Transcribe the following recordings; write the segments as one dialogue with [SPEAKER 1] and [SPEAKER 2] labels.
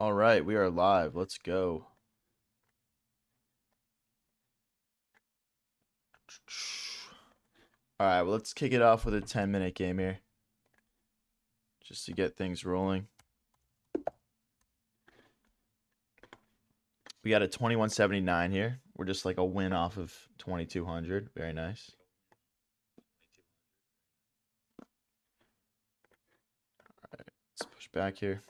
[SPEAKER 1] All right, we are live. Let's go. All right, well, let's kick it off with a 10-minute game here, just to get things rolling. We got a 2179 here. We're just like a win off of 2200. Very nice. All right, let's push back here.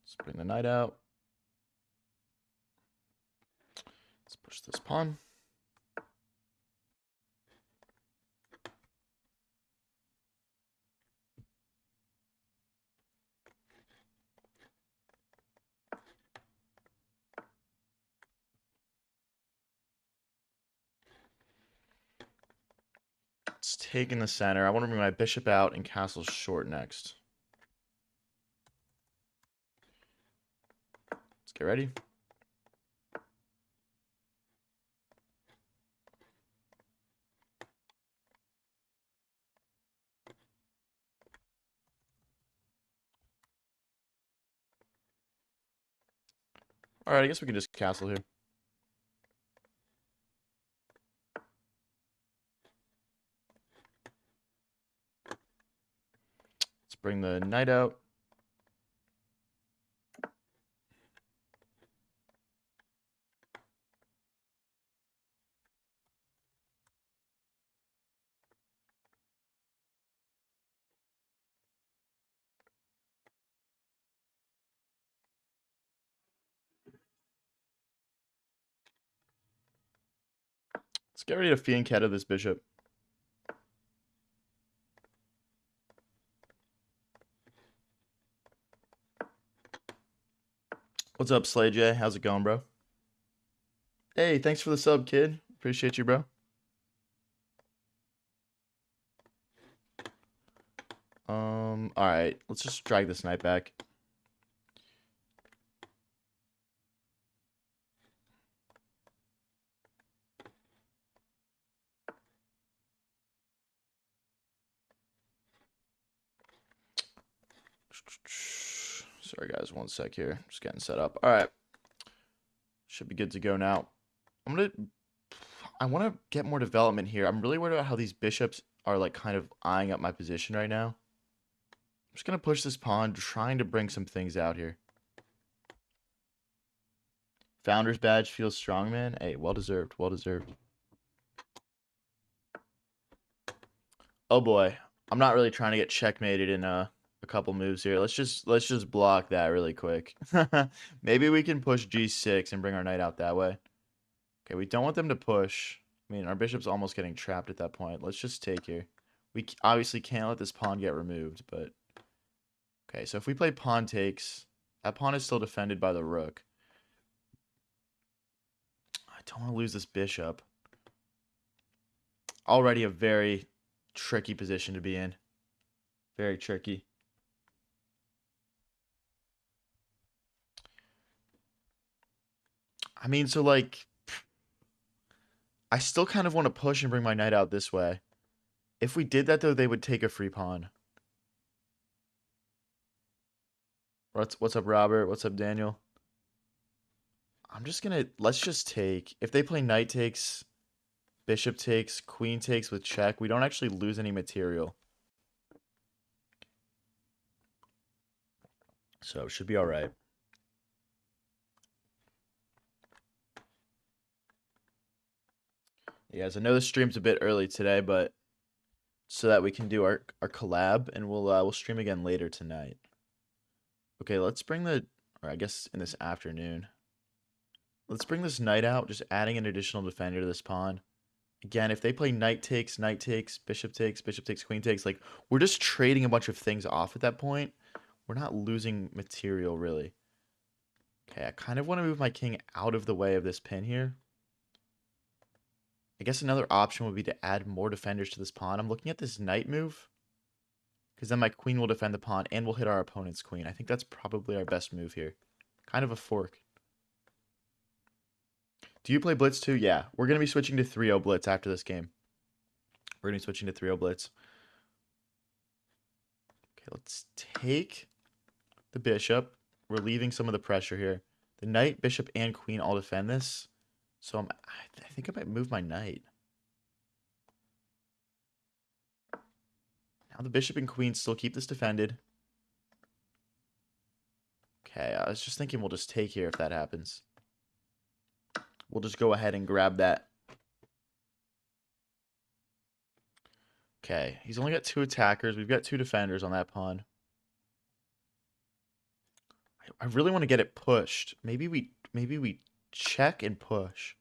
[SPEAKER 1] Let's bring the knight out. Let's push this pawn. Let's take in the center. I want to bring my bishop out and castle short next. Let's get ready. All right, I guess we can just castle here. Let's bring the knight out. Let's get ready to fianchetto this bishop. What's up, Slay J? How's it going, bro? Hey, thanks for the sub, kid. Appreciate you, bro. All right. Let's just drag this knight back. Sorry, guys. One sec here. Just getting set up. All right. Should be good to go now. I want to get more development here. I'm really worried about how these bishops are like kind of eyeing up my position right now. I'm just going to push this pawn, trying to bring some things out here. Founder's badge feels strong, man. Hey, well deserved. Well deserved. Oh boy. I'm not really trying to get checkmated in a couple moves here. Let's just block that really quick. Maybe we can push G6 and bring our knight out that way. Okay, we don't want them to push. I mean, our bishop's almost getting trapped at that point. Let's just take here. We obviously can't let this pawn get removed, but... Okay, so if we play pawn takes, that pawn is still defended by the rook. I don't want to lose this bishop. Already a very tricky position to be in. Very tricky. I mean, so like... I still kind of want to push and bring my knight out this way. If we did that, though, they would take a free pawn. What's up, Robert? What's up, Daniel? I'm just gonna... Let's just take. If they play knight takes, bishop takes, queen takes with check, we don't actually lose any material. So, it should be alright. Yeah, guys, I know the stream's a bit early today, but so that we can do our collab, and we'll stream again later tonight. Okay, let's bring the... Or I guess in this afternoon. Let's bring this knight out, just adding an additional defender to this pawn. Again, if they play knight takes, bishop takes, queen takes, like, we're just trading a bunch of things off at that point. We're not losing material, really. Okay, I kind of want to move my king out of the way of this pin here. I guess another option would be to add more defenders to this pawn. I'm looking at this knight move, because then my queen will defend the pawn and will hit our opponent's queen. I think that's probably our best move here. Kind of a fork. Do you play Blitz too? Yeah. We're going to be switching to 3-0 Blitz after this game. We're going to be switching to 3-0 Blitz. Okay, let's take the bishop. We're leaving some of the pressure here. The knight, bishop, and queen all defend this. So I think I might move my knight. Now the bishop and queen still keep this defended. Okay, I was just thinking we'll just take here if that happens. We'll just go ahead and grab that. Okay, he's only got 2 attackers. We've got 2 defenders on that pawn. I really want to get it pushed. Maybe we check and push.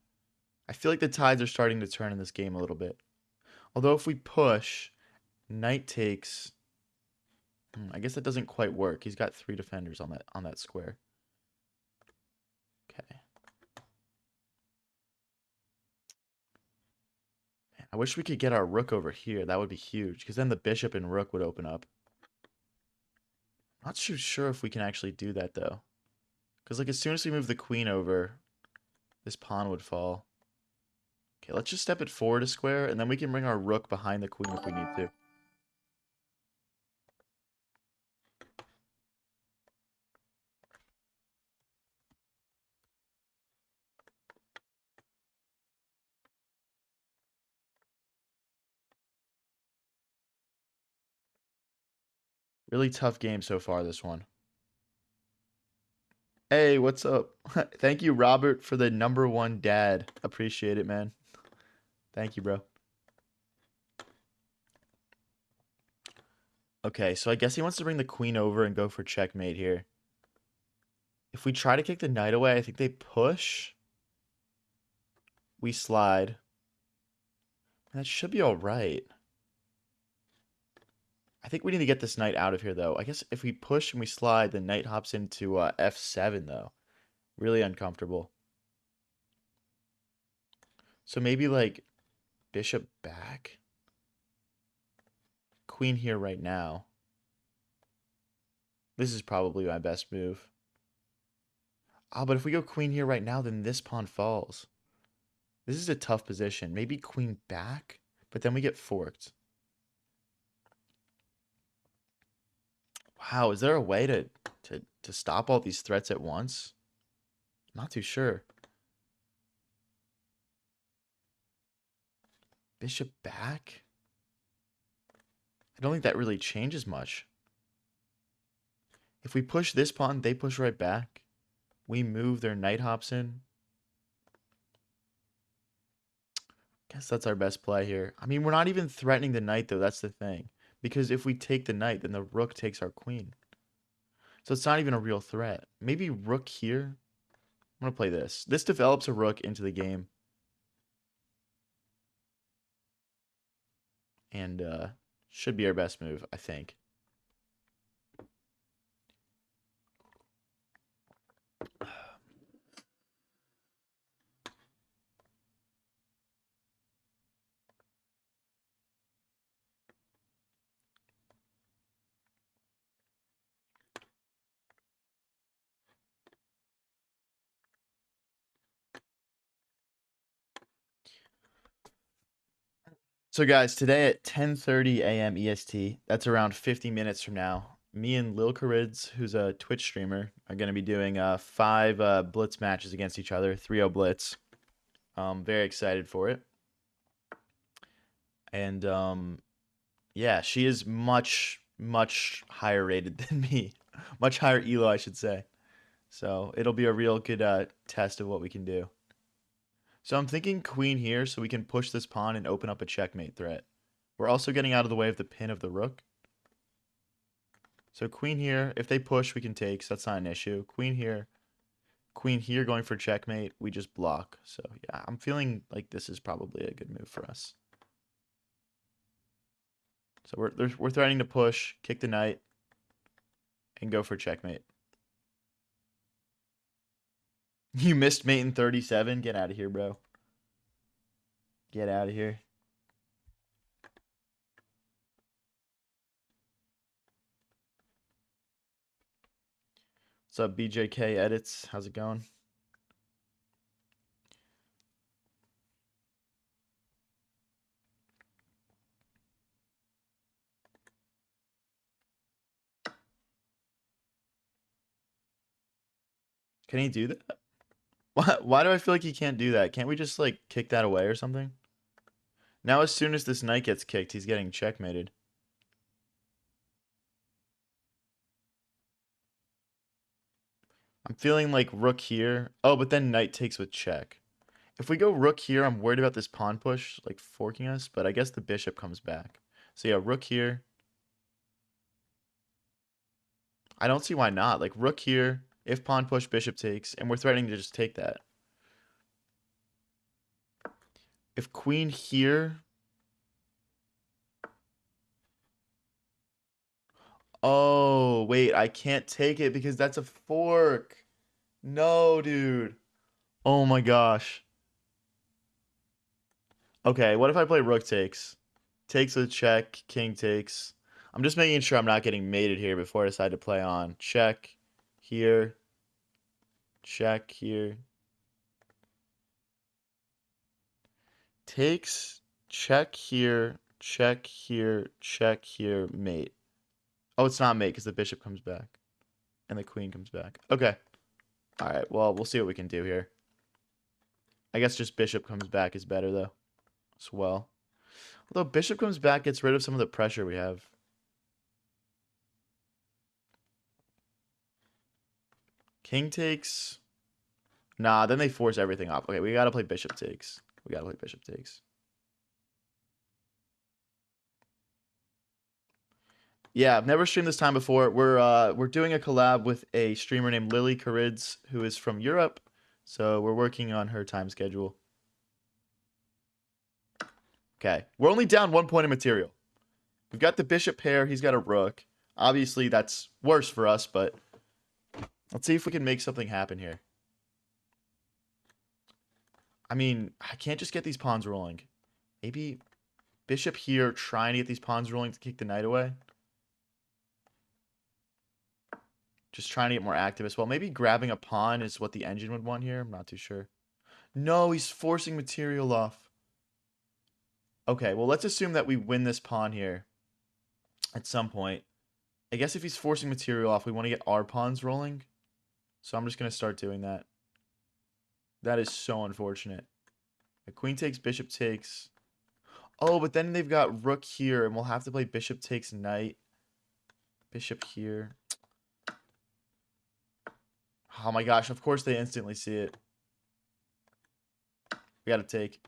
[SPEAKER 1] I feel like the tides are starting to turn in this game a little bit. Although if we push, knight takes. I guess that doesn't quite work. He's got 3 defenders on that square. Okay. Man, I wish we could get our rook over here. That would be huge, because then the bishop and rook would open up. Not too sure if we can actually do that though. Because like as soon as we move the queen over, this pawn would fall. Okay, let's just step it forward a square, and then we can bring our rook behind the queen if we need to. Really tough game so far, this one. Hey, what's up? Thank you, Robert, for the #1 dad. Appreciate it, man. Thank you, bro. Okay, so I guess he wants to bring the queen over and go for checkmate here. If we try to kick the knight away, I think they push. We slide. That should be all right. I think we need to get this knight out of here, though. I guess if we push and we slide, the knight hops into f7, though. Really uncomfortable. So maybe, like, bishop back. Queen here right now. This is probably my best move. Oh, but if we go queen here right now, then this pawn falls. This is a tough position. Maybe queen back, but then we get forked. Wow, is there a way to stop all these threats at once? Not too sure. Bishop back? I don't think that really changes much. If we push this pawn, they push right back. We move, their knight hops in. Guess that's our best play here. I mean, we're not even threatening the knight, though. That's the thing. Because if we take the knight, then the rook takes our queen. So it's not even a real threat. Maybe rook here. I'm going to play this. This develops a rook into the game. And should be our best move, I think. So guys, today at 10:30 a.m. EST, that's around 50 minutes from now, me and Lile Koridze, who's a Twitch streamer, are going to be doing 5 Blitz matches against each other, 3-0 Blitz. Very excited for it. And yeah, she is much, much higher rated than me. Much higher elo, I should say. So it'll be a real good test of what we can do. So I'm thinking queen here so we can push this pawn and open up a checkmate threat. We're also getting out of the way of the pin of the rook. So queen here, if they push, we can take, so that's not an issue. Queen here going for checkmate, we just block. So yeah, I'm feeling like this is probably a good move for us. So we're threatening to push, kick the knight, and go for checkmate. You missed mate in 37? Get out of here, bro. Get out of here. What's up, BJK Edits? How's it going? Can he do that? Why do I feel like he can't do that? Can't we just, like, kick that away or something? Now, as soon as this knight gets kicked, he's getting checkmated. I'm feeling like rook here. Oh, but then knight takes with check. If we go rook here, I'm worried about this pawn push, like, forking us, but I guess the bishop comes back. So, yeah, rook here. I don't see why not. Like, rook here, if pawn push, bishop takes, and we're threatening to just take that. If queen here... Oh, wait, I can't take it because that's a fork. No, dude. Oh my gosh. Okay, what if I play rook takes? Takes a check, king takes. I'm just making sure I'm not getting mated here before I decide to play on. Check here. Check here. Takes, check here, check here, check here, mate. Oh, it's not mate because the bishop comes back. And the queen comes back. Okay. Alright, well, we'll see what we can do here. I guess just bishop comes back is better, though, as well. Although bishop comes back, gets rid of some of the pressure we have. King takes. Nah, then they force everything off. Okay, we gotta play bishop takes. We gotta play bishop takes. Yeah, I've never streamed this time before. We're doing a collab with a streamer named Lile Koridze, who is from Europe. So we're working on her time schedule. Okay, we're only down 1 point of material. We've got the bishop pair. He's got a rook. Obviously, that's worse for us, but let's see if we can make something happen here. I mean, I can't just get these pawns rolling. Maybe bishop here, trying to get these pawns rolling to kick the knight away. Just trying to get more active as well. Maybe grabbing a pawn is what the engine would want here. I'm not too sure. No, he's forcing material off. Okay, well, let's assume that we win this pawn here at some point. I guess if he's forcing material off, we want to get our pawns rolling. So I'm just going to start doing that. That is so unfortunate. The queen takes, bishop takes. Oh, but then they've got rook here, and we'll have to play bishop takes knight. Bishop here. Oh my gosh, of course they instantly see it. We got to take.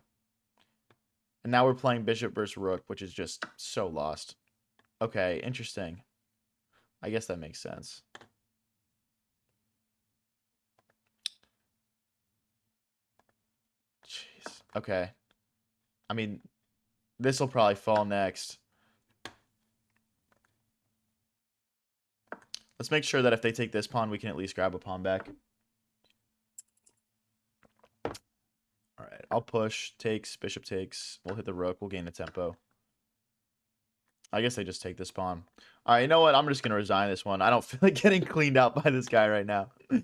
[SPEAKER 1] And now we're playing bishop versus rook, which is just so lost. Okay, interesting. I guess that makes sense. Jeez. Okay. I mean, this will probably fall next. Let's make sure that if they take this pawn, we can at least grab a pawn back. All right, I'll push. Takes, bishop takes. We'll hit the rook. We'll gain the tempo. I guess they just take this pawn. All right, you know what? I'm just going to resign this one. I don't feel like getting cleaned out by this guy right now. If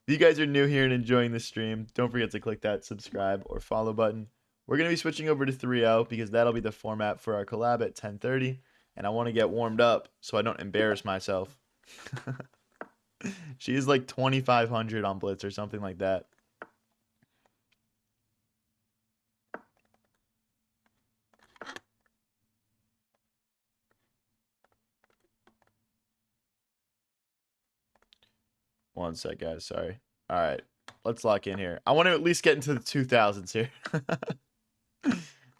[SPEAKER 1] you guys are new here and enjoying the stream, don't forget to click that subscribe or follow button. We're going to be switching over to 3-0 because that'll be the format for our collab at 10:30. And I want to get warmed up so I don't embarrass myself. She is like 2,500 on Blitz or something like that. One sec, guys. Sorry. All right. Let's lock in here. I want to at least get into the 2000s here.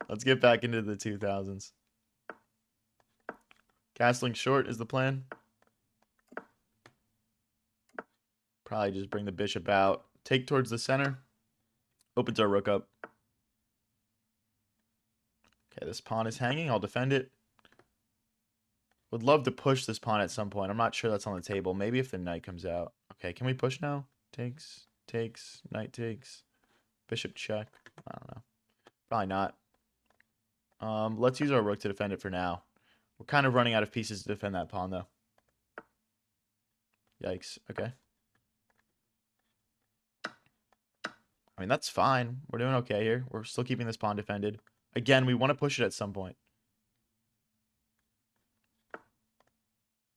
[SPEAKER 1] Let's get back into the 2000s. Castling short is the plan. Probably just bring the bishop out. Take towards the center. Opens our rook up. Okay, this pawn is hanging. I'll defend it. Would love to push this pawn at some point. I'm not sure that's on the table. Maybe if the knight comes out. Okay, can we push now? Takes, takes, knight takes. Bishop check. I don't know. Probably not. Let's use our rook to defend it for now. We're kind of running out of pieces to defend that pawn, though. Yikes. Okay. I mean, that's fine. We're doing okay here. We're still keeping this pawn defended. Again, we want to push it at some point.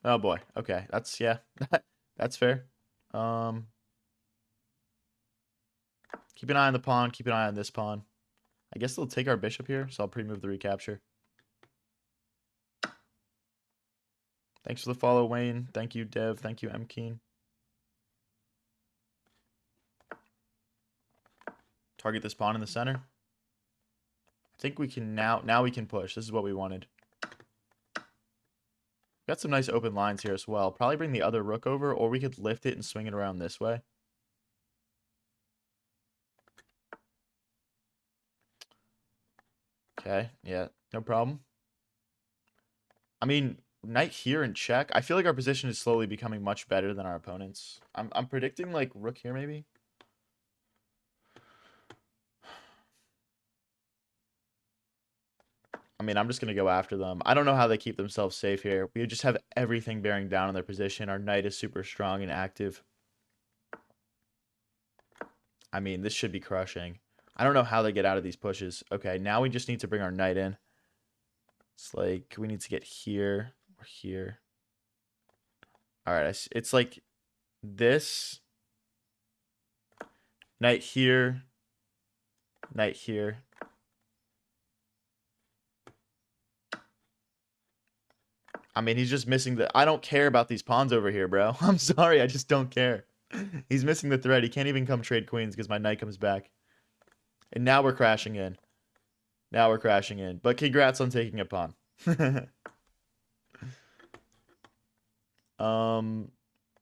[SPEAKER 1] Oh, boy. Okay. That's, yeah. That's fair. Keep an eye on the pawn. Keep an eye on this pawn. I guess they'll take our bishop here, so I'll pre-move the recapture. Thanks for the follow, Wayne. Thank you, Dev. Thank you, Mkeen. Target this pawn in the center. I think we can now we can push. This is what we wanted. Got some nice open lines here as well. Probably bring the other rook over, or we could lift it and swing it around this way. Okay, yeah, no problem. I mean, knight here and check. I feel like our position is slowly becoming much better than our opponents. I'm predicting like rook here maybe. I mean, I'm just going to go after them. I don't know how they keep themselves safe here. We just have everything bearing down on their position. Our knight is super strong and active. I mean, this should be crushing. I don't know how they get out of these pushes. Okay, now we just need to bring our knight in. It's like we need to get here or here. All right, it's like this. Knight here. Knight here. I mean, he's just missing the... I don't care about these pawns over here, bro. I'm sorry, I just don't care. He's missing the thread. He can't even come trade queens because my knight comes back. And now we're crashing in. Now we're crashing in. But congrats on taking a pawn.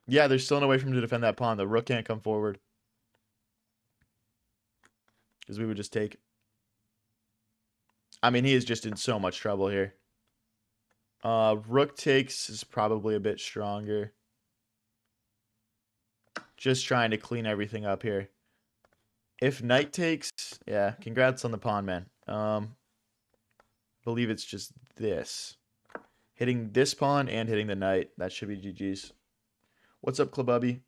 [SPEAKER 1] Yeah, there's still no way for him to defend that pawn. The rook can't come forward. Because we would just take... I mean, he is just in so much trouble here. Rook takes is probably a bit stronger. Just trying to clean everything up here. If knight takes, yeah, congrats on the pawn, man. Believe it's just this. Hitting this pawn and hitting the knight. That should be GG's. What's up, Clububby?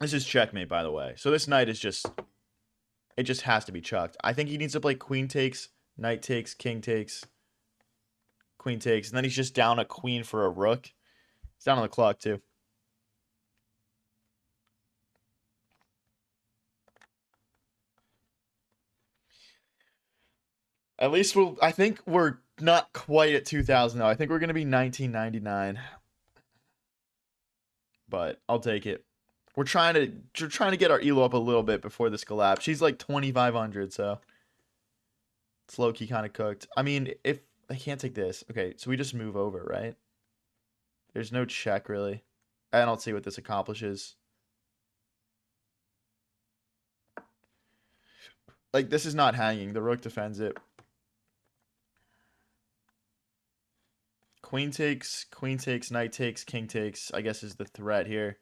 [SPEAKER 1] This is checkmate, by the way. So this knight is just... It just has to be chucked. I think he needs to play queen takes, knight takes, king takes, queen takes. And then he's just down a queen for a rook. He's down on the clock, too. At least I think we're not quite at 2,000, though. I think we're going to be 1999. But I'll take it. We're trying to get our elo up a little bit before this collapse. She's like 2,500, so it's low-key kind of cooked. I mean, if I can't take this. Okay, so we just move over, right? There's no check, really. I don't see what this accomplishes. Like, this is not hanging. The rook defends it. Queen takes, knight takes, king takes, I guess is the threat here.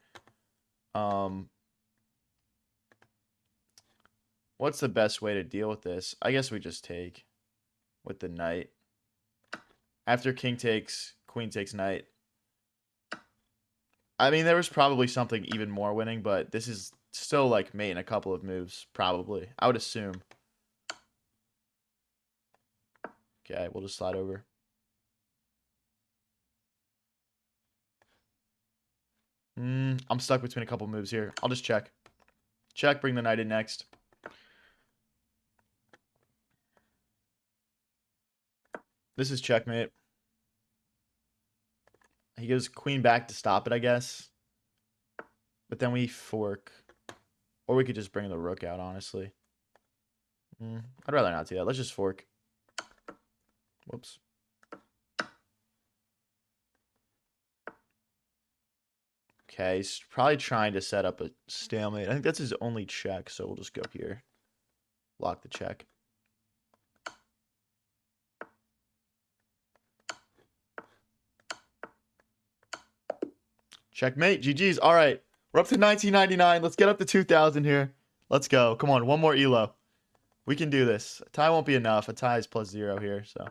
[SPEAKER 1] What's the best way to deal with this? I guess we just take with the knight. After king takes, queen takes knight. I mean, there was probably something even more winning, but this is still like mate in a couple of moves, probably. I would assume. Okay, we'll just slide over. I'm stuck between a couple moves here. I'll just check. Check, bring the knight in next. This is checkmate. He goes queen back to stop it, I guess. But then we fork. Or we could just bring the rook out, honestly. I'd rather not do that. Let's just fork. Whoops. Okay, he's probably trying to set up a stalemate. I think that's his only check, so we'll just go here. Lock the check. Checkmate. GG's. All right. We're up to 1999. Let's get up to 2000 here. Let's go. Come on. One more elo. We can do this. A tie won't be enough. A tie is +0 here, so.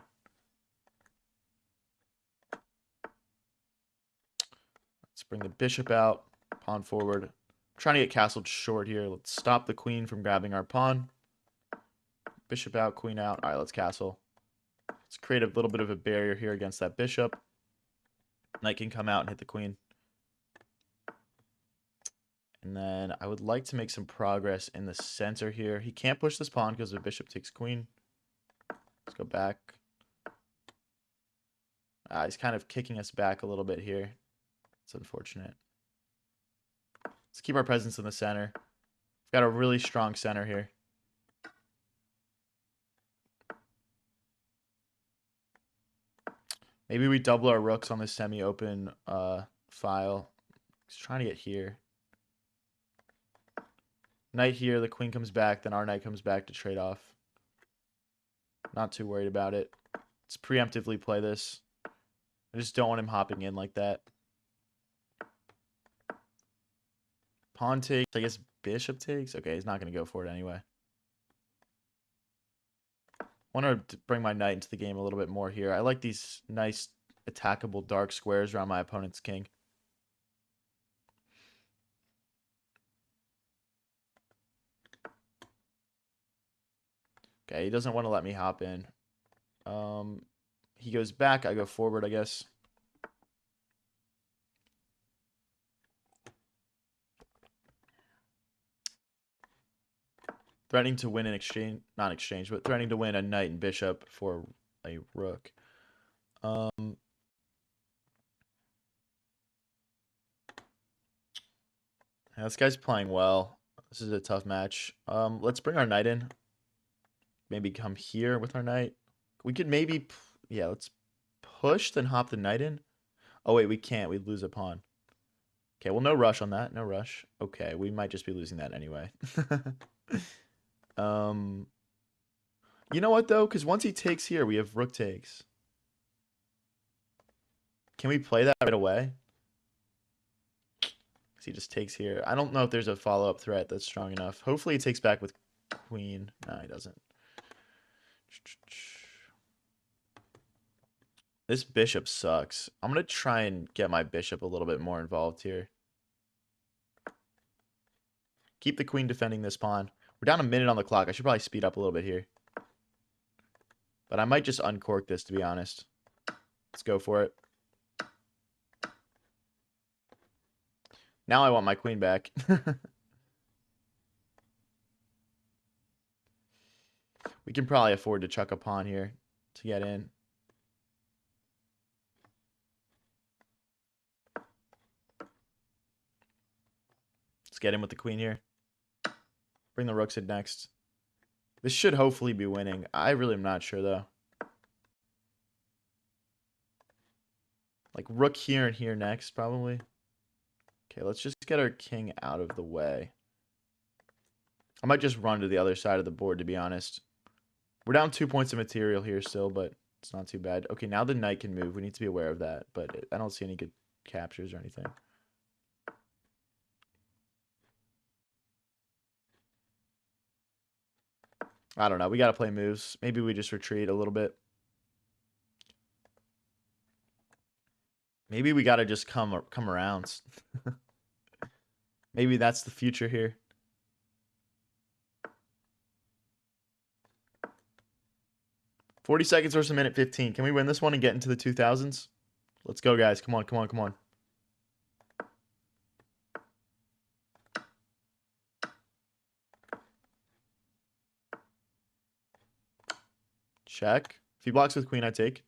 [SPEAKER 1] Let's bring the bishop out. Pawn forward. I'm trying to get castled short here. Let's stop the queen from grabbing our pawn. Bishop out, queen out. All right, let's castle. Let's create a little bit of a barrier here against that bishop. Knight can come out and hit the queen. And then I would like to make some progress in the center here. He can't push this pawn because the bishop takes queen. Let's go back. He's kind of kicking us back a little bit here. It's unfortunate. Let's keep our presence in the center. We've got a really strong center here. Maybe we double our rooks on this semi-open file. He's trying to get here. Knight here, the queen comes back, then our knight comes back to trade off. Not too worried about it. Let's preemptively play this. I just don't want him hopping in like that. Pawn takes, I guess bishop takes. Okay, he's not going to go for it anyway. I want to bring my knight into the game a little bit more here. I like these nice attackable dark squares around my opponent's king. Okay, he doesn't want to let me hop in. He goes back, I go forward, I guess. Threatening to win an exchange, not exchange, but threatening to win a knight and bishop for a rook. Yeah, this guy's playing well. This is a tough match. Let's bring our knight in. Maybe come here with our knight. We could maybe, yeah, let's push, then hop the knight in. Oh, wait, we can't. We'd lose a pawn. Okay, well, no rush on that. No rush. Okay, we might just be losing that anyway. You know what, though? Because once he takes here, we have rook takes. Can we play that right away? Because he just takes here. I don't know if there's a follow-up threat that's strong enough. Hopefully he takes back with queen. No, he doesn't. This bishop sucks. I'm going to try and get my bishop a little bit more involved here. Keep the queen defending this pawn. We're down a minute on the clock. I should probably speed up a little bit here. But I might just uncork this, to be honest. Let's go for it. Now I want my queen back. We can probably afford to chuck a pawn here to get in. Let's get in with the queen here. Bring the rooks in next. This should hopefully be winning. I really am not sure, though. Like rook here and here next, probably. Okay, let's just get our king out of the way. I might just run to the other side of the board, to be honest. We're down 2 points of material here still, but it's not too bad. Okay, now the knight can move. We need to be aware of that, but I don't see any good captures or anything. I don't know. We got to play moves. Maybe we just retreat a little bit. Maybe we got to just come around. Maybe that's the future here. $40 seconds versus a minute 15. Can we win this one and get into the 2000s? Let's go, guys. Come on, come on, come on. Check. If he blocks with queen, I take.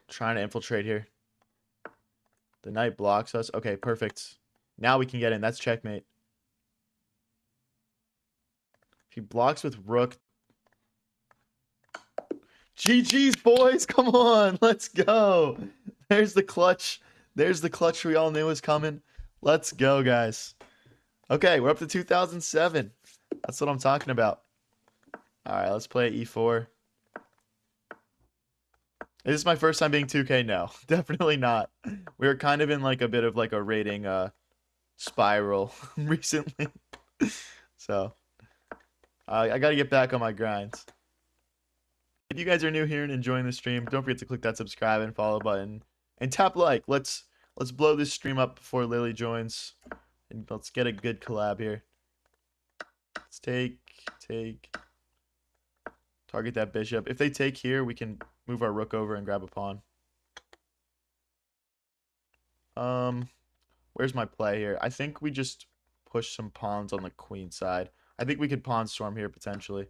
[SPEAKER 1] Trying to infiltrate here. The knight blocks us. Okay, perfect. Now we can get in. That's checkmate. If he blocks with rook. GG's, boys. Come on. Let's go. There's the clutch. There's the clutch we all knew was coming. Let's go, guys. Okay, we're up to 2007. That's what I'm talking about. All right, let's play E4. Is this my first time being 2K? No, definitely not. We were kind of in like a bit of like a rating spiral recently. So I got to get back on my grinds. If you guys are new here and enjoying the stream, don't forget to click that subscribe and follow button and tap like. Let's blow this stream up before Lily joins. And let's get a good collab here. Let's take. Target that bishop. If they take here, we can move our rook over and grab a pawn. Where's my play here? I think we just push some pawns on the queen side. I think we could pawn storm here potentially.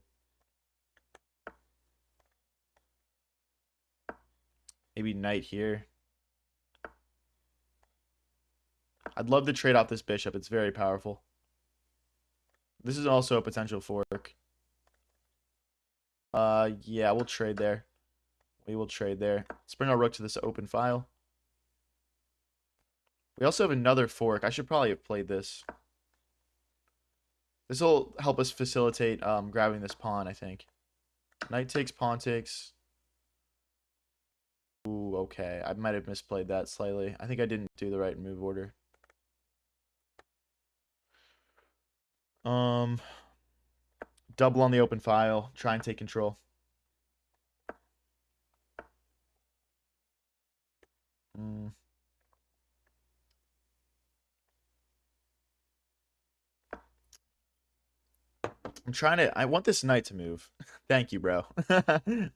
[SPEAKER 1] Maybe knight here. I'd love to trade off this bishop. It's very powerful. This is also a potential fork. Yeah, we'll trade there. We will trade there. Let's bring our rook to this open file. We also have another fork. I should probably have played this. This will help us facilitate grabbing this pawn, I think. Knight takes, pawn takes. Ooh, okay. I might have misplayed that slightly. I think I didn't do the right move order. Double on the open file. Try and take control. I'm trying to... I want this knight to move. Thank you, bro.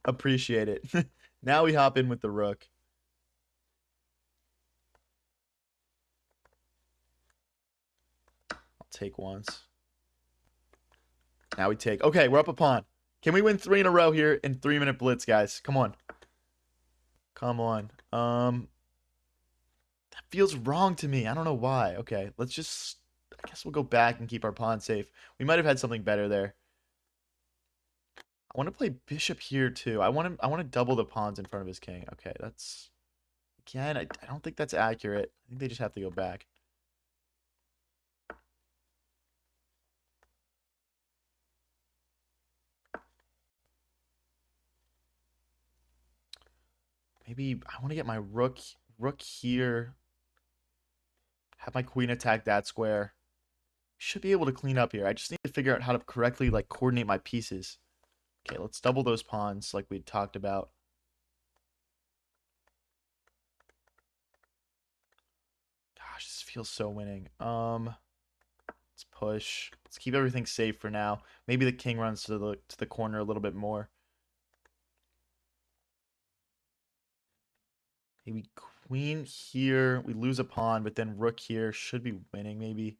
[SPEAKER 1] Appreciate it. Now we hop in with the rook. I'll take once. Now we take. Okay, we're up a pawn. Can we win 3 in a row here in 3-minute blitz, guys? Come on. Come on. That feels wrong to me. I don't know why. Okay, let's just... I guess we'll go back and keep our pawn safe. We might have had something better there. I want to play bishop here too. I want to double the pawns in front of his king. Okay, that's... Again, I don't think that's accurate. I think they just have to go back. Maybe I want to get my rook here. Have my queen attack that square. Should be able to clean up here. I just need to figure out how to correctly like coordinate my pieces. Okay, let's double those pawns like we talked about. Gosh, this feels so winning. Let's push. Let's keep everything safe for now. Maybe the king runs to the corner a little bit more. Maybe queen here. We lose a pawn, but then rook here should be winning maybe.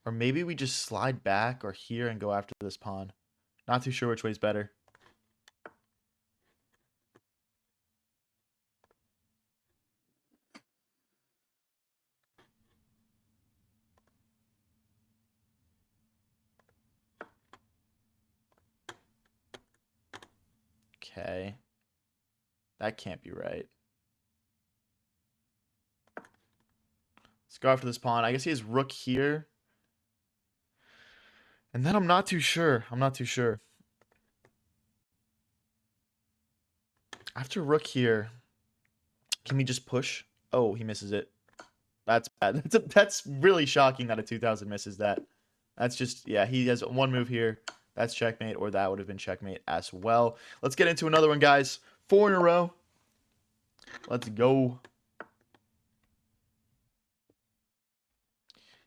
[SPEAKER 1] Or maybe we just slide back or here and go after this pawn. Not too sure which way's better. Okay. That can't be right. Let's go after this pawn. I guess he has rook here. And then I'm not too sure. I'm not too sure. After rook here, can we just push? Oh, he misses it. That's bad. That's really shocking that a 2000 misses that. That's just, yeah, he has one move here. That's checkmate, or that would have been checkmate as well. Let's get into another one, guys. 4 in a row. Let's go.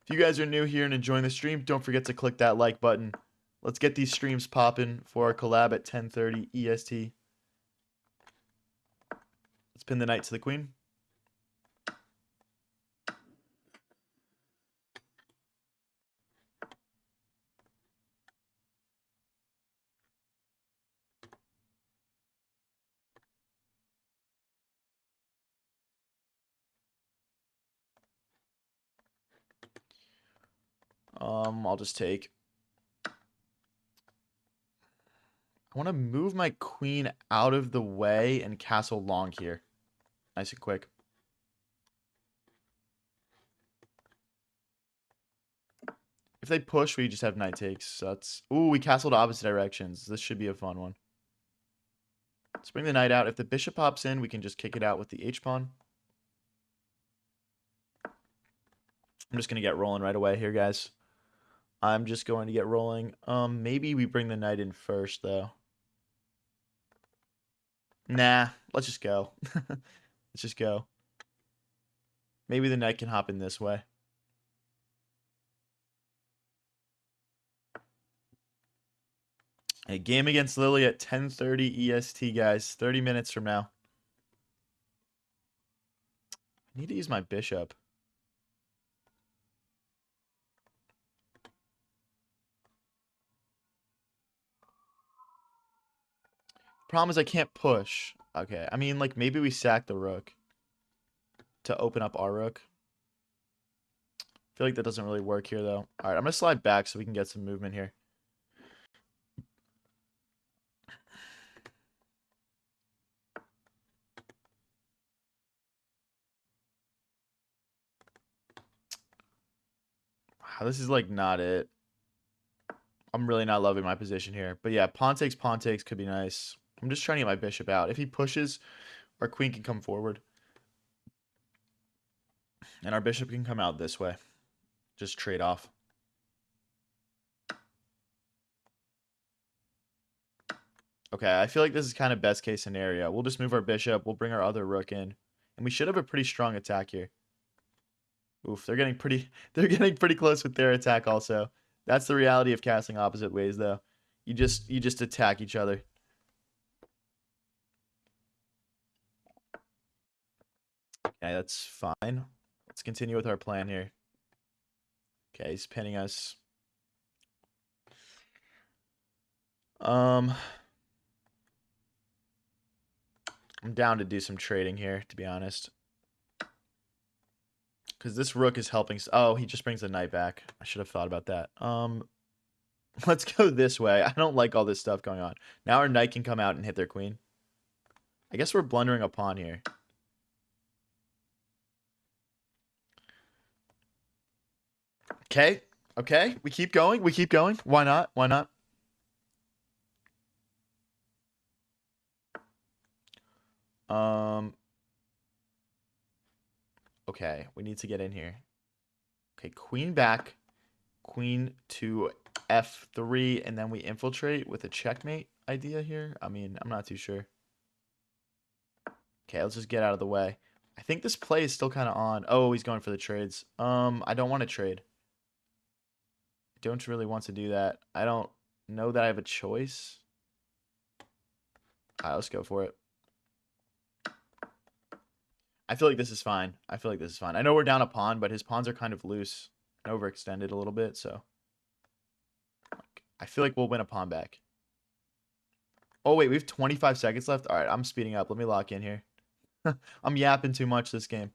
[SPEAKER 1] If you guys are new here and enjoying the stream, don't forget to click that like button. Let's get these streams popping for our collab at 10:30 EST. Let's pin the knight to the queen. I'll just take. I want to move my queen out of the way and castle long here. Nice and quick. If they push, we just have knight takes. So that's... Ooh, we castled opposite directions. This should be a fun one. Let's bring the knight out. If the bishop pops in, we can just kick it out with the h-pawn. I'm just going to get rolling right away here, guys. I'm just going to get rolling. Maybe we bring the knight in first, though. Nah, let's just go. Let's just go. Maybe the knight can hop in this way. A game against Lily at 10:30 EST, guys. 30 minutes from now. Need to use my bishop. Problem is I can't push. Okay, I mean, like, maybe we sack the rook to open up our rook. I feel like that doesn't really work here, though. All right, I'm going to slide back so we can get some movement here. Wow, this is, like, not it. I'm really not loving my position here. But, yeah, pawn takes could be nice. I'm just trying to get my bishop out. If he pushes, our queen can come forward. And our bishop can come out this way. Just trade off. Okay, I feel like this is kind of best case scenario. We'll just move our bishop. We'll bring our other rook in. And we should have a pretty strong attack here. Oof, they're getting pretty close with their attack also. That's the reality of casting opposite ways though. You just attack each other. Okay, that's fine. Let's continue with our plan here. Okay, he's pinning us. I'm down to do some trading here, to be honest. Because this rook is helping. Oh, he just brings the knight back. I should have thought about that. Let's go this way. I don't like all this stuff going on. Now our knight can come out and hit their queen. I guess we're blundering a pawn here. Okay. Okay. We keep going. We keep going. Why not? Why not? Okay. We need to get in here. Okay. Queen back. Queen to f3. And then we infiltrate with a checkmate idea here. I mean, I'm not too sure. Okay. Let's just get out of the way. I think this play is still kind of on. Oh, he's going for the trades. I don't want to trade. Don't really want to do that. I don't know that I have a choice. All right, let's go for it. I feel like this is fine. I feel like this is fine. I know we're down a pawn, but his pawns are kind of loose and overextended a little bit, so I feel like we'll win a pawn back. Oh, wait, we have 25 seconds left? All right, I'm speeding up. Let me lock in here. I'm yapping too much this game.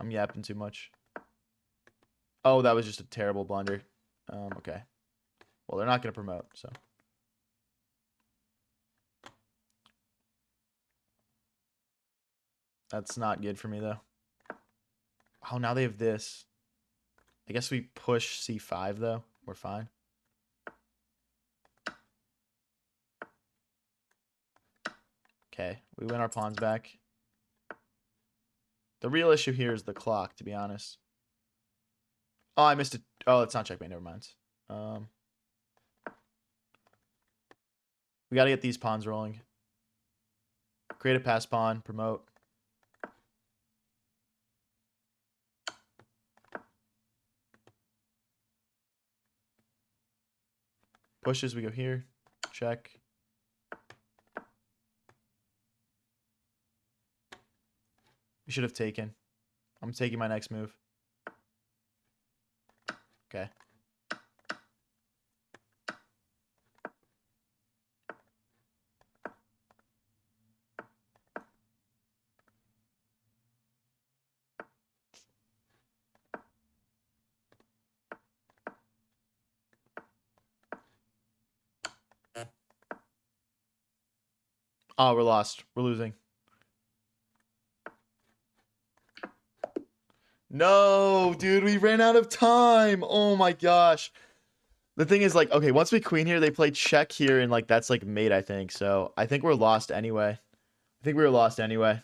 [SPEAKER 1] I'm yapping too much. Oh, that was just a terrible blunder. Okay. Well, they're not going to promote, so. That's not good for me, though. Oh, now they have this. I guess we push c5, though. We're fine. Okay, we win our pawns back. The real issue here is the clock, to be honest. Oh, I missed it. Oh, it's not checkmate. Never mind. We got to get these pawns rolling. Create a pass pawn. Promote. Pushes, we go here. Check. We should have taken. I'm taking my next move. Okay. Oh, we're lost. We're losing. No, dude, we ran out of time. Oh my gosh. The thing is, like, okay, once we queen here, they play check here, and, like, that's, like, mate, I think. So, I think we're lost anyway. I think we were lost anyway.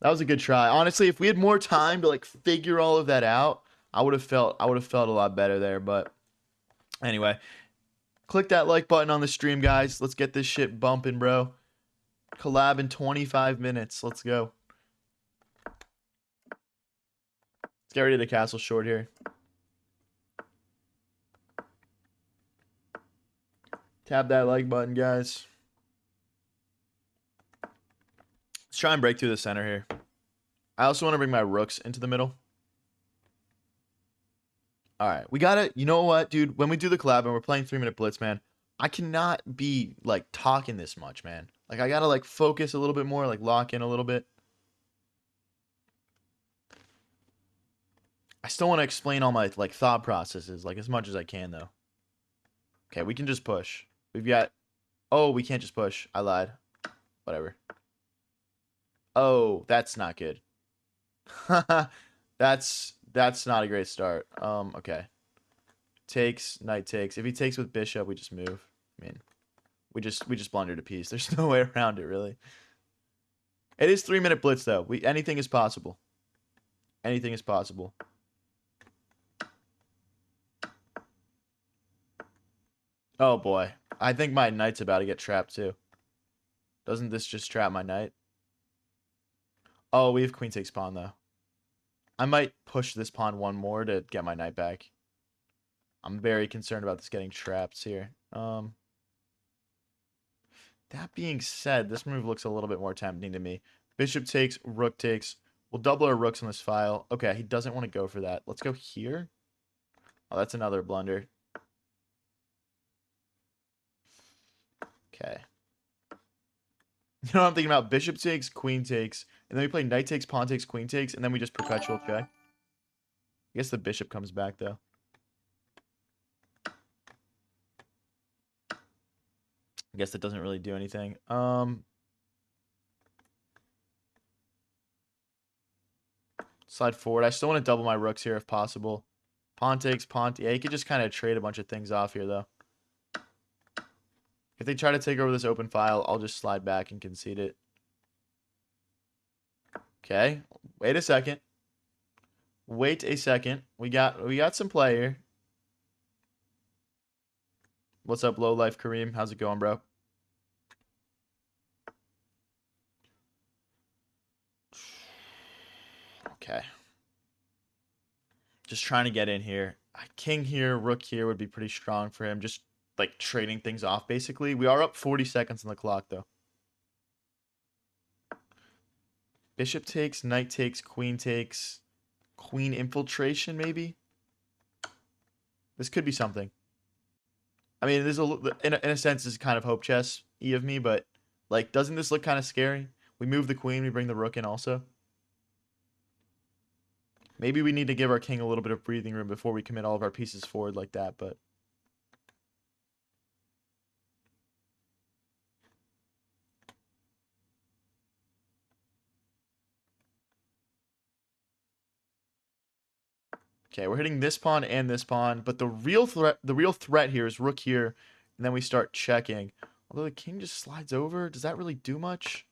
[SPEAKER 1] That was a good try. Honestly, if we had more time to, like, figure all of that out, I would have felt a lot better there. But anyway, click that like button on the stream, guys. Let's get this shit bumping, bro. Collab in 25 minutes. Let's go. Let's get ready to castle short here. Tap that like button, guys. Let's try and break through the center here. I also want to bring my rooks into the middle. All right, we gotta. You know what, dude? When we do the collab and we're playing 3-minute blitz, man, I cannot be like talking this much, man. Like I gotta like focus a little bit more, like lock in a little bit. I still want to explain all my like thought processes, like as much as I can, though. Okay, we can just push. We've got. Oh, we can't just push. I lied. Whatever. Oh, that's not good. That's not a great start. Okay. Takes, knight takes. If he takes with bishop, we just move. I mean, we just blundered a piece. There's no way around it, really. It is 3-minute blitz though. Anything is possible. Anything is possible. Oh boy. I think my knight's about to get trapped too. Doesn't this just trap my knight? Oh, we have queen takes pawn though. I might push this pawn one more to get my knight back. I'm very concerned about this getting trapped here. That being said, this move looks a little bit more tempting to me. Bishop takes, rook takes. We'll double our rooks on this file. Okay, he doesn't want to go for that. Let's go here. Oh, that's another blunder. Okay. You know what I'm thinking about? Bishop takes, queen takes, and then we play knight takes, pawn takes, queen takes, and then we just perpetual check. I guess the bishop comes back, though. I guess that doesn't really do anything. Slide forward. I still want to double my rooks here if possible. Pawn takes, pawn. Yeah, you could just kind of trade a bunch of things off here, though. If they try to take over this open file, I'll just slide back and concede it. Okay. Wait a second. Wait a second. We got some play here. What's up, low life Kareem? How's it going, bro? Okay. Just trying to get in here. King here, rook here would be pretty strong for him. Just like trading things off, basically. We are up 40 seconds on the clock, though. Bishop takes, knight takes, queen infiltration, maybe? This could be something. I mean, there's in a sense, this is kind of hope chess-y of me, but like, doesn't this look kind of scary? We move the queen, we bring the rook in also. Maybe we need to give our king a little bit of breathing room before we commit all of our pieces forward like that, but... Okay, we're hitting this pawn and this pawn, but the real threat here is rook here, and then we start checking. Although the king just slides over, does that really do much?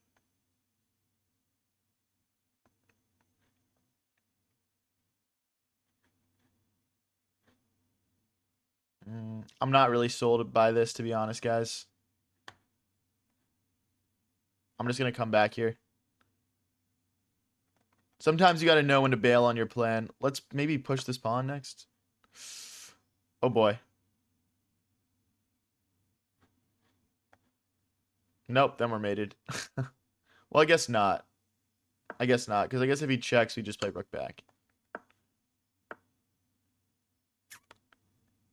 [SPEAKER 1] I'm not really sold by this, to be honest, guys. I'm just going to come back here. Sometimes you got to know when to bail on your plan. Let's maybe push this pawn next. Oh, boy. Nope, then we're mated. Well, I guess not. I guess not, because I guess if he checks, we just play rook back.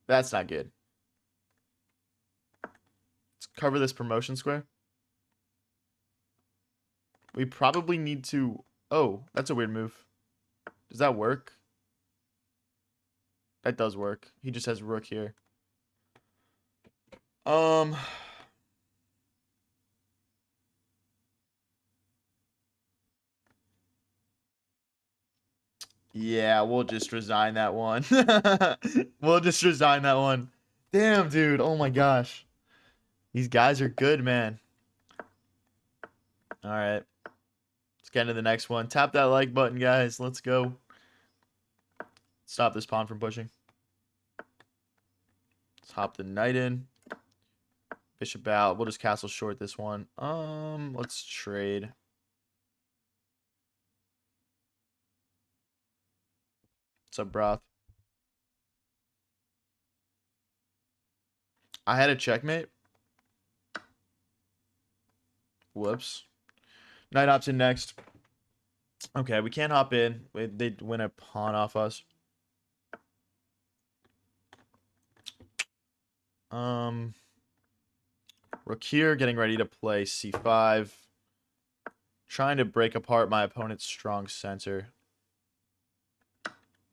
[SPEAKER 1] That's not good. Let's cover this promotion square. We probably need to... Oh, that's a weird move. Does that work? That does work. He just has rook here. Yeah, we'll just resign that one. We'll just resign that one. Damn, dude. Oh my gosh. These guys are good, man. All right. Let's get into the next one. Tap that like button, guys. Let's go. Stop this pawn from pushing. Let's hop the knight in. Bishop out. We'll just castle short this one. Let's trade. What's up, Broth? I had a checkmate. Whoops. Knight option next. Okay, we can't hop in. They win a pawn off us. Um, Rook here, getting ready to play c5. Trying to break apart my opponent's strong center.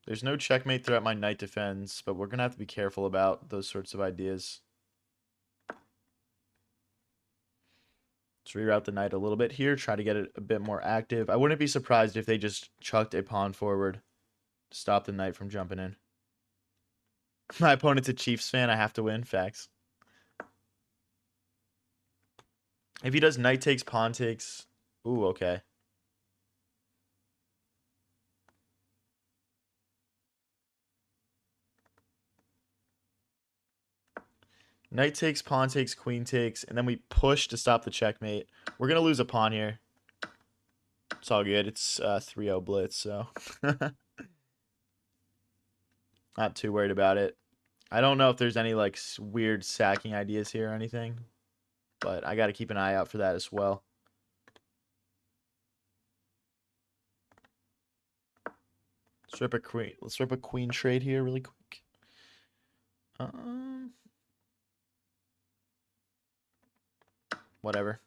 [SPEAKER 1] There's no checkmate threat my knight defends, but we're going to have to be careful about those sorts of ideas. Let's reroute the knight a little bit here, try to get it a bit more active. I wouldn't be surprised if they just chucked a pawn forward to stop the knight from jumping in. My opponent's a Chiefs fan, I have to win, facts. If he does knight takes, pawn takes... Ooh, okay. Knight takes, pawn takes, queen takes, and then we push to stop the checkmate. We're going to lose a pawn here. It's all good. It's 3-0 Blitz, so... Not too worried about it. I don't know if there's any, like, weird sacking ideas here or anything. But I got to keep an eye out for that as well. Let's rip a queen trade here really quick. Whatever.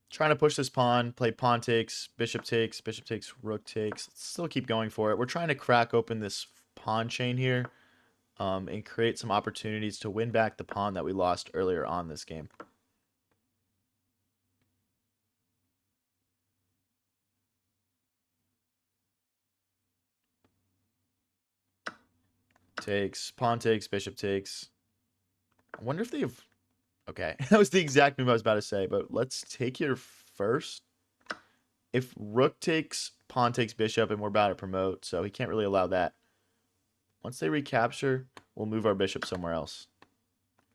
[SPEAKER 1] Trying to push this pawn, play pawn takes, bishop takes, rook takes. Let's still keep going for it. We're trying to crack open this pawn chain here and create some opportunities to win back the pawn that we lost earlier on this game. Takes, pawn takes, bishop takes. I wonder if they've... Okay, that was the exact move I was about to say, but let's take here first. If rook takes, pawn takes bishop, and we're about to promote, so he can't really allow that. Once they recapture, we'll move our bishop somewhere else.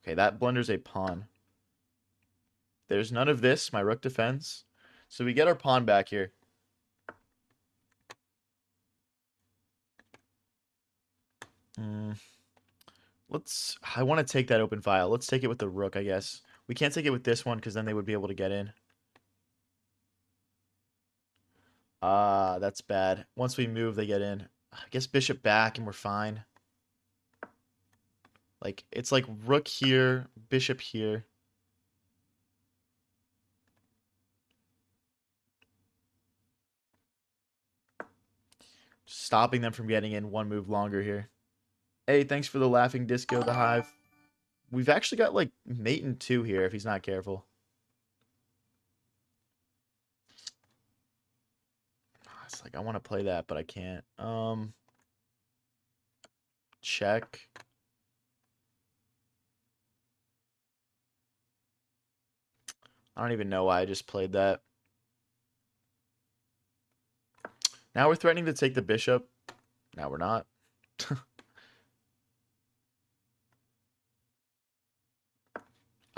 [SPEAKER 1] Okay, that blunders a pawn. There's none of this. My rook defends. So we get our pawn back here. I want to take that open file. Let's take it with the rook, I guess. We can't take it with this one because then they would be able to get in. Ah, that's bad. Once we move, they get in. I guess bishop back and we're fine. Like, it's like rook here, bishop here. Stopping them from getting in one move longer here. Hey, thanks for the laughing disco, the hive. We've actually got, like, mate in 2 here if he's not careful. It's like, I want to play that, but I can't. Check. I don't even know why I just played that. Now we're threatening to take the bishop. Now we're not.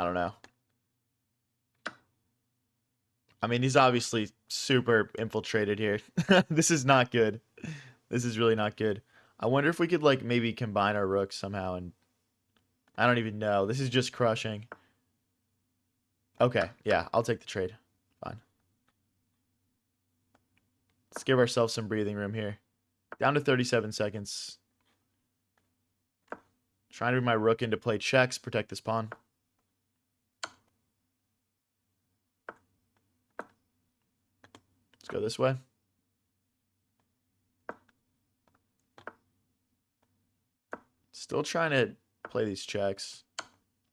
[SPEAKER 1] I don't know. I mean, he's obviously super infiltrated here. This is not good. This is really not good. I wonder if we could, like, maybe combine our rooks somehow, and I don't even know. This is just crushing. Okay, yeah, I'll take the trade. Fine. Let's give ourselves some breathing room here. Down to 37 seconds. Trying to bring my rook in to play checks, protect this pawn. Let's go this way. Still trying to play these checks.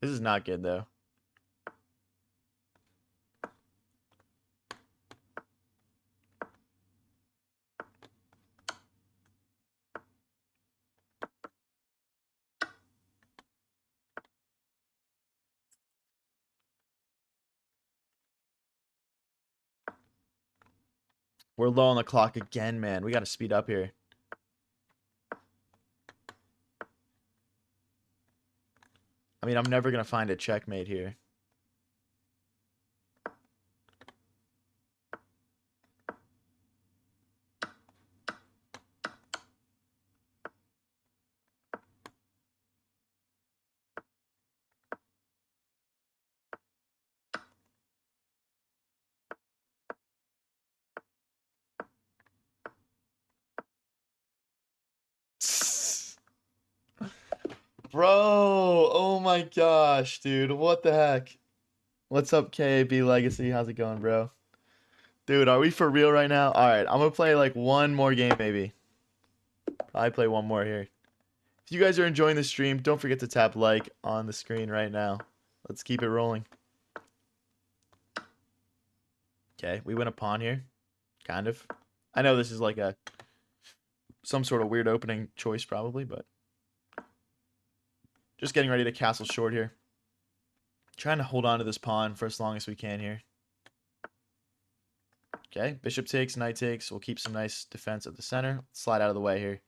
[SPEAKER 1] This is not good, though. We're low on the clock again, man. We got to speed up here. I mean, I'm never going to find a checkmate here. Bro, oh my gosh, dude. What the heck? What's up, KAB Legacy? How's it going, bro? Dude, are we for real right now? All right, I'm gonna play like one more game, maybe. I play one more here. If you guys are enjoying the stream, don't forget to tap like on the screen right now. Let's keep it rolling. Okay, we win a pawn here. Kind of. I know this is like some sort of weird opening choice probably, but just getting ready to castle short here. Trying to hold on to this pawn for as long as we can here. Okay, bishop takes, knight takes. We'll keep some nice defense at the center. Slide out of the way here.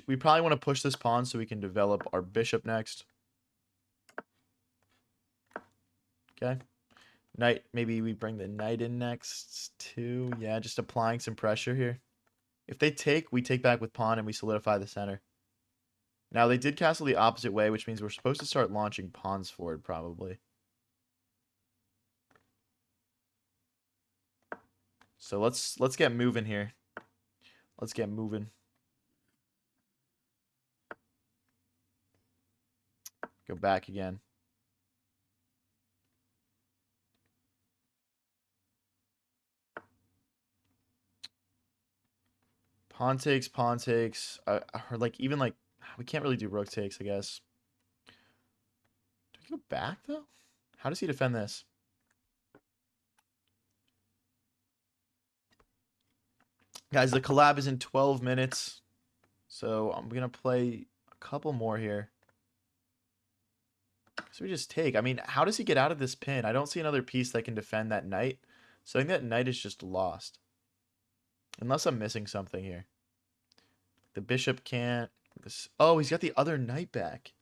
[SPEAKER 1] We probably want to push this pawn so we can develop our bishop next. Okay. Knight, maybe we bring the knight in next too. Yeah, just applying some pressure here. If they take, we take back with pawn and we solidify the center. Now, they did castle the opposite way, which means we're supposed to start launching pawns forward, probably. So let's get moving here. Let's get moving. Go back again. Pawn takes, pawn takes. Or like even like we can't really do rook takes, I guess. Do we go back though? How does he defend this? Guys, the collab is in 12 minutes. So I'm gonna play a couple more here. So we just take. I mean, how does he get out of this pin? I don't see another piece that can defend that knight. So I think that knight is just lost. Unless I'm missing something here. The bishop can't. Oh, he's got the other knight back.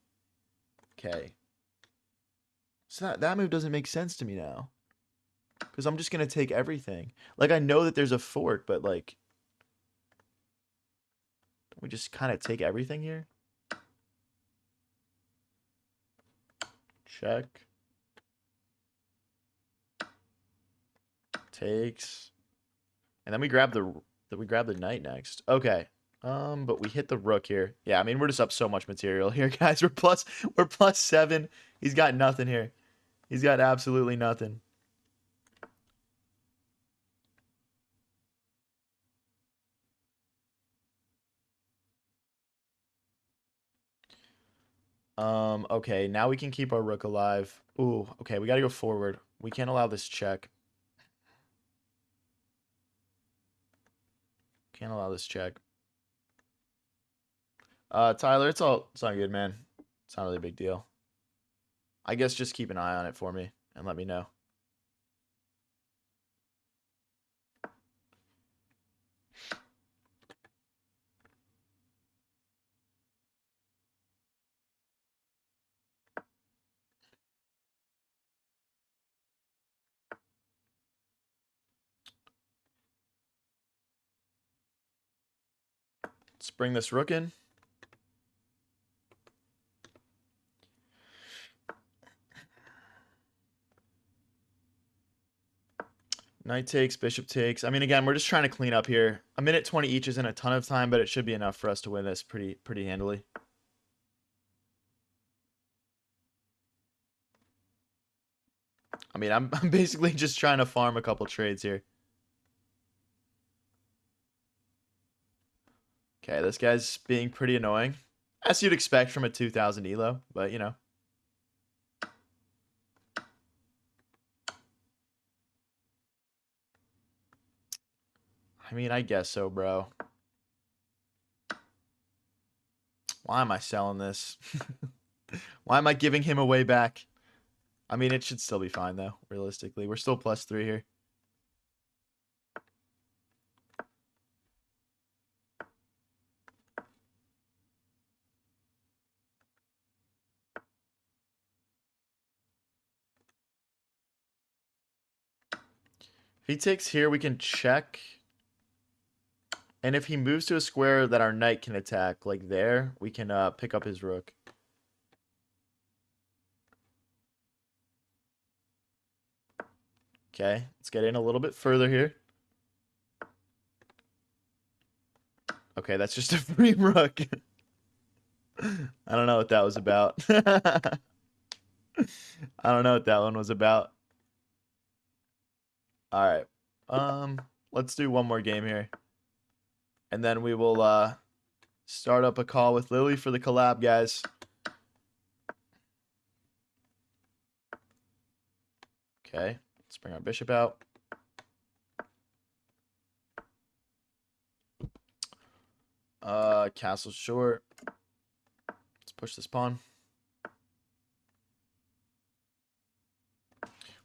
[SPEAKER 1] Okay. So that move doesn't make sense to me now. Because I'm just going to take everything. Like, I know that there's a fork, but like... Don't we just kind of take everything here? Check. Takes. And then we grab the knight next. Okay. But we hit the rook here. Yeah, I mean, we're just up so much material here, guys. We're plus 7. He's got nothing here. He's got absolutely nothing. Okay, now we can keep our rook alive. Ooh, okay, we gotta go forward. We can't allow this check. Can't allow this check. Tyler, it's all good, man. It's not really a big deal. I guess just keep an eye on it for me and let me know. Let's bring this rook in. Knight takes, bishop takes. I mean, again, we're just trying to clean up here. A minute 20 each isn't a ton of time, but it should be enough for us to win this pretty handily. I mean, I'm basically just trying to farm a couple trades here. Okay, this guy's being pretty annoying. As you'd expect from a 2000 elo, but you know. I mean, I guess so, bro. Why am I selling this? Why am I giving him away back? I mean, it should still be fine, though, realistically. We're still plus 3 here. If he takes here, we can check. And if he moves to a square that our knight can attack, like there, we can pick up his rook. Okay, let's get in a little bit further here. Okay, that's just a free rook. I don't know what that was about. I don't know what that one was about. All right. Let's do one more game here. And then we will start up a call with Lily for the collab, guys. Okay. Let's bring our bishop out. Castle short. Let's push this pawn.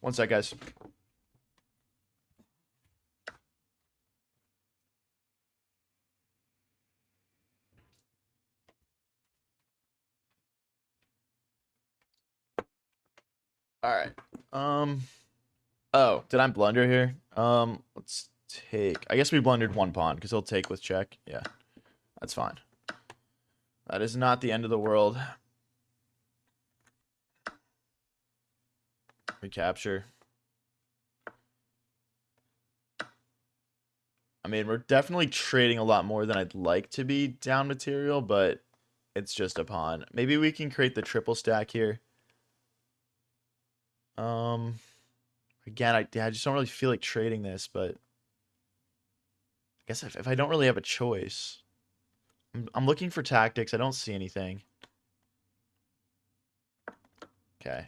[SPEAKER 1] One sec, guys. All right. Oh, did I blunder here? Let's take. I guess we blundered one pawn because he'll take with check. Yeah, that's fine. That is not the end of the world. Recapture. I mean, we're definitely trading a lot more than I'd like to be down material, but it's just a pawn. Maybe we can create the triple stack here. Again, I just don't really feel like trading this, but I guess if I don't really have a choice, I'm looking for tactics. I don't see anything. Okay.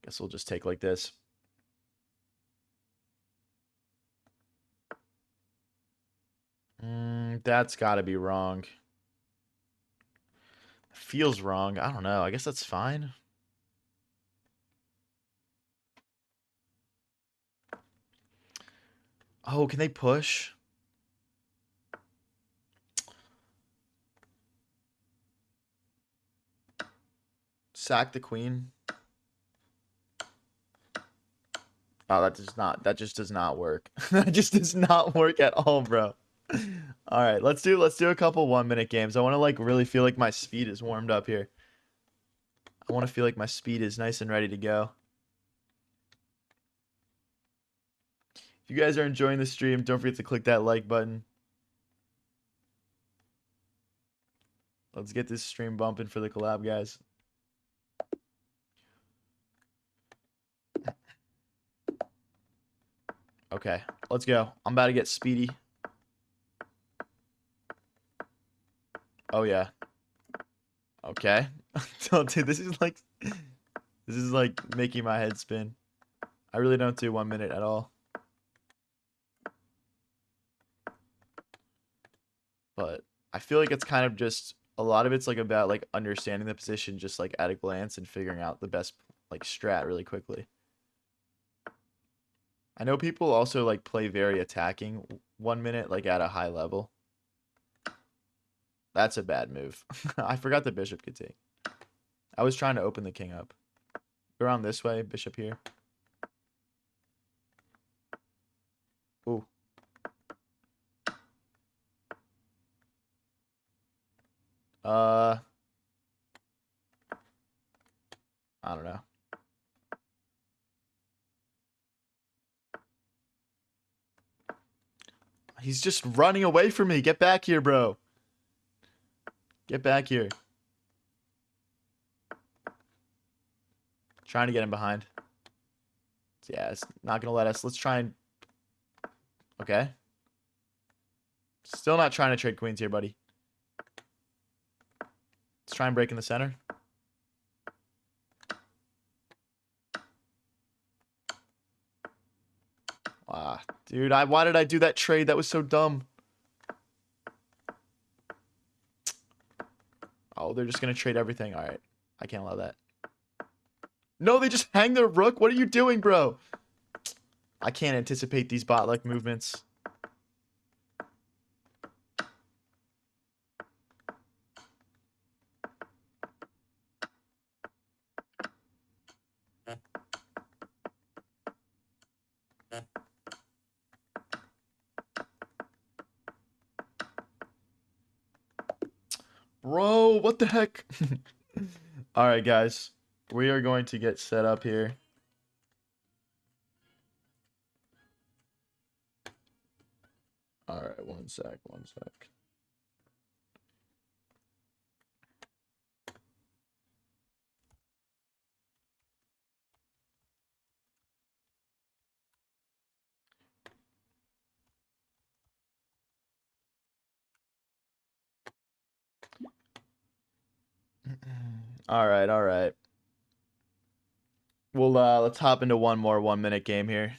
[SPEAKER 1] Guess we'll just take like this. That's got to be wrong. Feels wrong. I don't know. I guess that's fine. Oh, can they push? Sack the queen. Oh, that just does not work. That just does not work at all, bro. All right, let's do a couple 1-minute games. I want to like really feel like my speed is warmed up here. I want to feel like my speed is nice and ready to go. If you guys are enjoying the stream, don't forget to click that like button. Let's get this stream bumping for the collab, guys. Okay, let's go. I'm about to get speedy. Oh yeah. Okay. Dude, this is like making my head spin. I really don't do 1 minute at all. But I feel like it's kind of just a lot of it's like about like understanding the position just like at a glance and figuring out the best like strat really quickly. I know people also like play very attacking 1 minute like at a high level. That's a bad move. I forgot the bishop could take. I was trying to open the king up. Go around this way, bishop here. Ooh. I don't know. He's just running away from me. Get back here, bro. Get back here. Trying to get him behind. Yeah, it's not going to let us. Let's try and... Okay. Still not trying to trade queens here, buddy. Let's try and break in the center. Ah, dude, why did I do that trade? That was so dumb. Oh, they're just going to trade everything. All right. I can't allow that. No, they just hang their rook. What are you doing, bro? I can't anticipate these bot-like movements. Bro, what the heck? All right, guys. We are going to get set up here. All right, one sec. All right, all right. Well, let's hop into one more 1 minute game here.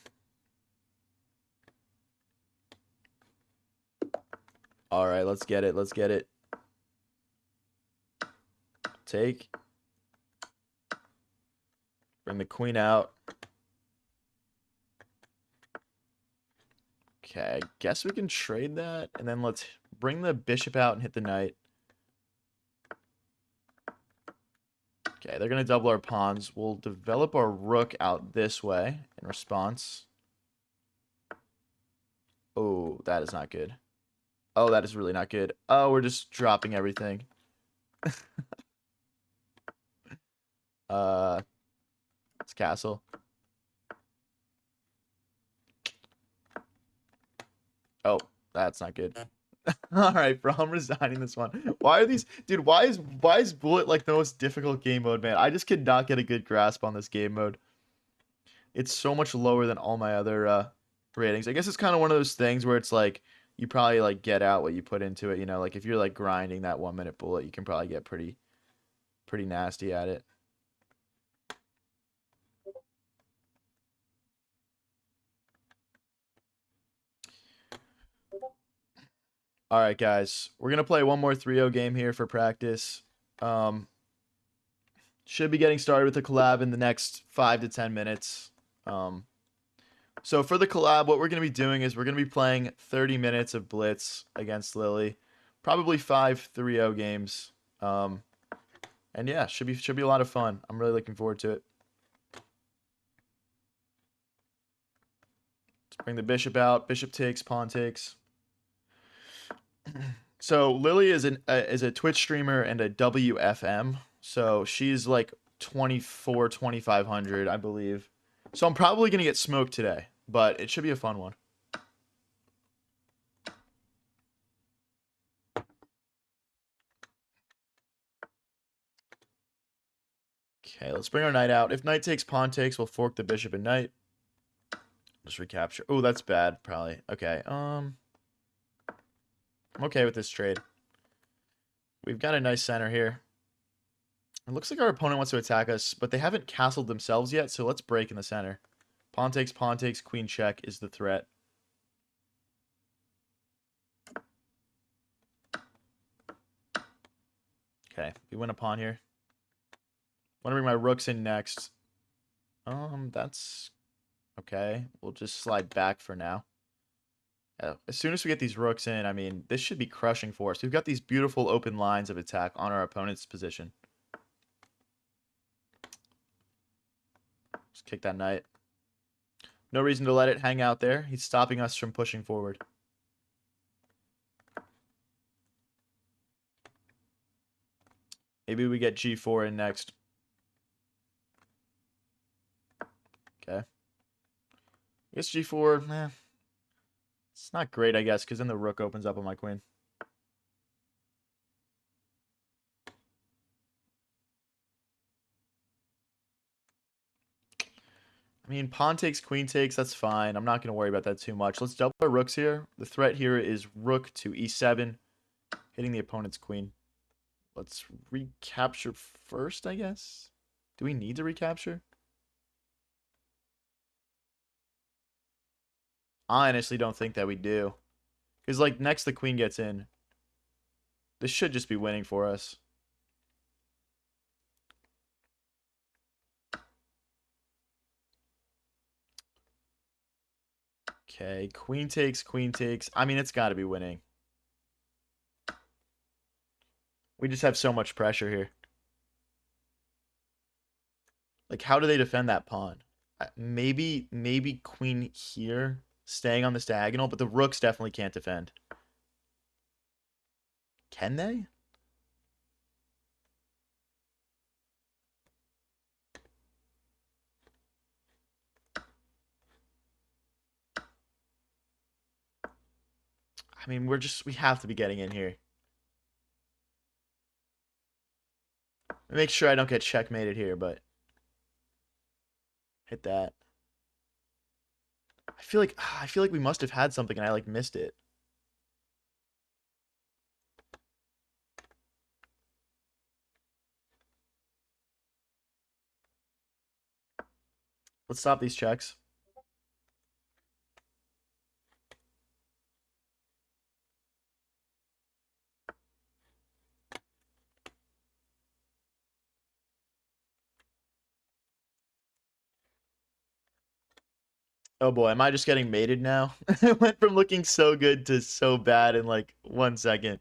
[SPEAKER 1] All right, let's get it. Let's get it. Take. Bring the queen out. Okay, I guess we can trade that. And then let's bring the bishop out and hit the knight. Okay, they're going to double our pawns. We'll develop our rook out this way in response. Oh, that is not good. Oh, that is really not good. Oh, we're just dropping everything. It's castle. Oh, that's not good. All right, bro, I'm resigning this one. Why are these, dude? Why is Bullet like the most difficult game mode, man? I just could not get a good grasp on this game mode. It's so much lower than all my other ratings. I guess it's kind of one of those things where it's like you probably like get out what you put into it. You know, like if you're like grinding that 1 minute Bullet, you can probably get pretty nasty at it. All right, guys, we're gonna play one more 3-0 game here for practice. Should be getting started with the collab in the next 5 to 10 minutes. So for the collab, what we're going to be doing is we're going to be playing 30 minutes of Blitz against Lily. Probably 5 3-0 games. And yeah, should be a lot of fun. I'm really looking forward to it. Let's bring the bishop out. Bishop takes, pawn takes. So Lily is a Twitch streamer and a WFM. So she's like 2,500, I believe. So I'm probably going to get smoked today, but it should be a fun one. Okay, let's bring our knight out. If knight takes, pawn takes, we'll fork the bishop and knight. Just recapture. Oh, that's bad, probably. Okay, I'm okay with this trade. We've got a nice center here. It looks like our opponent wants to attack us, but they haven't castled themselves yet, so let's break in the center. Pawn takes, queen check is the threat. Okay, we win a pawn here. Want to bring my rooks in next. That's okay. We'll just slide back for now. As soon as we get these rooks in, I mean, this should be crushing for us. We've got these beautiful open lines of attack on our opponent's position. Just kick that knight. No reason to let it hang out there. He's stopping us from pushing forward. Maybe we get g4 in next. Okay. I guess g4, it's not great, I guess, because then the rook opens up on my queen. I mean, pawn takes, queen takes, that's fine. I'm not going to worry about that too much. Let's double our rooks here. The threat here is rook to e7, hitting the opponent's queen. Let's recapture first, I guess. Do we need to recapture? I honestly don't think that we do. Because, like, next the queen gets in. This should just be winning for us. Okay, queen takes, queen takes. I mean, it's got to be winning. We just have so much pressure here. Like, how do they defend that pawn? Maybe queen here, staying on this diagonal, but the rooks definitely can't defend. Can they? I mean, we have to be getting in here. Make sure I don't get checkmated here, but hit that. I feel like we must have had something and I like missed it. Let's stop these checks. Oh boy, am I just getting mated now? It went from looking so good to so bad in like 1 second.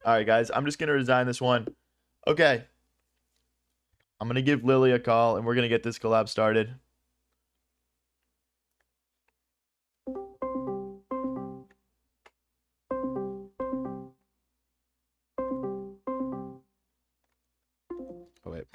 [SPEAKER 1] All right, guys, I'm just gonna resign this one. Okay, I'm gonna give Lily a call and we're gonna get this collab started. Oh wait.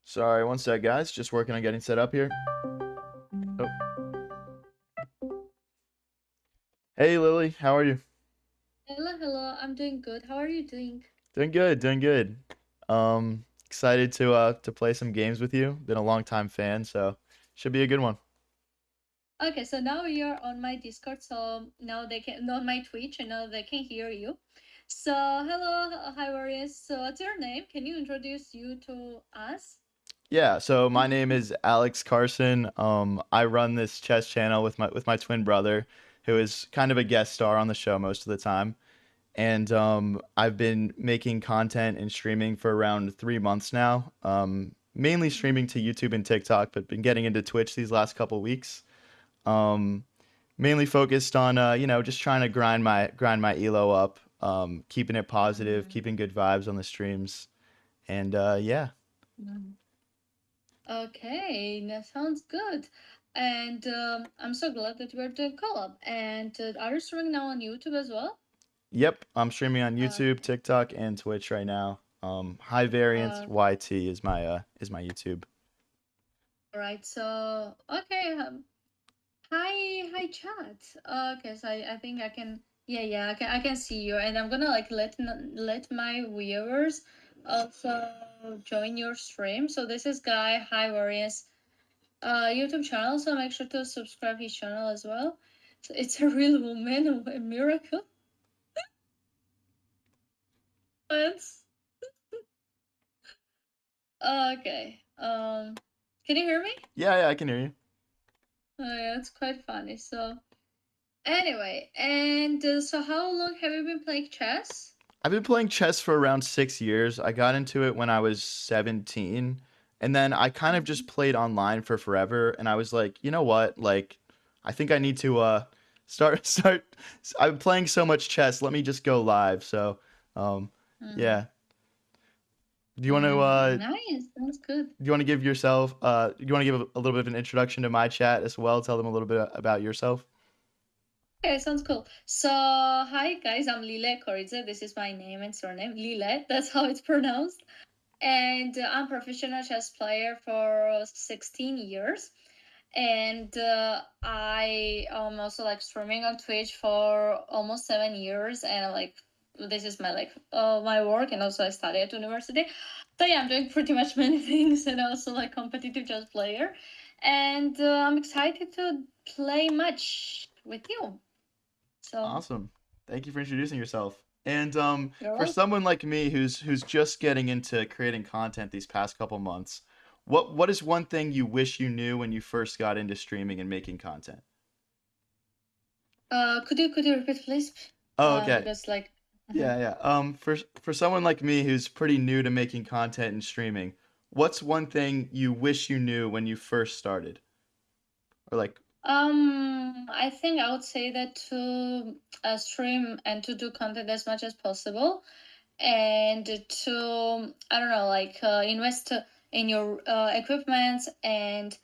[SPEAKER 1] Sorry, one sec, guys. Just working on getting set up here. Oh. Hey, Lily, how are you?
[SPEAKER 2] Hello, hello. I'm doing good. How are you doing?
[SPEAKER 1] Doing good, doing good. Excited to play some games with you. Been a long time fan, so should be a good one.
[SPEAKER 2] Okay, so now you're on my Discord, so now they can on my Twitch, and now they can hear you. So hello, hi Warriors. So what's your name? Can you introduce you to us?
[SPEAKER 1] Yeah, so my name is Alex Carson. I run this chess channel with my twin brother, who is kind of a guest star on the show most of the time. And I've been making content and streaming for around 3 months now. Mainly streaming to YouTube and TikTok, but been getting into Twitch these last couple weeks. Um, Mainly focused on just trying to grind my elo up, keeping it positive,
[SPEAKER 2] Mm,
[SPEAKER 1] keeping good vibes on the streams, and yeah.
[SPEAKER 2] mm. Okay, that sounds good. And I'm so glad that we're doing collab. And are you streaming now on YouTube as well?
[SPEAKER 1] Yep, I'm streaming on YouTube,
[SPEAKER 2] Okay.
[SPEAKER 1] TikTok, and Twitch right now. High variance
[SPEAKER 2] Uh,
[SPEAKER 1] YT is my YouTube.
[SPEAKER 2] all right. So okay. Hi, chat. Okay, so I think I can. Yeah, yeah, I can see you, and I'm gonna like let my viewers also join your stream. So this is Guy Hi Warriors YouTube channel. So make sure to subscribe his channel as well. So it's a real woman, a miracle. But okay. Can you hear me?
[SPEAKER 1] Yeah, yeah, I can hear you.
[SPEAKER 2] Oh yeah, it's quite funny. So anyway, and so how long have you been playing chess?
[SPEAKER 1] I've been playing chess for around 6 years. I got into it when I was 17, and then I kind of just played online for forever. And I was like, you know what? Like, I think I need to start. I'm playing so much chess. Let me just go live. So, um,
[SPEAKER 2] Mm-hmm.
[SPEAKER 1] yeah. Do you want to uh,
[SPEAKER 2] Nice, that's good.
[SPEAKER 1] do you want to give yourself do you want to give a little bit of an introduction to my chat as well? Tell them a little bit about yourself.
[SPEAKER 2] Okay, sounds cool. So, hi guys, I'm Lile Koridze. This is my name and surname, Lile. That's how it's pronounced. And I'm professional chess player for 16 years. And I am also like streaming on Twitch for almost 7 years. And like this is my my work, and also I study at university. So yeah, I'm doing pretty much many things, and also like competitive chess player. And I'm excited to play much with you. So
[SPEAKER 1] Awesome. Thank you for introducing yourself. And
[SPEAKER 2] you're
[SPEAKER 1] for
[SPEAKER 2] welcome.
[SPEAKER 1] someone like me who's just getting into creating content these past couple months, what is one thing you wish you knew when you first got into streaming and making content?
[SPEAKER 2] Could you repeat, please?
[SPEAKER 1] Oh, okay.
[SPEAKER 2] Because like, uh
[SPEAKER 1] Yeah, yeah. For someone like me who's pretty new to making content and streaming, what's one thing you wish you knew when you first started? Or like,
[SPEAKER 2] I think I would say that to stream and to do content as much as possible, and to I don't know, like invest. in your equipment, and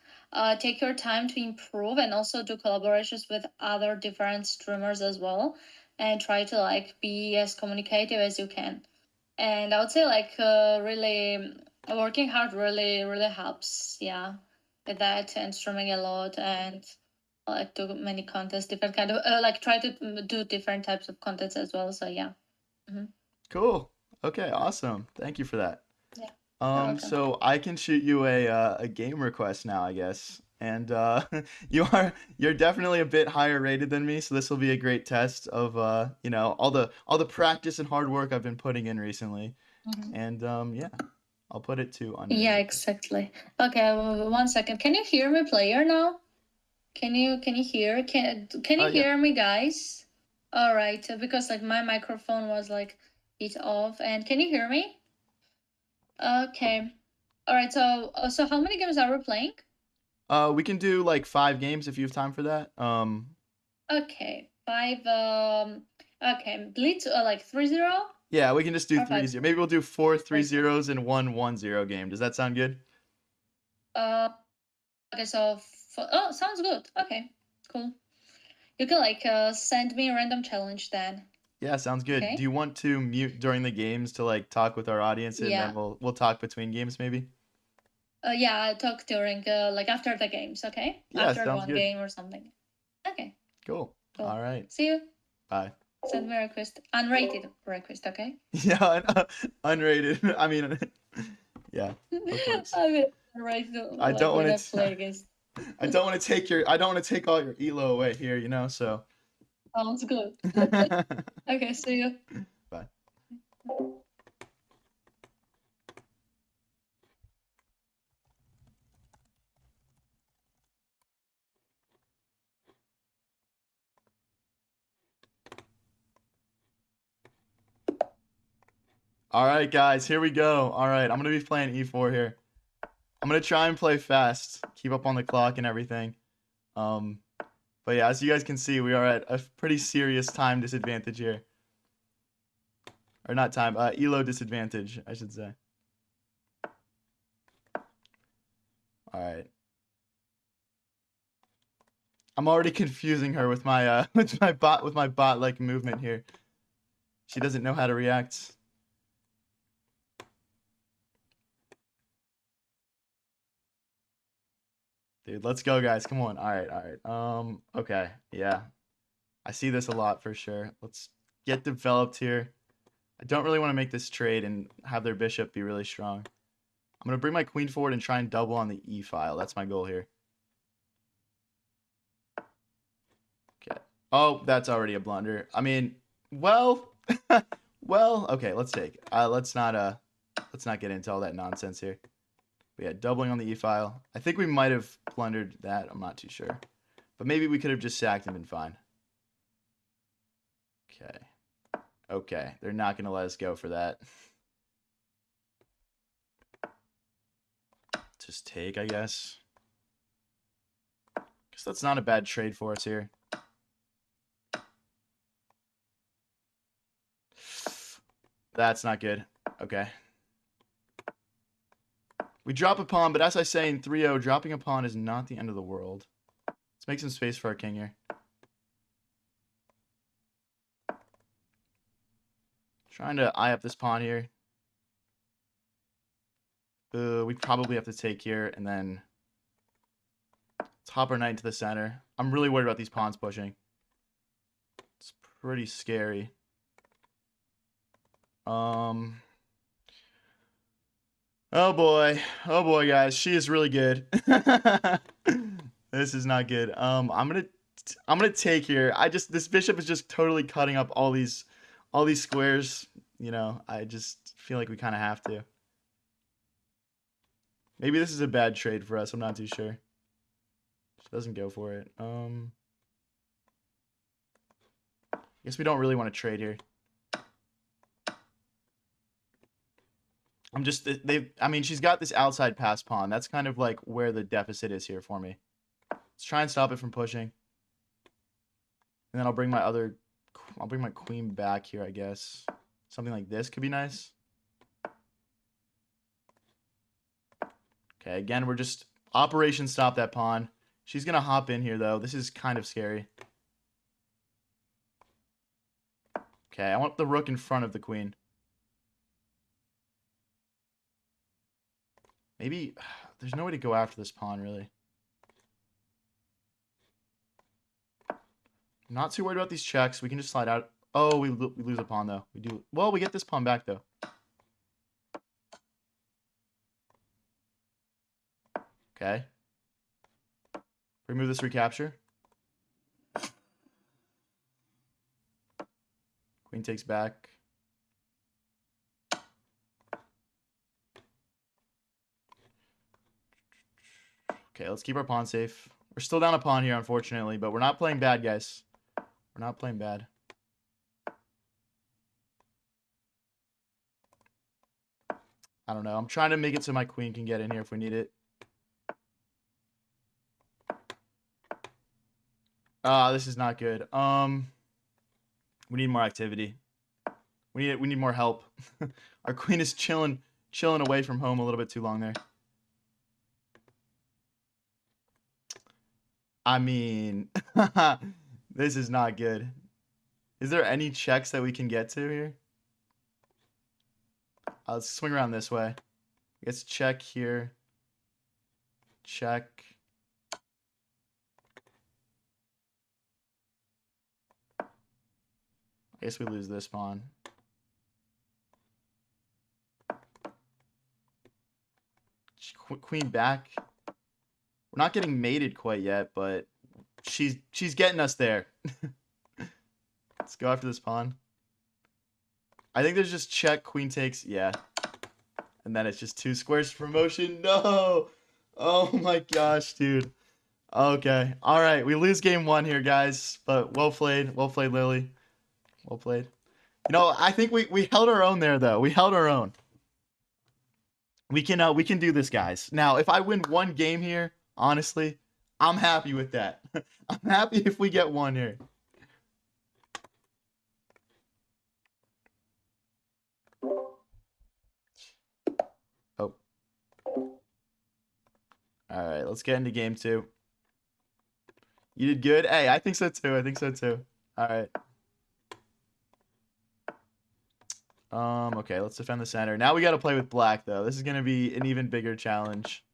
[SPEAKER 2] take your time to improve, and also do collaborations with other different streamers as well, and try to like be as communicative as you can. And I would say like really working hard really helps, yeah, with that, and streaming a lot, and like do many contests, different kind of like try to do different types of contents as well. So yeah. Hmm.
[SPEAKER 1] Cool. Okay, awesome. Thank you for that.
[SPEAKER 2] Yeah, you're welcome.
[SPEAKER 1] So I can shoot you a game request now, I guess. And you're definitely a bit higher rated than me, so this will be a great test of all the practice and hard work I've been putting in recently.
[SPEAKER 2] Hmm.
[SPEAKER 1] And yeah, I'll put it to
[SPEAKER 2] Yeah,
[SPEAKER 1] unrated.
[SPEAKER 2] exactly. Okay, 1 second. Can you hear me, player, now? Can you hear? Can you
[SPEAKER 1] Yeah.
[SPEAKER 2] hear me, guys? All right, because like my microphone was like it off, and can you hear me? Okay. All right. So how many games are we playing?
[SPEAKER 1] We can do like 5 games if you have time for that.
[SPEAKER 2] Okay, five. Okay, Blitz, like 3-0
[SPEAKER 1] Yeah, we can just do
[SPEAKER 2] or
[SPEAKER 1] three
[SPEAKER 2] 5.
[SPEAKER 1] zero. Maybe we'll do four three
[SPEAKER 2] 3-0.
[SPEAKER 1] zeros and one 1-0 game. Does that sound good?
[SPEAKER 2] Uh. Okay. So. Oh, sounds good. Okay. Cool. You can like send me a random challenge then.
[SPEAKER 1] Yeah, sounds good. Do
[SPEAKER 2] Okay.
[SPEAKER 1] you want to mute during the games to like talk with our audience and then
[SPEAKER 2] Yeah.
[SPEAKER 1] we'll talk between games maybe?
[SPEAKER 2] Yeah. I talk during like after the games. Okay.
[SPEAKER 1] Yeah,
[SPEAKER 2] After
[SPEAKER 1] sounds
[SPEAKER 2] one
[SPEAKER 1] good.
[SPEAKER 2] game or something. Okay.
[SPEAKER 1] Cool.
[SPEAKER 2] Cool.
[SPEAKER 1] All right.
[SPEAKER 2] See you.
[SPEAKER 1] Bye.
[SPEAKER 2] Send me a request. Unrated request. Okay.
[SPEAKER 1] Yeah, unrated. I mean, yeah, of course.
[SPEAKER 2] I mean, right.
[SPEAKER 1] I
[SPEAKER 2] Like
[SPEAKER 1] don't
[SPEAKER 2] when I
[SPEAKER 1] want
[SPEAKER 2] play
[SPEAKER 1] to
[SPEAKER 2] against.
[SPEAKER 1] I don't want to take all your elo away here, so.
[SPEAKER 2] Sounds good. Okay. See you.
[SPEAKER 1] Bye. All right, guys, here we go. All right, I'm gonna be playing E4 here. I'm gonna try and play fast, keep up on the clock and everything. Um, but yeah, as you guys can see, we are at a pretty serious time disadvantage here. Or not time, elo disadvantage, I should say. All right. I'm already confusing her with my with my bot like movement here. She doesn't know how to react. Dude, let's go, guys. Come on. All right, all right. Okay. Yeah. I see this a lot for sure. Let's get developed here. I don't really want to make this trade and have their bishop be really strong. I'm going to bring my queen forward and try and double on the e file. That's my goal here. Okay. Oh, that's already a blunder. I mean, well, well, okay, let's take. Let's not get into all that nonsense here. But yeah, doubling on the e file. I think we might have blundered that. I'm not too sure. But maybe we could have just sacked and been fine. Okay. Okay, they're not going to let us go for that. Just take, I guess. Guess that's not a bad trade for us here. That's not good. Okay. We drop a pawn, but as I say in 3-0, dropping a pawn is not the end of the world. Let's make some space for our king here. Trying to eye up this pawn here. We probably have to take here, and then let's hop our knight into the center. I'm really worried about these pawns pushing. It's pretty scary. Oh boy, guys, she is really good. This is not good. I'm gonna take here. This bishop is just totally cutting up all these squares. I just feel like we kind of have to. Maybe this is a bad trade for us. I'm not too sure. She doesn't go for it. Guess we don't really want to trade here. I mean, she's got this outside pass pawn. That's kind of like where the deficit is here for me. Let's try and stop it from pushing. And then I'll bring my queen back here, I guess. Something like this could be nice. Okay, again, we're just Operation Stop that pawn. She's gonna hop in here though. This is kind of scary. Okay, I want the rook in front of the queen. Maybe there's no way to go after this pawn really. I'm not too worried about these checks. We can just slide out. Oh, we lose a pawn though. We do. Well, we get this pawn back though. Okay. Remove this recapture. Queen takes back. Okay, let's keep our pawn safe. We're still down a pawn here, unfortunately, but we're not playing bad, guys. We're not playing bad. I don't know. I'm trying to make it so my queen can get in here if we need it. This is not good. We need more activity. We need more help. Our queen is chilling away from home a little bit too long there. I mean, this is not good. Is there any checks that we can get to here? Let's swing around this way. I guess check here. Check. I guess we lose this pawn. Queen back. We're not getting mated quite yet, but she's getting us there. Let's go after this pawn. I think there's just check, queen takes, yeah. And then it's just 2 squares for promotion. No! Oh my gosh, dude. Okay. All right, we lose game 1 here, guys. But well played. Well played, Lily. Well played. You know, I think we held our own there, though. We held our own. We can do this, guys. Now, if I win 1 game here, honestly, I'm happy with that. I'm happy if we get 1 here. Oh. All right, let's get into game 2. You did good? Hey, I think so too. I think so too. All right. Okay, let's defend the center. Now we got to play with black, though. This is going to be an even bigger challenge.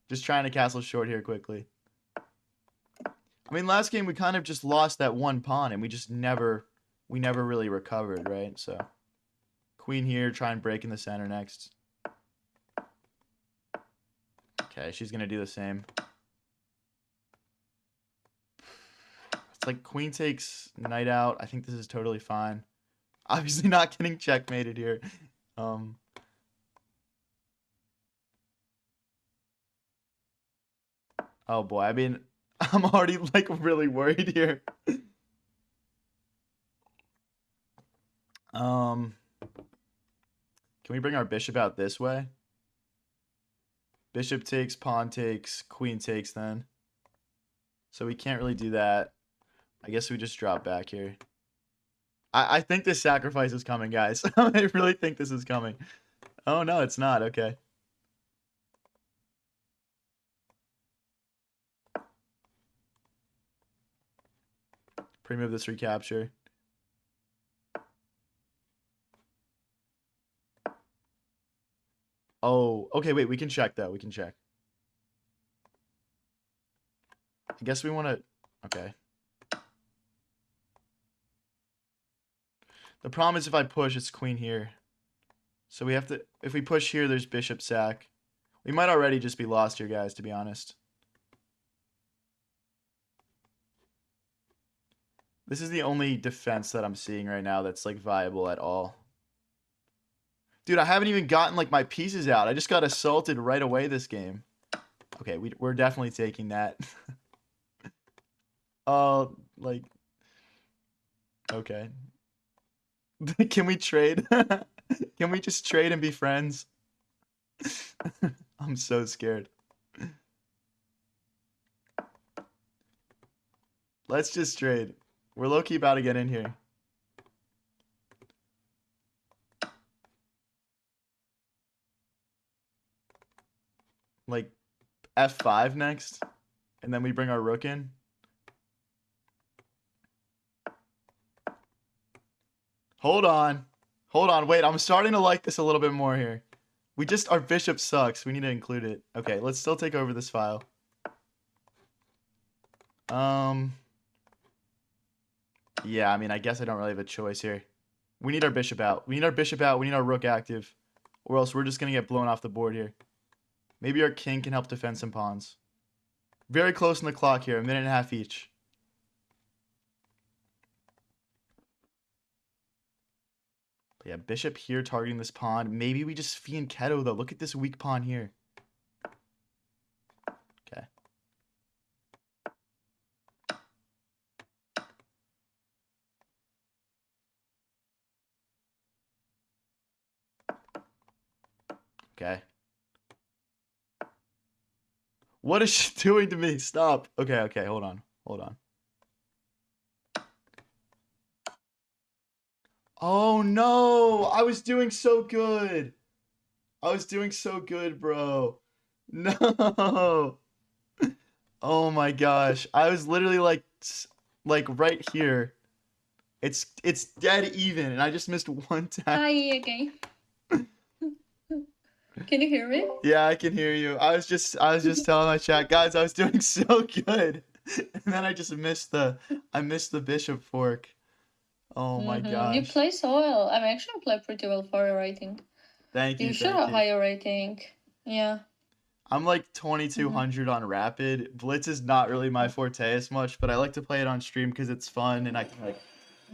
[SPEAKER 1] Just trying to castle short here quickly. I mean, last game we kind of just lost that 1 pawn, and we never really recovered, right? So, queen here, try and break in the center next. Okay, she's going to do the same. It's like queen takes knight out. I think this is totally fine. Obviously not getting checkmated here. Oh boy, I mean, I'm already like really worried here. Can we bring our bishop out this way? Bishop takes, pawn takes, queen takes then. So we can't really do that. I guess we just drop back here. I think this sacrifice is coming, guys. I really think this is coming. Oh, no, it's not. Okay. Pre-move this recapture. Oh, okay, wait. We can check, though. We can check. I guess we want to... Okay. The problem is if I push, it's queen here. So we have to... If we push here, there's bishop sack. We might already just be lost here, guys, to be honest. This is the only defense that I'm seeing right now that's, like, viable at all. Dude, I haven't even gotten, like, my pieces out. I just got assaulted right away this game. Okay, we're definitely taking that. Oh, like... Okay. Can we trade? Can we just trade and be friends? I'm so scared. Let's just trade. We're low-key about to get in here. Like, f5 next, and then we bring our rook in. Hold on. Hold on. Wait, I'm starting to like this a little bit more here. Our bishop sucks. We need to include it. Okay, let's still take over this file. Yeah, I mean, I guess I don't really have a choice here. We need our bishop out. We need our bishop out. We need our rook active. Or else we're just going to get blown off the board here. Maybe our king can help defend some pawns. Very close on the clock here. 1.5 minutes each. But yeah, bishop here targeting this pawn. Maybe we just fianchetto, though. Look at this weak pawn here. Okay. Okay. What is she doing to me? Stop. Okay, okay, hold on. Hold on. Oh no! I was doing so good. I was doing so good, bro. No. Oh my gosh. I was literally like right here. It's dead even and I just missed one tap.
[SPEAKER 2] Hi again. Can you hear me?
[SPEAKER 1] Yeah, I can hear you. I was just telling my chat, guys, I was doing so good. And then I just missed the bishop fork. Oh my gosh.
[SPEAKER 2] You play so well. I mean, actually play pretty well for your rating.
[SPEAKER 1] Thank you.
[SPEAKER 2] You should have higher rating. Yeah.
[SPEAKER 1] I'm like 2200 on Rapid. Blitz is not really my forte as much, but I like to play it on stream because it's fun and I can like,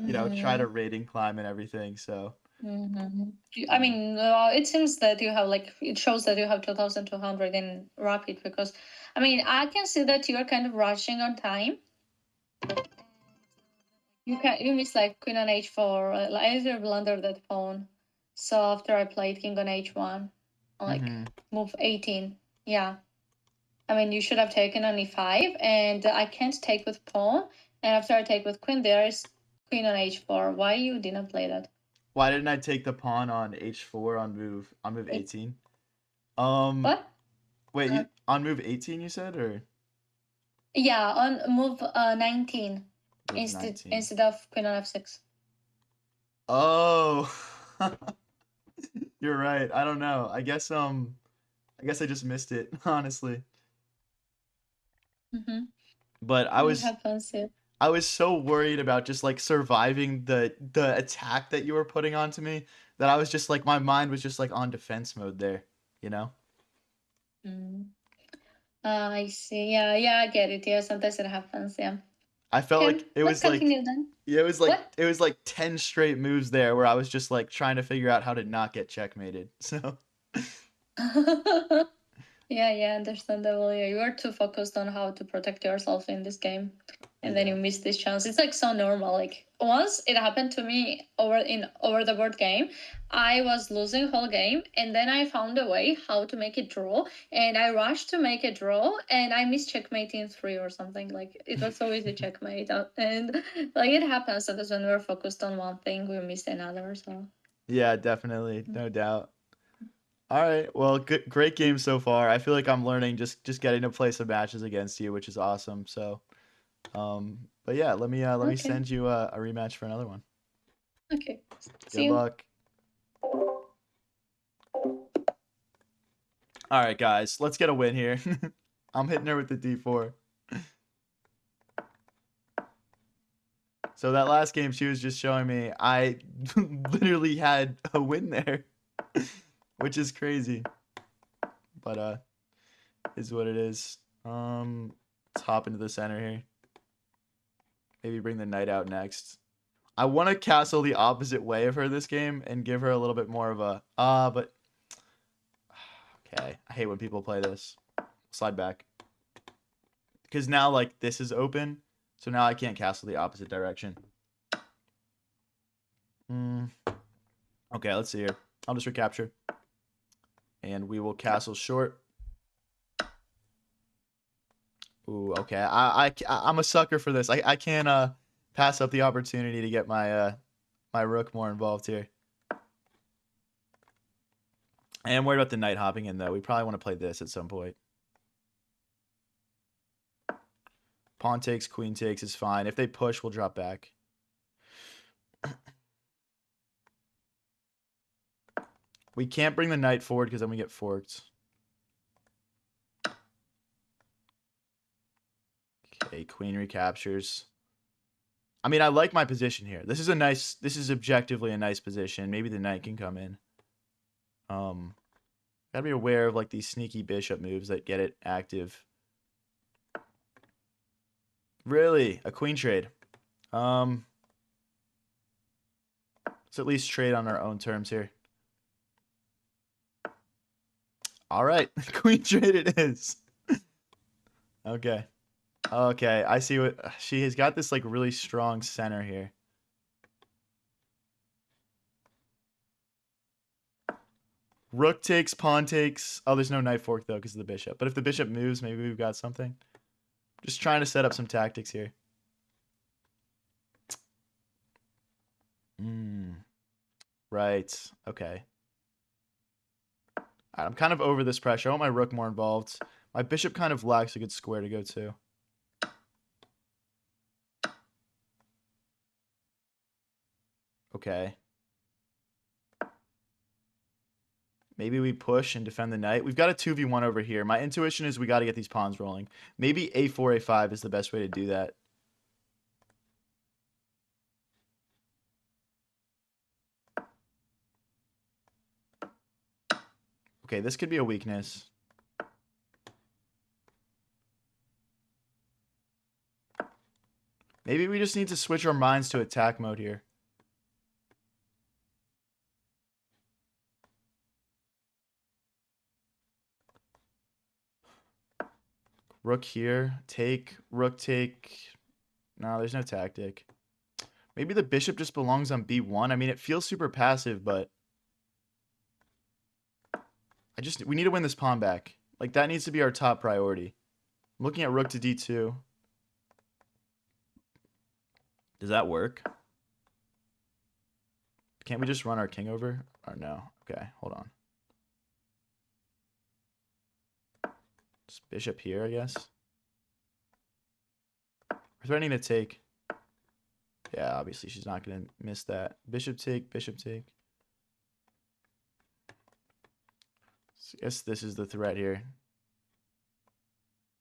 [SPEAKER 1] you know, try to rating climb and everything. So.
[SPEAKER 2] I mean, it seems that you have like it shows that you have 2200 in Rapid because, I mean, I can see that you are kind of rushing on time. You miss like queen on h4. I either blunder that pawn. So after I played king on h1, like move 18. Yeah. I mean, you should have taken on e5, and I can't take with pawn. And after I take with queen, there is queen on h4. Why you didn't play that?
[SPEAKER 1] Why didn't I take the pawn on h4 on move 18?
[SPEAKER 2] What?
[SPEAKER 1] Wait, on move 18 you said, or?
[SPEAKER 2] Yeah, on move 19 instead of queen on f6.
[SPEAKER 1] Oh. You're right. I don't know. I guess I just missed it, honestly. But I was so worried about just like surviving the attack that you were putting onto me that I was just like my mind was just like on defense mode there, you know?
[SPEAKER 2] I see. Yeah, I get it. Yeah, sometimes it happens. Yeah.
[SPEAKER 1] I felt like it was like
[SPEAKER 2] then.
[SPEAKER 1] Yeah, it was like 10 straight moves there where I was just like trying to figure out how to not get checkmated. So
[SPEAKER 2] Yeah, understandable. Yeah, you are too focused on how to protect yourself in this game, and then you miss this chance. It's like so normal. Like once it happened to me over the board game, I was losing whole game, and then I found a way how to make it draw, and I rushed to make it draw, and I missed checkmate in 3 or something. Like it was so easy checkmate, and like it happens. Sometimes when we're focused on one thing, we miss another. So
[SPEAKER 1] yeah, definitely, no doubt. All right. Well, great game so far. I feel like I'm learning just getting to play some matches against you, which is awesome. So, but yeah, let me send you a rematch for another one.
[SPEAKER 2] Okay.
[SPEAKER 1] Good luck. All right, guys, let's get a win here. I'm hitting her with the D4. So that last game she was just showing me, I literally had a win there. Which is crazy. But is what it is. Let's hop into the center here. Maybe bring the knight out next. I want to castle the opposite way of her this game and give her a little bit more of a but okay. I hate when people play this. Slide back. Because now like this is open, so now I can't castle the opposite direction. Okay, let's see here. I'll just recapture. And we will castle short. Ooh, okay. I'm a sucker for this. I can't pass up the opportunity to get my my rook more involved here. I am worried about the knight hopping in though. We probably want to play this at some point. Pawn takes, queen takes is fine. If they push, we'll drop back. We can't bring the knight forward because then we get forked. Okay, queen recaptures. I mean, I like my position here. This is objectively a nice position. Maybe the knight can come in. Gotta be aware of like these sneaky bishop moves that get it active. Really? A queen trade. Let's at least trade on our own terms here. All right. Queen trade it is. Okay. Okay. I see what she has got this like really strong center here. Rook takes, pawn takes. Oh, there's no knight fork though because of the bishop. But if the bishop moves, maybe we've got something. Just trying to set up some tactics here. Right. Okay. I'm kind of over this pressure. I want my rook more involved. My bishop kind of lacks a good square to go to. Okay. Maybe we push and defend the knight. We've got a 2v1 over here. My intuition is we got to get these pawns rolling. Maybe a4, a5 is the best way to do that. Okay, this could be a weakness. Maybe we just need to switch our minds to attack mode here. Rook here. Take. Rook take. No, there's no tactic. Maybe the bishop just belongs on b1. I mean, it feels super passive, but we need to win this pawn back. Like, that needs to be our top priority. I'm looking at rook to d2. Does that work? Can't we just run our king over? Or no? Okay, hold on. Just bishop here, I guess. We're threatening to take. Yeah, obviously she's not going to miss that. Bishop take, bishop take. So I guess this is the threat here.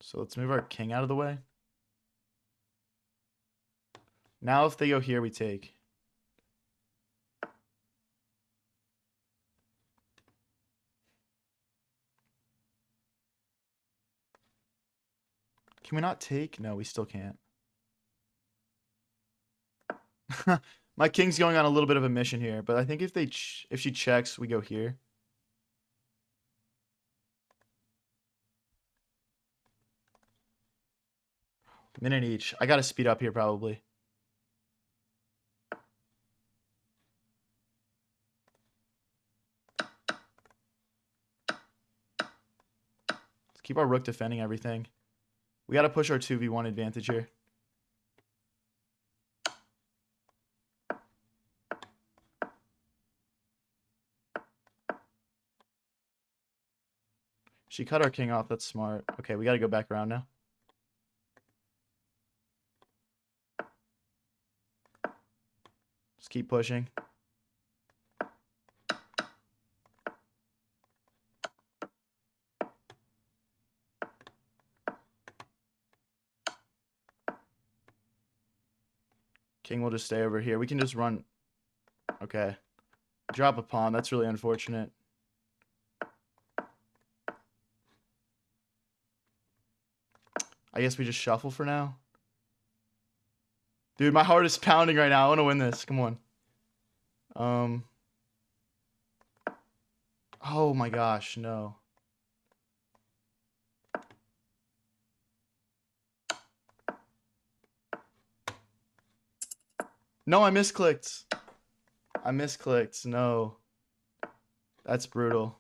[SPEAKER 1] So let's move our king out of the way. Now if they go here, we take. Can we not take? No, we still can't. My king's going on a little bit of a mission here, but I think if she checks, we go here. Minute each. I gotta speed up here probably. Let's keep our rook defending everything. We gotta push our 2v1 advantage here. She cut our king off. That's smart. Okay, we gotta go back around now. Just keep pushing. King will just stay over here. We can just run. Okay. Drop a pawn. That's really unfortunate. I guess we just shuffle for now. Dude, my heart is pounding right now. I want to win this. Come on. Oh my gosh, no. No, I misclicked. I misclicked. No. That's brutal.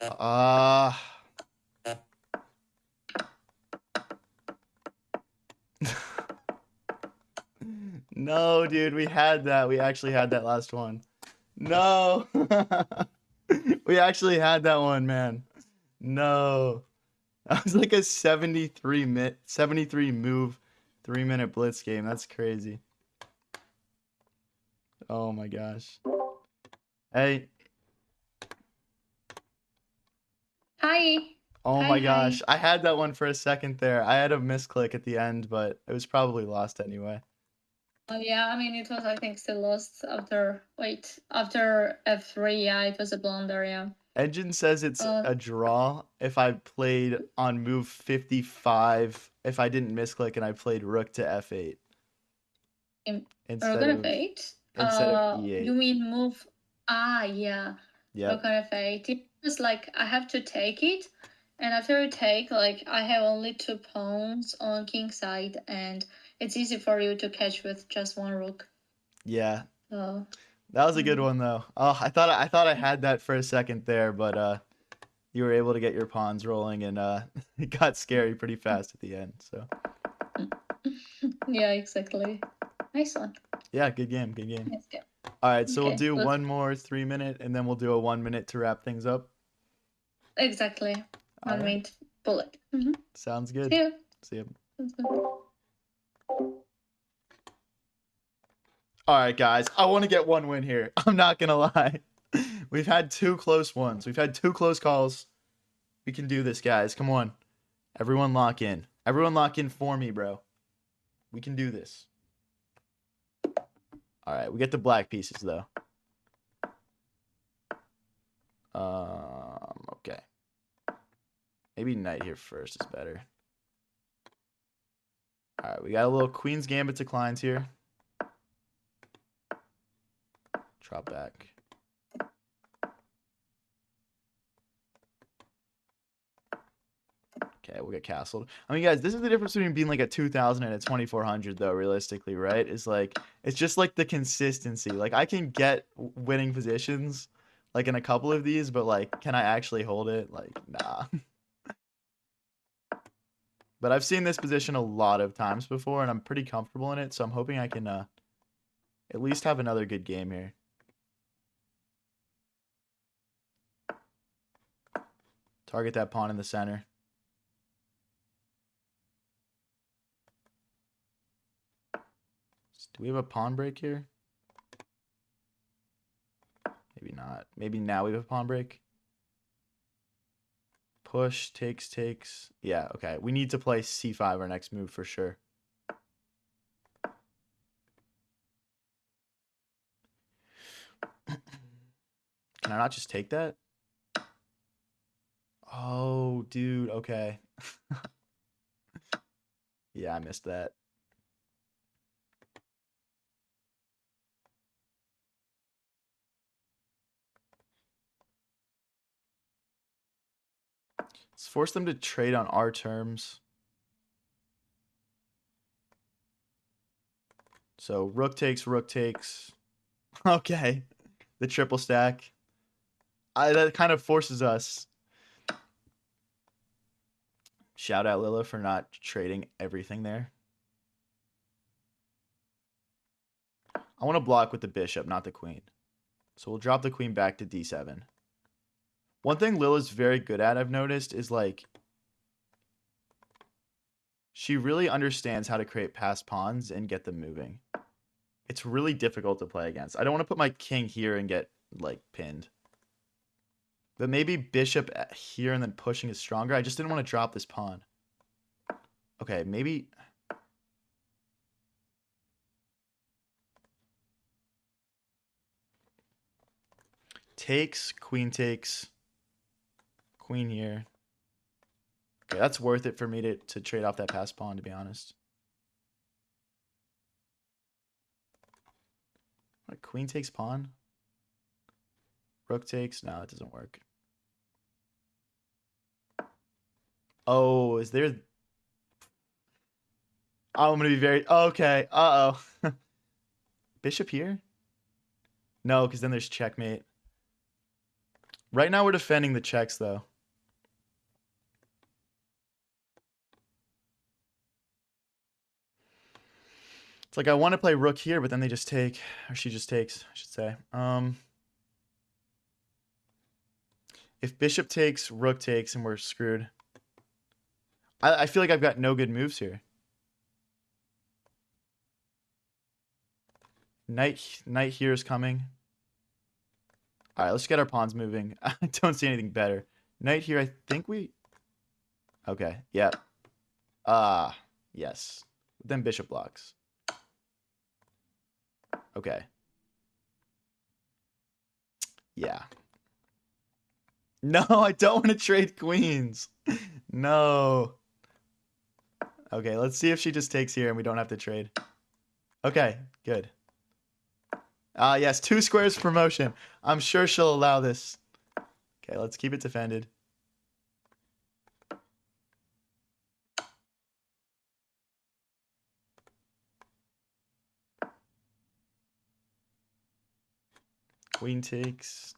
[SPEAKER 1] Uh No, dude, we had that. We actually had that last one. No. We actually had that one, man. No. That was like a 73 move 3-minute blitz game. That's crazy. Oh my gosh. Hey,
[SPEAKER 2] Hi.
[SPEAKER 1] oh
[SPEAKER 2] Hi,
[SPEAKER 1] my
[SPEAKER 2] hi.
[SPEAKER 1] gosh. I had that one for a second there. I had a misclick at the end, but it was probably lost anyway.
[SPEAKER 2] Oh yeah, I mean it was I think still lost after F3, yeah, it was a blunder, yeah.
[SPEAKER 1] Engine says it's
[SPEAKER 2] Uh,
[SPEAKER 1] a draw if I played on move 55 if I didn't misclick and I played rook to F8
[SPEAKER 2] Rook
[SPEAKER 1] instead
[SPEAKER 2] on
[SPEAKER 1] of
[SPEAKER 2] F8.
[SPEAKER 1] E8.
[SPEAKER 2] You mean move? Ah, yeah.
[SPEAKER 1] Yep.
[SPEAKER 2] Rook on F8. It's just like I have to take it, and after you take, like I have only 2 pawns on king side, and it's easy for you to catch with just one rook.
[SPEAKER 1] Yeah.
[SPEAKER 2] So
[SPEAKER 1] That was a good
[SPEAKER 2] mm.
[SPEAKER 1] one though. Oh, I thought I had that for a second there, but you were able to get your pawns rolling and it got scary pretty fast at the end. So
[SPEAKER 2] Yeah, exactly. Nice one.
[SPEAKER 1] yeah, good game, good game.
[SPEAKER 2] Nice game.
[SPEAKER 1] All right, so we'll
[SPEAKER 2] Okay,
[SPEAKER 1] do
[SPEAKER 2] let's
[SPEAKER 1] one more 3-minute and then we'll do a 1 minute to wrap things up.
[SPEAKER 2] exactly
[SPEAKER 1] All
[SPEAKER 2] 1 minute
[SPEAKER 1] right,
[SPEAKER 2] bullet.
[SPEAKER 1] sounds
[SPEAKER 2] See
[SPEAKER 1] good.
[SPEAKER 2] you.
[SPEAKER 1] See you.
[SPEAKER 2] Sounds good.
[SPEAKER 1] All right, guys, I want to get one win here. I'm not gonna lie. We've had 2 close ones. We've had 2 close calls. We can do this, guys. Come on. Everyone lock in. Everyone lock in for me, bro. We can do this. All right, we get the black pieces though. Okay. Maybe knight here first is better. All right, we got a little queen's gambit declines here. Drop back. Okay, we'll get castled. I mean, guys, this is the difference between being like a 2000 and a 2400, though, realistically, right? It's like, it's just like the consistency. Like, I can get winning positions, like in a couple of these, but like, can I actually hold it? Like, nah. But I've seen this position a lot of times before, and I'm pretty comfortable in it, so I'm hoping I can at least have another good game here. Target that pawn in the center. Do we have a pawn break here? Maybe not. Maybe now we have a pawn break. Push, takes. Yeah, okay. We need to play c5 our next move for sure. Can I not just take that? Oh, dude, okay. Yeah, I missed that. Let's force them to trade on our terms. So rook takes, rook takes. Okay. The triple stack. That kind of forces us. Shout out Lila for not trading everything there. I want to block with the bishop, not the queen. So we'll drop the queen back to d7. One thing Lila's very good at, I've noticed, is like she really understands how to create passed pawns and get them moving. It's really difficult to play against. I don't want to put my king here and get like pinned. But maybe bishop here and then pushing is stronger. I just didn't want to drop this pawn. Okay, maybe... Takes, queen, queen here. Okay, that's worth it for me to trade off that passed pawn, to be honest. Like, queen takes pawn. Rook takes. No, it doesn't work. Oh, is there... Oh, I'm going to be very... Okay, uh-oh. Bishop here? No, because then there's checkmate. Right now we're defending the checks though. It's like I want to play rook here, but then they just take, or she just takes, I should say. If bishop takes, rook takes, and we're screwed. I feel like I've got no good moves here. Knight here is coming. All right, let's get our pawns moving. I don't see anything better. Knight here, I think we... Okay, yeah. Yes. Then bishop blocks. Okay. Yeah. No, I don't want to trade queens. No. Okay, let's see if she just takes here and we don't have to trade. Okay, good. Yes, 2 squares promotion. I'm sure she'll allow this. Okay, let's keep it defended. Queen takes.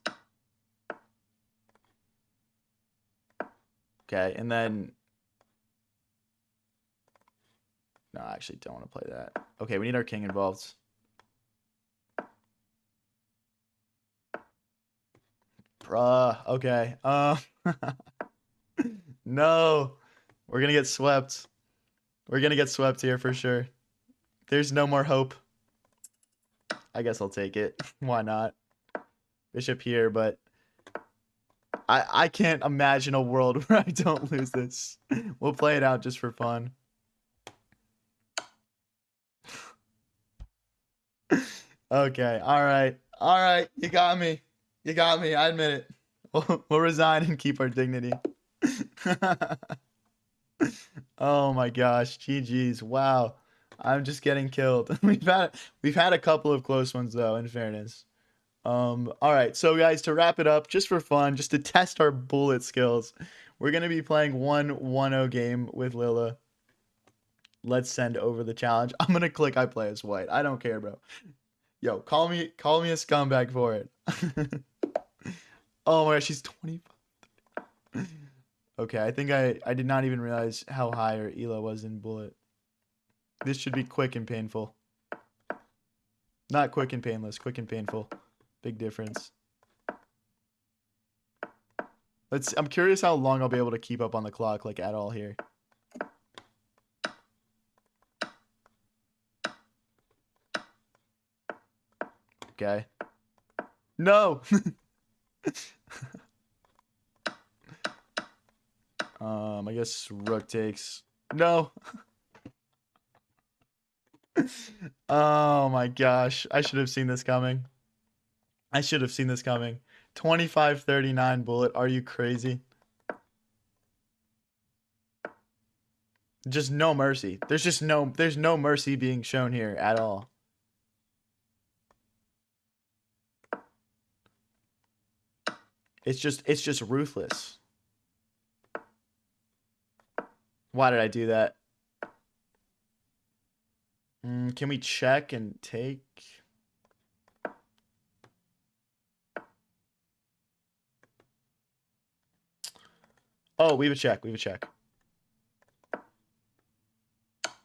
[SPEAKER 1] Okay, and then... No, I actually don't want to play that. Okay, we need our king involved. Bruh, okay. No. We're gonna get swept. We're gonna get swept here for sure. There's no more hope. I guess I'll take it. Why not? Bishop here, but I can't imagine a world where I don't lose this. We'll play it out just for fun. Okay, alright. Alright, you got me. You got me, I admit it. We'll resign and keep our dignity. Oh my gosh, GG's. Wow. I'm just getting killed. We've had a couple of close ones though, in fairness. All right, so guys, to wrap it up, just for fun, just to test our bullet skills, we're gonna be playing 1-1-0 game with Lila. Let's send over the challenge. I'm gonna click I play as white. I don't care, bro. Yo, call me a scumbag for it. Oh my gosh, she's 25. Okay, I think I did not even realize how high her ELO was in bullet. This should be quick and painful. Not quick and painless, quick and painful. Big difference. I'm curious how long I'll be able to keep up on the clock, like, at all here. Okay. No! I guess rook takes. No! Oh my gosh. I should have seen this coming. I should have seen this coming. 25-39 bullet. Are you crazy? Just no mercy. There's no mercy being shown here at all. It's just ruthless. Why did I do that? Can we check and take? Oh, we have a check. We have a check.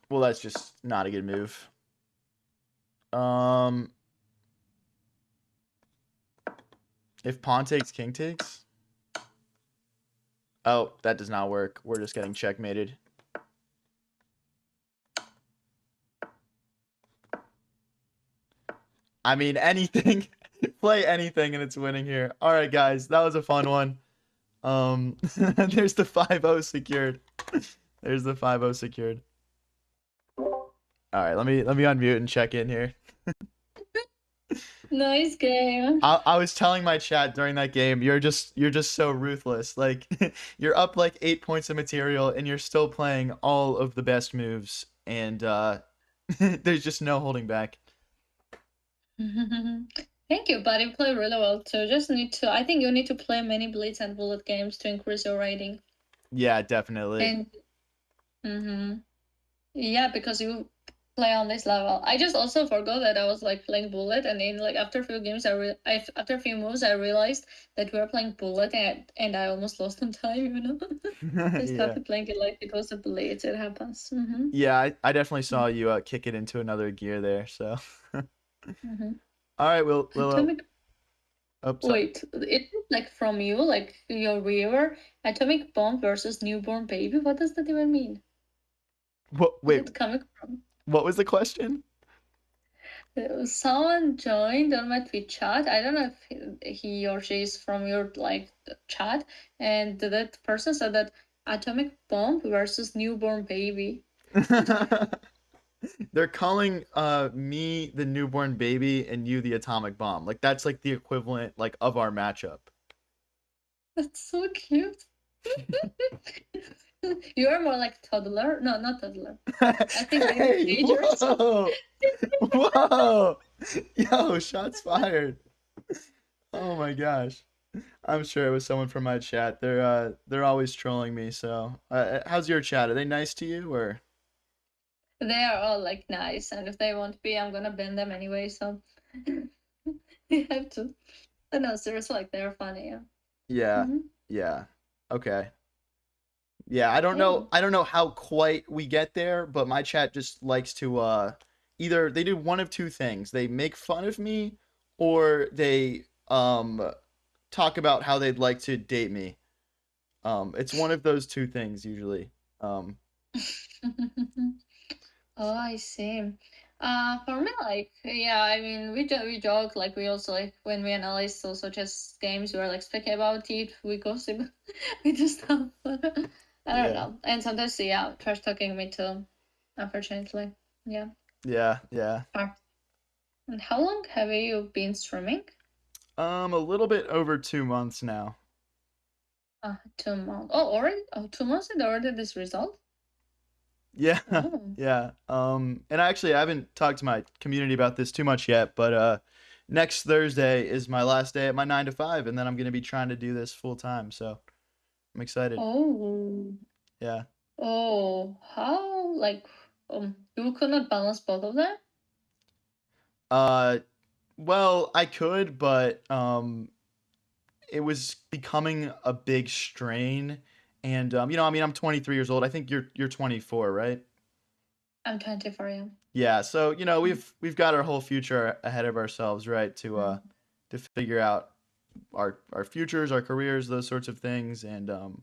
[SPEAKER 1] Well, that's just not a good move. If pawn takes, king takes. Oh, that does not work. We're just getting checkmated. I mean, anything. Play anything and it's winning here. All right, guys. That was a fun one. There's the 5-0 secured. There's the 5-0 secured. All right, let me unmute and check in here.
[SPEAKER 2] Nice game.
[SPEAKER 1] I was telling my chat during that game, you're just so ruthless. Like, you're up like 8 points of material and you're still playing all of the best moves, and there's just no holding back.
[SPEAKER 2] Thank you, but you play really well too. I think you need to play many Blitz and Bullet games to increase your rating.
[SPEAKER 1] Yeah, definitely.
[SPEAKER 2] And yeah, because you play on this level. I just also forgot that I was like playing bullet, and then like after a few games, after a few moves, I realized that we were playing bullet, and I almost lost on time. I
[SPEAKER 1] Yeah.
[SPEAKER 2] started playing it like it was a blitz. It happens.
[SPEAKER 1] Yeah, I definitely saw you kick it into another gear there. So, all
[SPEAKER 2] Mm-hmm.
[SPEAKER 1] right, we'll
[SPEAKER 2] Atomic.
[SPEAKER 1] oh, sorry.
[SPEAKER 2] Wait, it like from you, like your viewer. Atomic bomb versus newborn baby. What does that even mean?
[SPEAKER 1] What?
[SPEAKER 2] Is
[SPEAKER 1] Wait,
[SPEAKER 2] it coming from?
[SPEAKER 1] what was the question?
[SPEAKER 2] Someone joined on my Twitch chat. I don't know if he or she is from your like chat, and that person said that atomic bomb versus newborn baby.
[SPEAKER 1] They're calling me the newborn baby and you the atomic bomb. Like that's like the equivalent like of our matchup.
[SPEAKER 2] That's so cute. You are more like toddler. No, not toddler. I think maybe
[SPEAKER 1] Hey,
[SPEAKER 2] teenager or something.
[SPEAKER 1] whoa. Whoa. Yo, shots fired. Oh my gosh. I'm sure it was someone from my chat. They're always trolling me, so how's your chat? Are they nice to you or
[SPEAKER 2] They are all like nice, and if they won't be, I'm gonna ban them anyway. So you have to. But no, seriously, like they're funny. Yeah.
[SPEAKER 1] yeah.
[SPEAKER 2] Mm-hmm.
[SPEAKER 1] Yeah. Okay. Yeah, I don't know.
[SPEAKER 2] Cool.
[SPEAKER 1] I don't know how quite we get there, but my chat just likes to either they do one of two things. They make fun of me or they talk about how they'd like to date me. It's one of those two things usually. Um
[SPEAKER 2] Oh, I see. For me, like, yeah, I mean, we joke, like, we also, like, when we analyze also just games, we're, like, speaking about it, we gossip, we do stuff. I don't
[SPEAKER 1] yeah.
[SPEAKER 2] know. And sometimes, yeah, trash talking me too, unfortunately. Yeah.
[SPEAKER 1] Yeah, yeah.
[SPEAKER 2] Ah. And how long have you been streaming?
[SPEAKER 1] A little bit over 2 months now.
[SPEAKER 2] 2 months. Oh, already? Oh, 2 months and already this result?
[SPEAKER 1] Yeah.
[SPEAKER 2] Oh.
[SPEAKER 1] Yeah. And actually I haven't talked to my community about this too much yet, but next Thursday is my last day at my 9 to 5 and then I'm going to be trying to do this full time, so I'm excited.
[SPEAKER 2] Oh.
[SPEAKER 1] Yeah.
[SPEAKER 2] Oh, how, like, you could not balance both of them?
[SPEAKER 1] Uh well, I could, but it was becoming a big strain and I mean I'm 23 years old. I think you're 24, right?
[SPEAKER 2] I'm 24, yeah.
[SPEAKER 1] Yeah, so we've got our whole future ahead of ourselves, right?
[SPEAKER 2] Mm.
[SPEAKER 1] To figure out our futures, our careers, those sorts of things, and I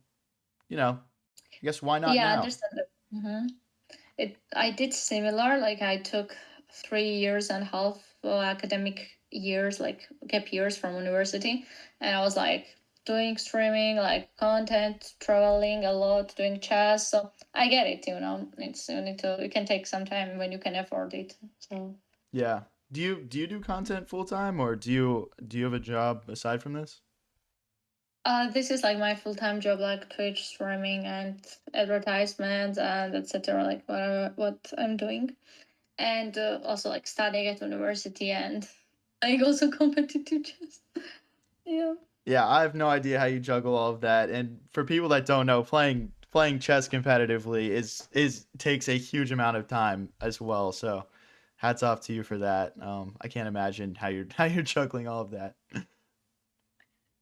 [SPEAKER 1] guess why not
[SPEAKER 2] Yeah, I
[SPEAKER 1] now?
[SPEAKER 2] understand that. I did similar. Like I took 3 years and a half academic years, like gap years from university, and I was like doing streaming, like content, traveling a lot, doing chess. So I get it. It's you can take some time when you can afford it. So.
[SPEAKER 1] Yeah. Do you do content full time or do you have a job aside from this?
[SPEAKER 2] This is like my full-time job, like Twitch streaming and advertisements and etc. Like what I'm doing, and also like studying at university and like also competitive chess. Yeah.
[SPEAKER 1] Yeah, I have no idea how you juggle all of that. And for people that don't know, playing chess competitively is takes a huge amount of time as well. So, hats off to you for that. I can't imagine how you're how you're juggling all of that.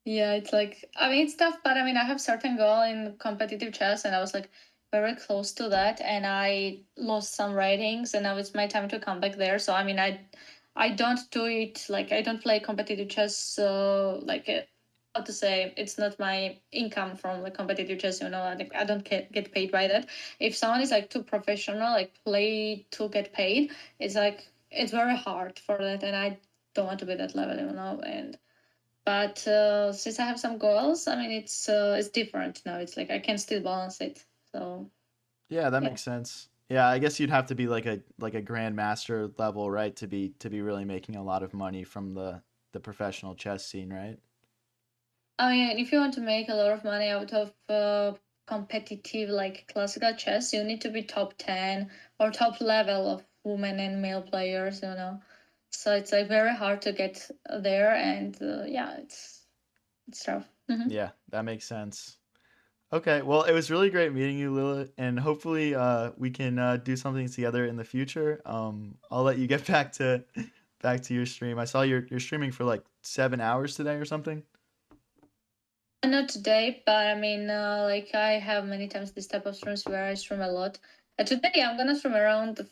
[SPEAKER 2] Yeah, it's like I mean it's tough, but I mean I have certain goal in competitive chess, and I was like very close to that, and I lost some ratings, and now it's my time to come back there. So I mean I don't do it like I don't play competitive chess. So like how to say it's not my income from the competitive chess. Like I don't get paid by that. If someone is like too professional, like play to get paid, it's like it's very hard for that, and I don't want to be that level, and. But since I have some goals, I mean, it's different now. It's like I can still balance it. So
[SPEAKER 1] Yeah, that
[SPEAKER 2] yeah.
[SPEAKER 1] makes sense. Yeah, I guess you'd have to be like a grandmaster level, right, to be really making a lot of money from the professional chess scene, right?
[SPEAKER 2] I mean, if you want to make a lot of money out of competitive like classical chess, you need to be top 10 or top level of women and male players. So it's like very hard to get there, and yeah, it's tough.
[SPEAKER 1] Yeah, that makes sense. Okay, well, it was really great meeting you, Lila, and hopefully we can do something together in the future. I'll let you get back to your stream. I saw you're streaming for like 7 hours today or something.
[SPEAKER 2] Not today, but I mean, like I have many times this type of streams where I stream a lot. Today I'm gonna stream around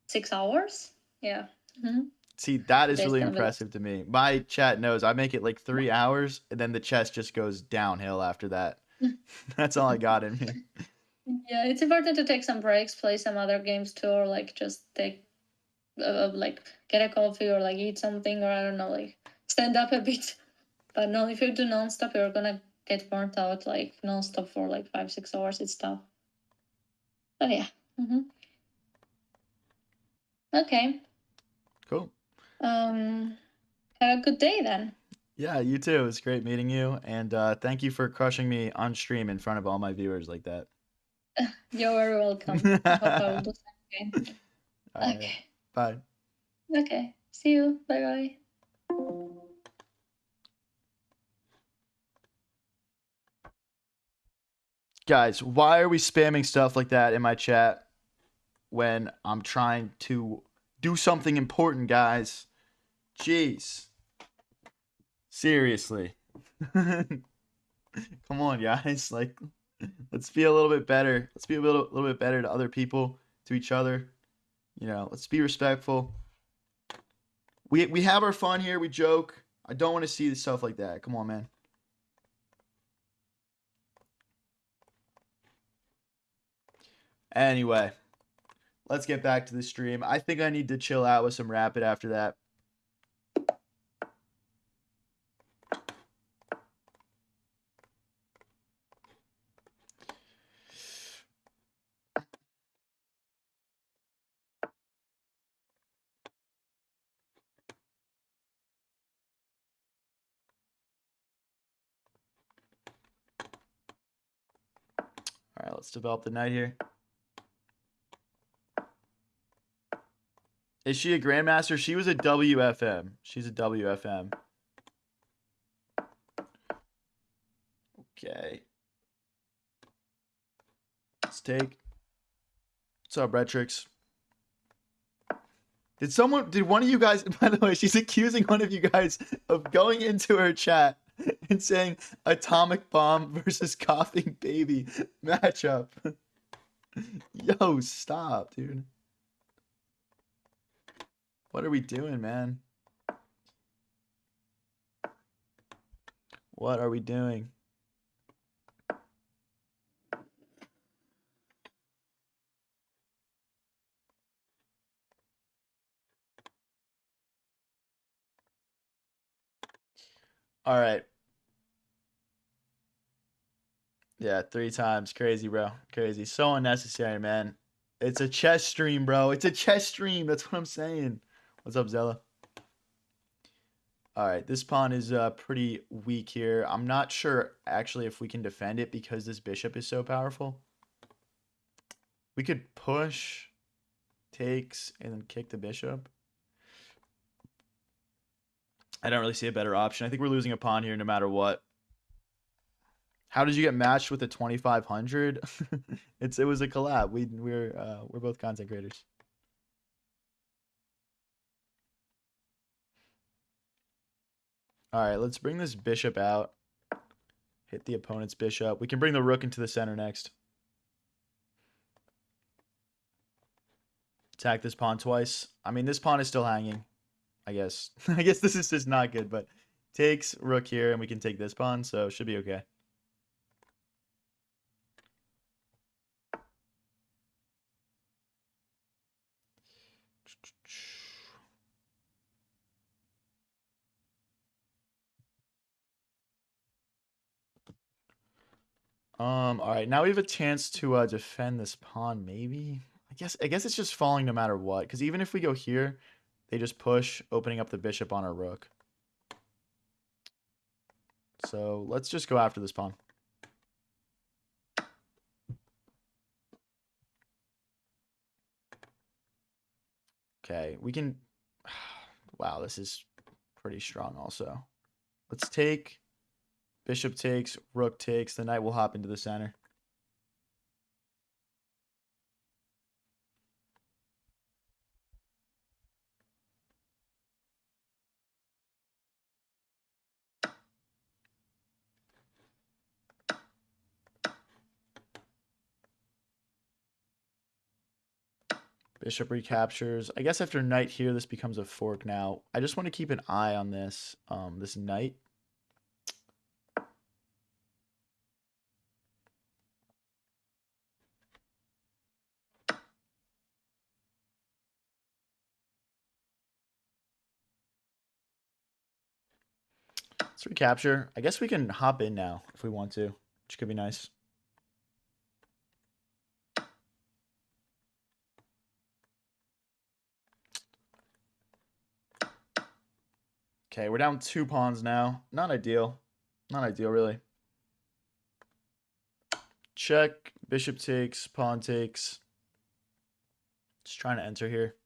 [SPEAKER 2] 6 hours. Yeah.
[SPEAKER 1] See, that is
[SPEAKER 2] Today's
[SPEAKER 1] really
[SPEAKER 2] gonna be
[SPEAKER 1] impressive to me. My chat knows I make it like 3 hours, and then the chess just goes downhill after that. That's all I got in me.
[SPEAKER 2] Yeah, it's important to take some breaks, play some other games too, or like just take, like get a coffee or like eat something, or I don't know, like stand up a bit. But no, if you do nonstop, you're gonna get burnt out like nonstop for like 5-6 hours. It's tough. But yeah. Okay.
[SPEAKER 1] Cool.
[SPEAKER 2] Have a good day then.
[SPEAKER 1] Yeah, you too. It's great meeting you, and thank you for crushing me on stream in front of all my viewers like that.
[SPEAKER 2] You're very welcome. I hope I will do something again.
[SPEAKER 1] All right.
[SPEAKER 2] Okay.
[SPEAKER 1] Bye.
[SPEAKER 2] Okay. See you. Bye bye.
[SPEAKER 1] Guys, why are we spamming stuff like that in my chat when I'm trying to do something important, guys? Jeez. Seriously. Come on, guys. Like, let's be a little bit better. Let's be a little bit better to other people, to each other. Let's be respectful. We have our fun here. We joke. I don't want to see stuff like that. Come on, man. Anyway, let's get back to the stream. I think I need to chill out with some Rapid after that. All right, let's develop the knight here. Is she a grandmaster? She was a WFM. She's a WFM. Okay. Let's take. What's up, Retrix? Did one of you guys, by the way, she's accusing one of you guys of going into her chat and saying atomic bomb versus coughing baby matchup. Yo, stop, dude. What are we doing, man? What are we doing? All right. Yeah, 3 times. Crazy, bro. Crazy. So unnecessary, man. It's a chess stream, bro. It's a chess stream. That's what I'm saying. What's up, Zella? All right, this pawn is pretty weak here. I'm not sure actually if we can defend it because this bishop is so powerful. We could push, takes, and then kick the bishop. I don't really see a better option. I think we're losing a pawn here no matter what. How did you get matched with a 2500? It was a collab. We're both content creators. All right, let's bring this bishop out. Hit the opponent's bishop. We can bring the rook into the center next. Attack this pawn twice. I mean, this pawn is still hanging, I guess. I guess this is just not good, but takes rook here, and we can take this pawn, so it should be okay. All right, now we have a chance to defend this pawn, maybe. I guess it's just falling no matter what, because even if we go here, they just push, opening up the bishop on our rook. So let's just go after this pawn. Okay, we can. Wow, this is pretty strong. Also, let's take Bishop takes, rook takes. The knight will hop into the center. Bishop recaptures. I guess after knight here, this becomes a fork now. I just want to keep an eye on this, this knight. Let's recapture. I guess we can hop in now if we want to, which could be nice. Okay, we're down 2 pawns now. Not ideal. Not ideal, really. Check. Bishop takes. Pawn takes. Just trying to enter here.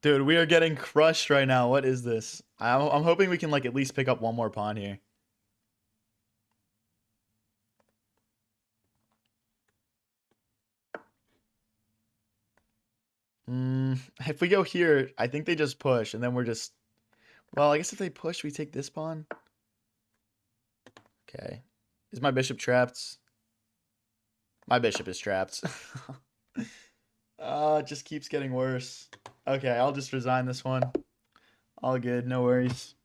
[SPEAKER 1] Dude, we are getting crushed right now. What is this? I'm hoping we can like at least pick up one more pawn here. If we go here, I think they just push, and then we're just... Well, I guess if they push, we take this pawn. Okay. Is my bishop trapped? My bishop is trapped. It just keeps getting worse. Okay, I'll just resign this one. All good, no worries.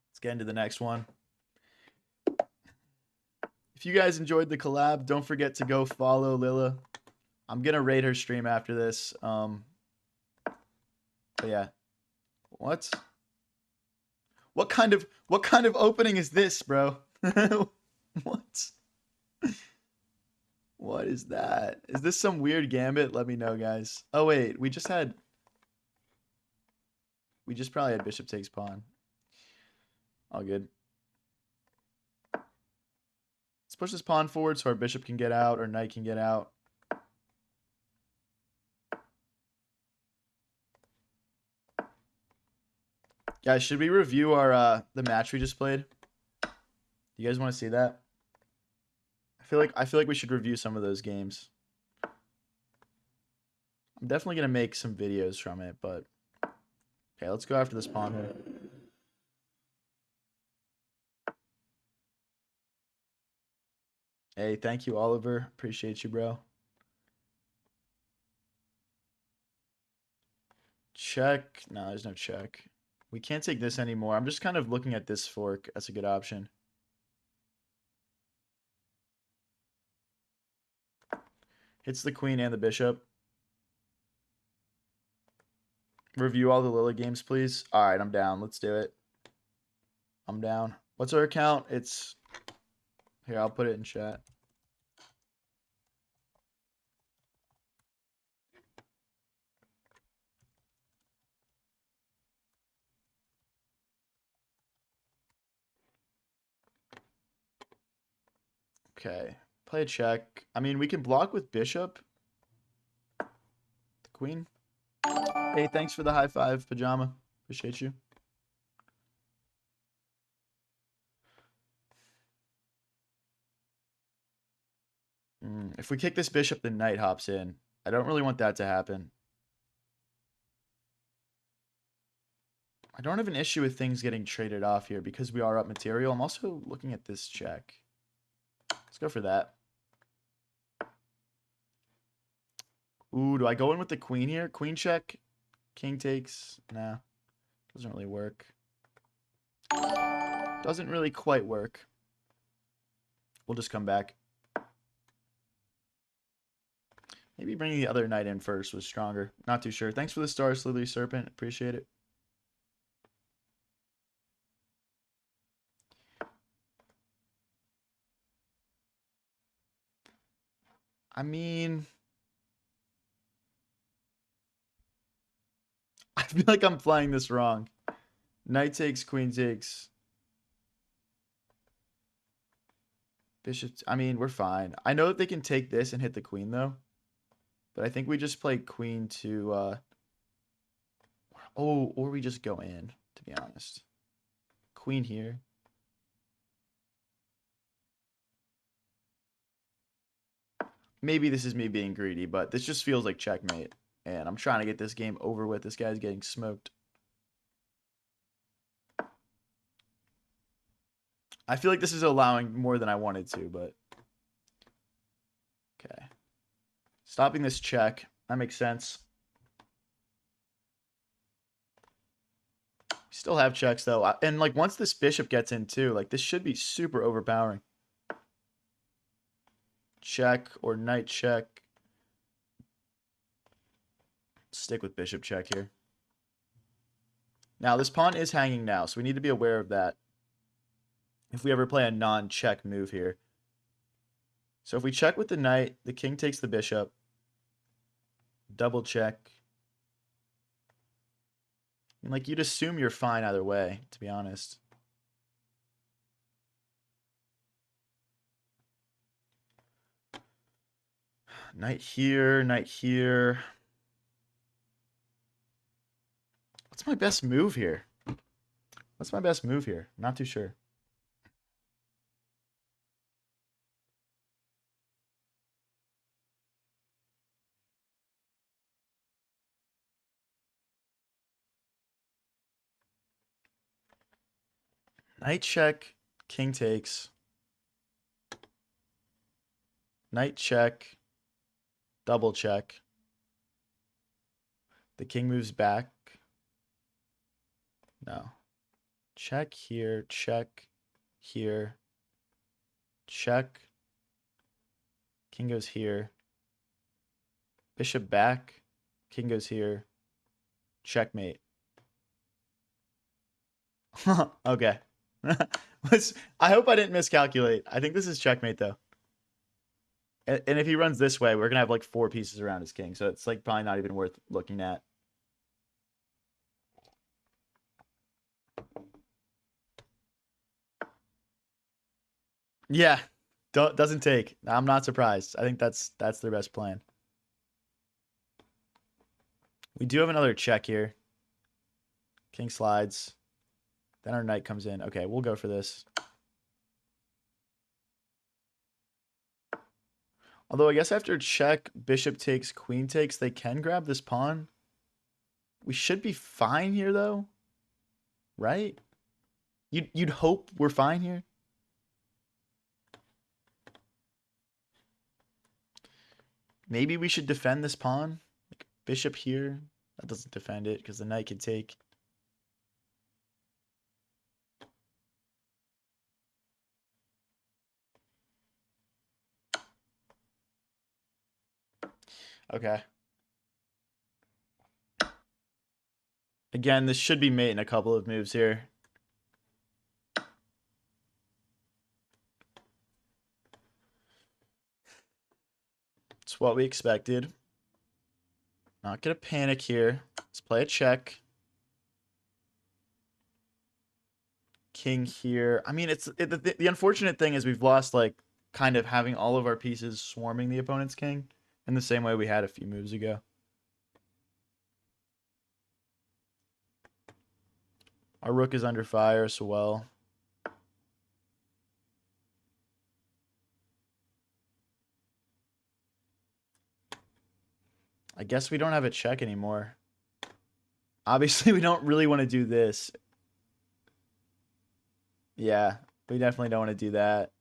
[SPEAKER 1] Let's get into the next one. If you guys enjoyed the collab, don't forget to go follow Lile. I'm gonna raid her stream after this. But yeah. What? What kind of opening is this, bro? What? What is that? Is this some weird gambit? Let me know, guys. Oh wait, we just probably had bishop takes pawn. All good. Let's push this pawn forward so our bishop can get out or knight can get out. Guys, should we review our the match we just played? You guys want to see that? I feel like we should review some of those games. I'm definitely gonna make some videos from it, but okay, let's go after this pawn here. Hey, thank you, Oliver. Appreciate you, bro. Check. No, there's no check. We can't take this anymore. I'm just kind of looking at this fork as a good option. Hits the queen and the bishop. Review all the Lile games, please. All right, I'm down. Let's do it. I'm down. What's our account? It's... Here, I'll put it in chat. Okay. Play a check. I mean, we can block with bishop. The queen. Hey, thanks for the high five, Pajama. Appreciate you. If we kick this bishop, the knight hops in. I don't really want that to happen. I don't have an issue with things getting traded off here because we are up material. I'm also looking at this check. Let's go for that. Ooh, do I go in with the queen here? Queen check. King takes. Nah. Doesn't really work. Doesn't really quite work. We'll just come back. Maybe bringing the other knight in first was stronger. Not too sure. Thanks for the stars, Lily Serpent. Appreciate it. I mean... I feel like I'm playing this wrong. Knight takes, queen takes. Bishop. I mean, we're fine. I know that they can take this and hit the queen though, but I think we just play queen to. Oh, or we just go in. To be honest, queen here. Maybe this is me being greedy, but this just feels like checkmate. And I'm trying to get this game over with. This guy's getting smoked. I feel like this is allowing more than I wanted to, but okay. Stopping this check. That makes sense. Still have checks though. And like once this bishop gets in too, like this should be super overpowering. Check or knight check. Stick with bishop check here. Now this pawn is hanging now, so we need to be aware of that if we ever play a non-check move here. So if we check with the knight, the king takes the bishop. Double check. And like you'd assume you're fine either way, to be honest. Knight here, knight here. What's my best move here? What's my best move here? Not too sure. Knight check, king takes. Knight check, double check. The king moves back. No. Check here, check here, check. King goes here. Bishop back. King goes here. Checkmate. Okay. I hope I didn't miscalculate. I think this is checkmate though. And if he runs this way, we're gonna have like 4 pieces around his king, so it's like probably not even worth looking at. Yeah, doesn't take. I'm not surprised. I think that's their best plan. We do have another check here. King slides. Then our knight comes in. Okay, we'll go for this. Although I guess after check, bishop takes, queen takes, they can grab this pawn. We should be fine here though. Right? You'd hope we're fine here. Maybe we should defend this pawn. Like bishop here. That doesn't defend it because the knight can take. Okay. Again, this should be mate in a couple of moves here. It's what we expected. Not gonna panic here. Let's play a check. King here. I mean, the unfortunate thing is we've lost like kind of having all of our pieces swarming the opponent's king in the same way we had a few moves ago. Our rook is under fire as well. I guess we don't have a check anymore. Obviously, we don't really want to do this. Yeah, we definitely don't want to do that.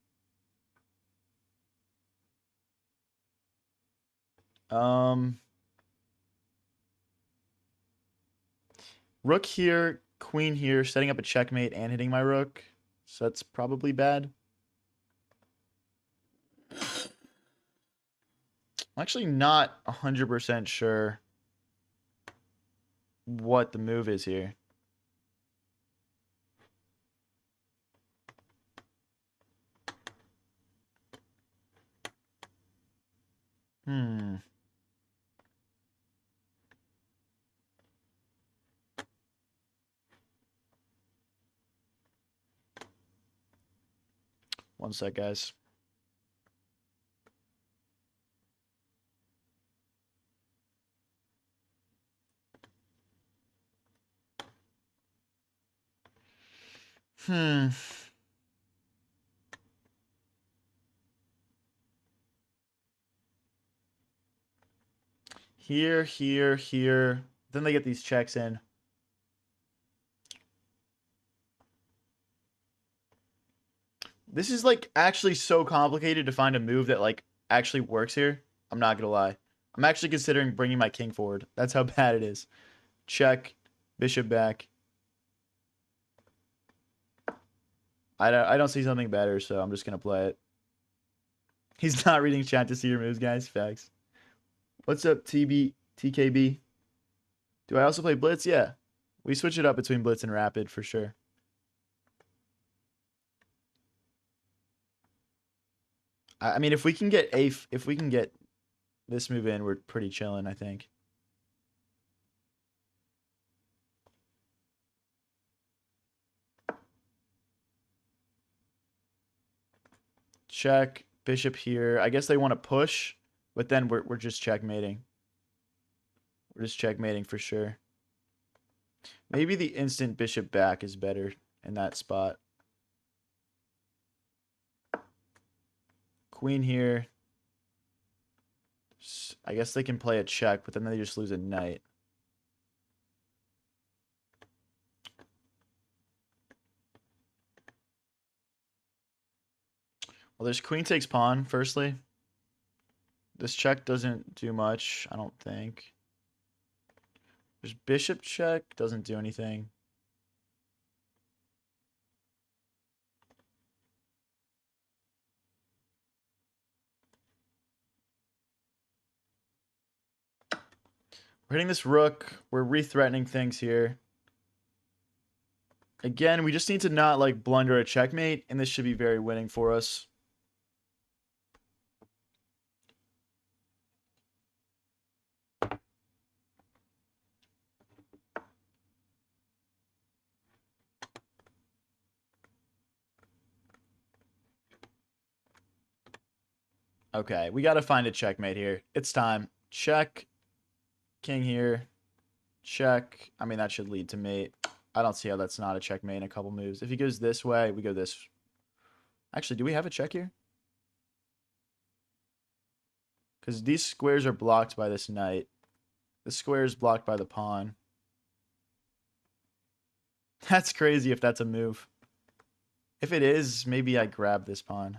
[SPEAKER 1] Rook here, queen here, setting up a checkmate and hitting my rook. So that's probably bad. I'm actually not 100% sure what the move is here. Hmm. One sec, guys. Hmm. Here, here, here. Then they get these checks in. This is like actually so complicated to find a move that like actually works here. I'm not gonna lie. I'm actually considering bringing my king forward. That's how bad it is. Check, bishop back. I don't see something better, so I'm just gonna play it. He's not reading chat to see your moves, guys. Facts. What's up, TKB? Do I also play Blitz? Yeah. We switch it up between Blitz and Rapid for sure. I mean, if we can get this move in, we're pretty chilling, I think. Check, bishop here. I guess they want to push, but then we're just checkmating. We're just checkmating for sure. Maybe the instant bishop back is better in that spot. Queen here. I guess they can play a check, but then they just lose a knight. Well, there's queen takes pawn, firstly. This check doesn't do much, I don't think. There's bishop check, doesn't do anything. We're hitting this rook. We're re-threatening things here. Again, we just need to not like blunder a checkmate, and this should be very winning for us. Okay, we got to find a checkmate here. It's time. Check. King here. Check. I mean, that should lead to mate. I don't see how that's not a checkmate in a couple moves. If he goes this way, we go this. Actually, do we have a check here? Because these squares are blocked by this knight. The square is blocked by the pawn. That's crazy if that's a move. If it is, maybe I grab this pawn.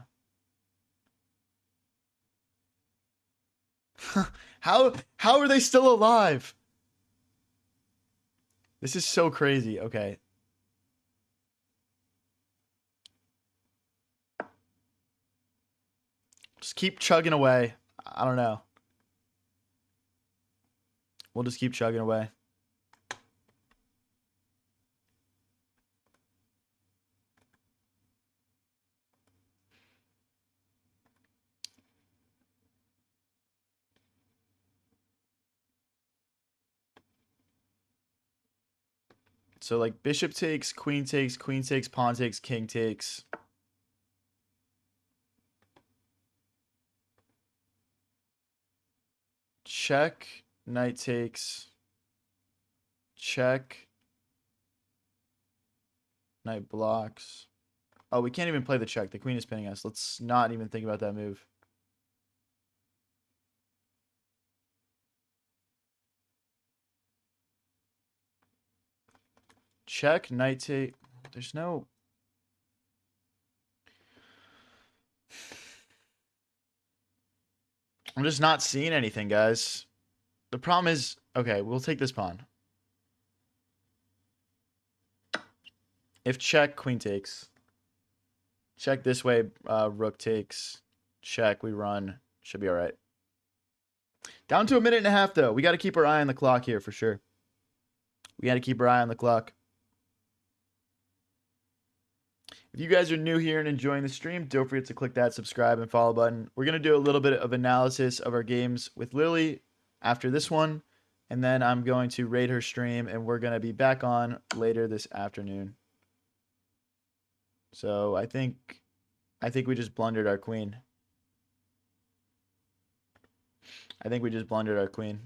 [SPEAKER 1] How are they still alive? This is so crazy. Okay. Just keep chugging away. I don't know. We'll just keep chugging away. So like bishop takes, queen takes, pawn takes, king takes. Check, knight takes. Check. Knight blocks. Oh, we can't even play the check. The queen is pinning us. Let's not even think about that move. Check, knight take. There's no... I'm just not seeing anything, guys. The problem is... Okay, we'll take this pawn. If check, queen takes. Check this way, rook takes. Check, we run. Should be all right. Down to a minute and a half, though. We got to keep our eye on the clock here for sure. We got to keep our eye on the clock. If you guys are new here and enjoying the stream, don't forget to click that subscribe and follow button. We're going to do a little bit of analysis of our games with Lily after this one. And then I'm going to rate her stream, and we're going to be back on later this afternoon. So I think we just blundered our queen. I think we just blundered our queen.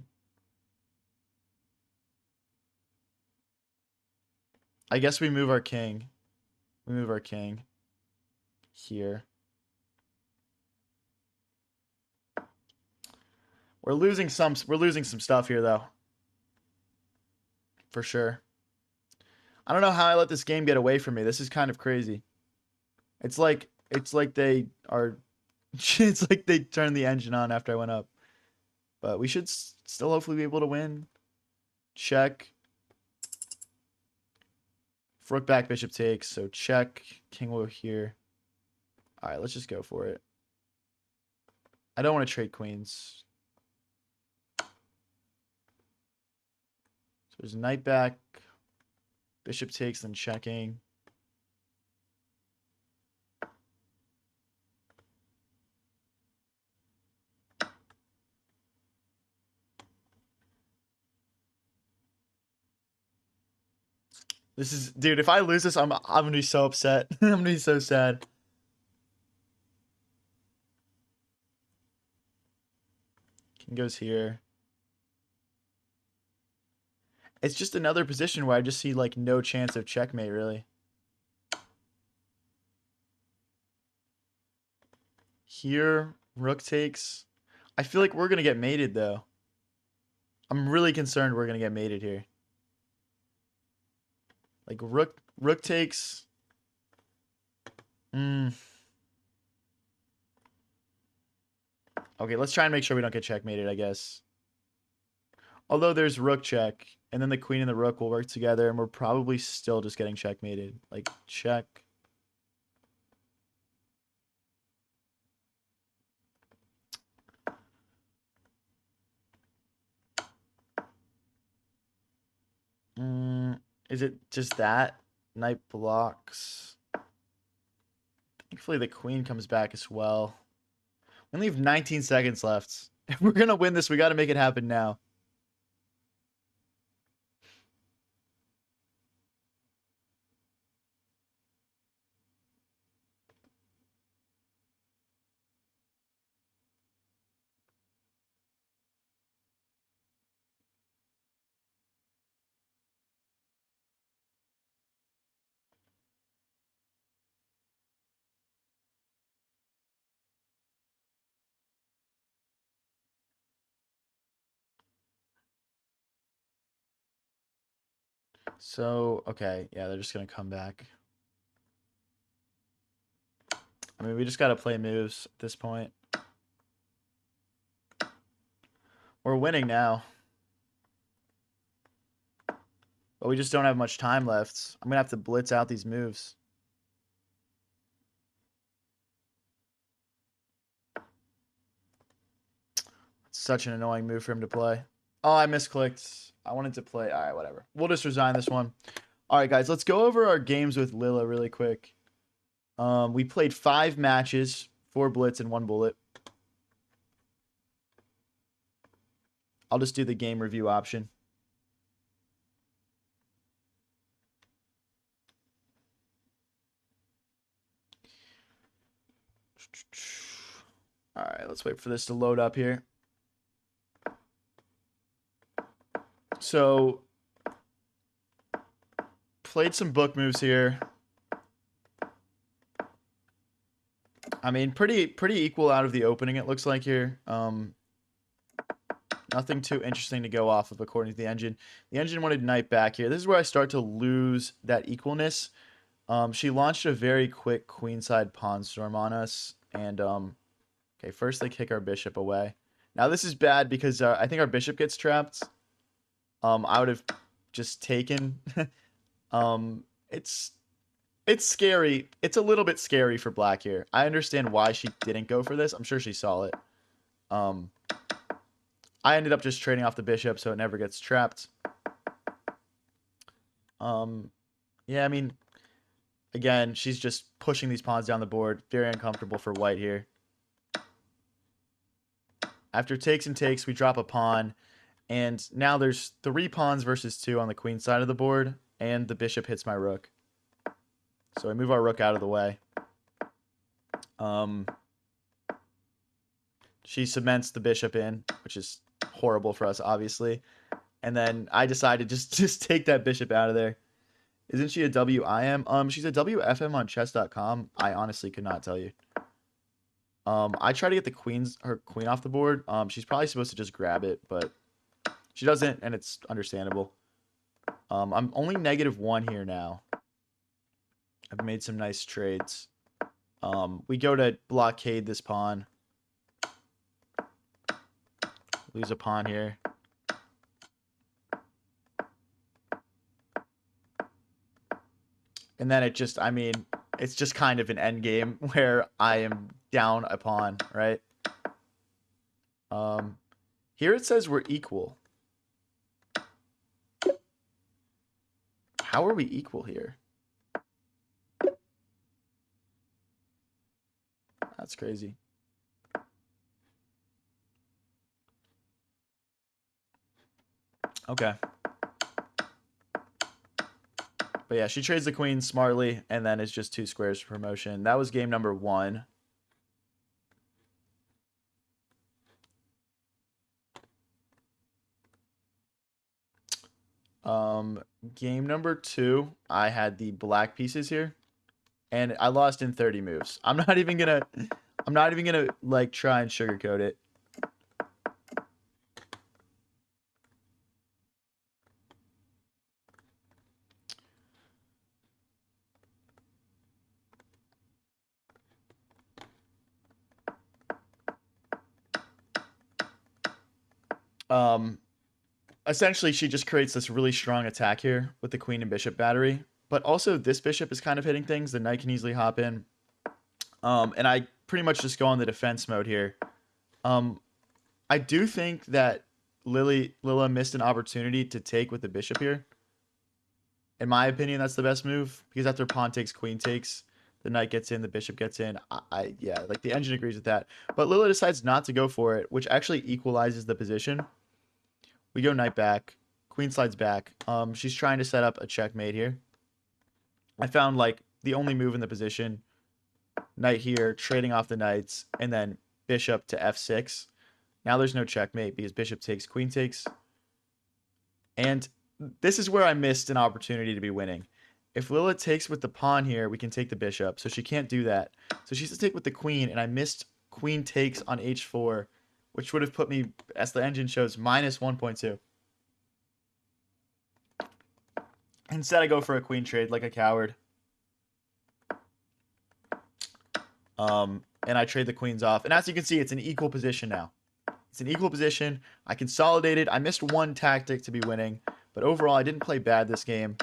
[SPEAKER 1] I guess we move our king. We move our king here. We're losing some stuff here though. For sure. I don't know how I let this game get away from me. This is kind of crazy. It's like they are it's like they turned the engine on after I went up. But we should still hopefully be able to win. Check. Rook back, bishop takes. So check. King will here. All right, let's just go for it. I don't want to trade queens. So there's knight back. Bishop takes, then checking. This is, dude, if I lose this, I'm gonna be so upset. I'm gonna be so sad. King goes here. It's just another position where I just see like no chance of checkmate, really. Here, rook takes. I feel like we're gonna get mated though. I'm really concerned we're gonna get mated here. Like rook takes. Okay, let's try and make sure we don't get checkmated, I guess. Although there's rook check, and then the queen and the rook will work together, and we're probably still just getting checkmated. Like, check. Is it just that? Knight blocks. Thankfully, the queen comes back as well. We only have 19 seconds left. If we're going to win this, we got to make it happen now. So, okay. Yeah, they're just going to come back. I mean, we just got to play moves at this point. We're winning now. But we just don't have much time left. I'm going to have to blitz out these moves. It's such an annoying move for him to play. Oh, I misclicked. I wanted to play. All right, whatever. We'll just resign this one. All right, guys, let's go over our games with Lile really quick. We played 5 matches, 4 blitz and 1 bullet. I'll just do the game review option. All right, let's wait for this to load up here. So, played some book moves here. I mean, pretty equal out of the opening, it looks like here. Nothing too interesting to go off of according to the engine. The engine wanted knight back here. This is where I start to lose that equalness. She launched a very quick queenside pawn storm on us. And, okay, first they kick our bishop away. Now this is bad because I think our bishop gets trapped. I would have just taken. It's scary. It's a little bit scary for black here. I understand why she didn't go for this. I'm sure she saw it. I ended up just trading off the bishop so it never gets trapped. Yeah, I mean, again, she's just pushing these pawns down the board. Very uncomfortable for white here. After takes and takes, we drop a pawn. And now there's 3 pawns versus 2 on the queen side of the board. And the bishop hits my rook. So I move our rook out of the way. She cements the bishop in, which is horrible for us, obviously. And then I decided just take that bishop out of there. Isn't she a WIM? She's a WFM on chess.com. I honestly could not tell you. I try to get her queen off the board. She's probably supposed to just grab it, but she doesn't, and it's understandable. I'm only -1 here now. I've made some nice trades. We go to blockade this pawn. Lose a pawn here. And then I mean, it's just kind of an end game where I am down a pawn, right? Here it says we're equal. How are we equal here? That's crazy. Okay. But yeah, she trades the queen smartly, and then it's just 2 squares for promotion. That was game number 1. Game number 2, I had the black pieces here, and I lost in 30 moves. I'm not even gonna like try and sugarcoat it. Essentially, she just creates this really strong attack here with the queen and bishop battery. But also, this bishop is kind of hitting things. The knight can easily hop in. And I pretty much just go on the defense mode here. I do think that Lila missed an opportunity to take with the bishop here. In my opinion, that's the best move. Because after pawn takes, queen takes, the knight gets in, the bishop gets in. Yeah, like the engine agrees with that. But Lila decides not to go for it, which actually equalizes the position. We go knight back. Queen slides back. She's trying to set up a checkmate here. I found like the only move in the position. Knight here, trading off the knights, and then bishop to f6. Now there's no checkmate because bishop takes, queen takes. And this is where I missed an opportunity to be winning. If Lila takes with the pawn here, we can take the bishop. So she can't do that. So she has to take with the queen, and I missed queen takes on h4, which would have put me, as the engine shows, -1.2. Instead, I go for a queen trade like a coward. And I trade the queens off. And as you can see, it's an equal position now. It's an equal position. I consolidated. I missed one tactic to be winning. But overall, I didn't play bad this game.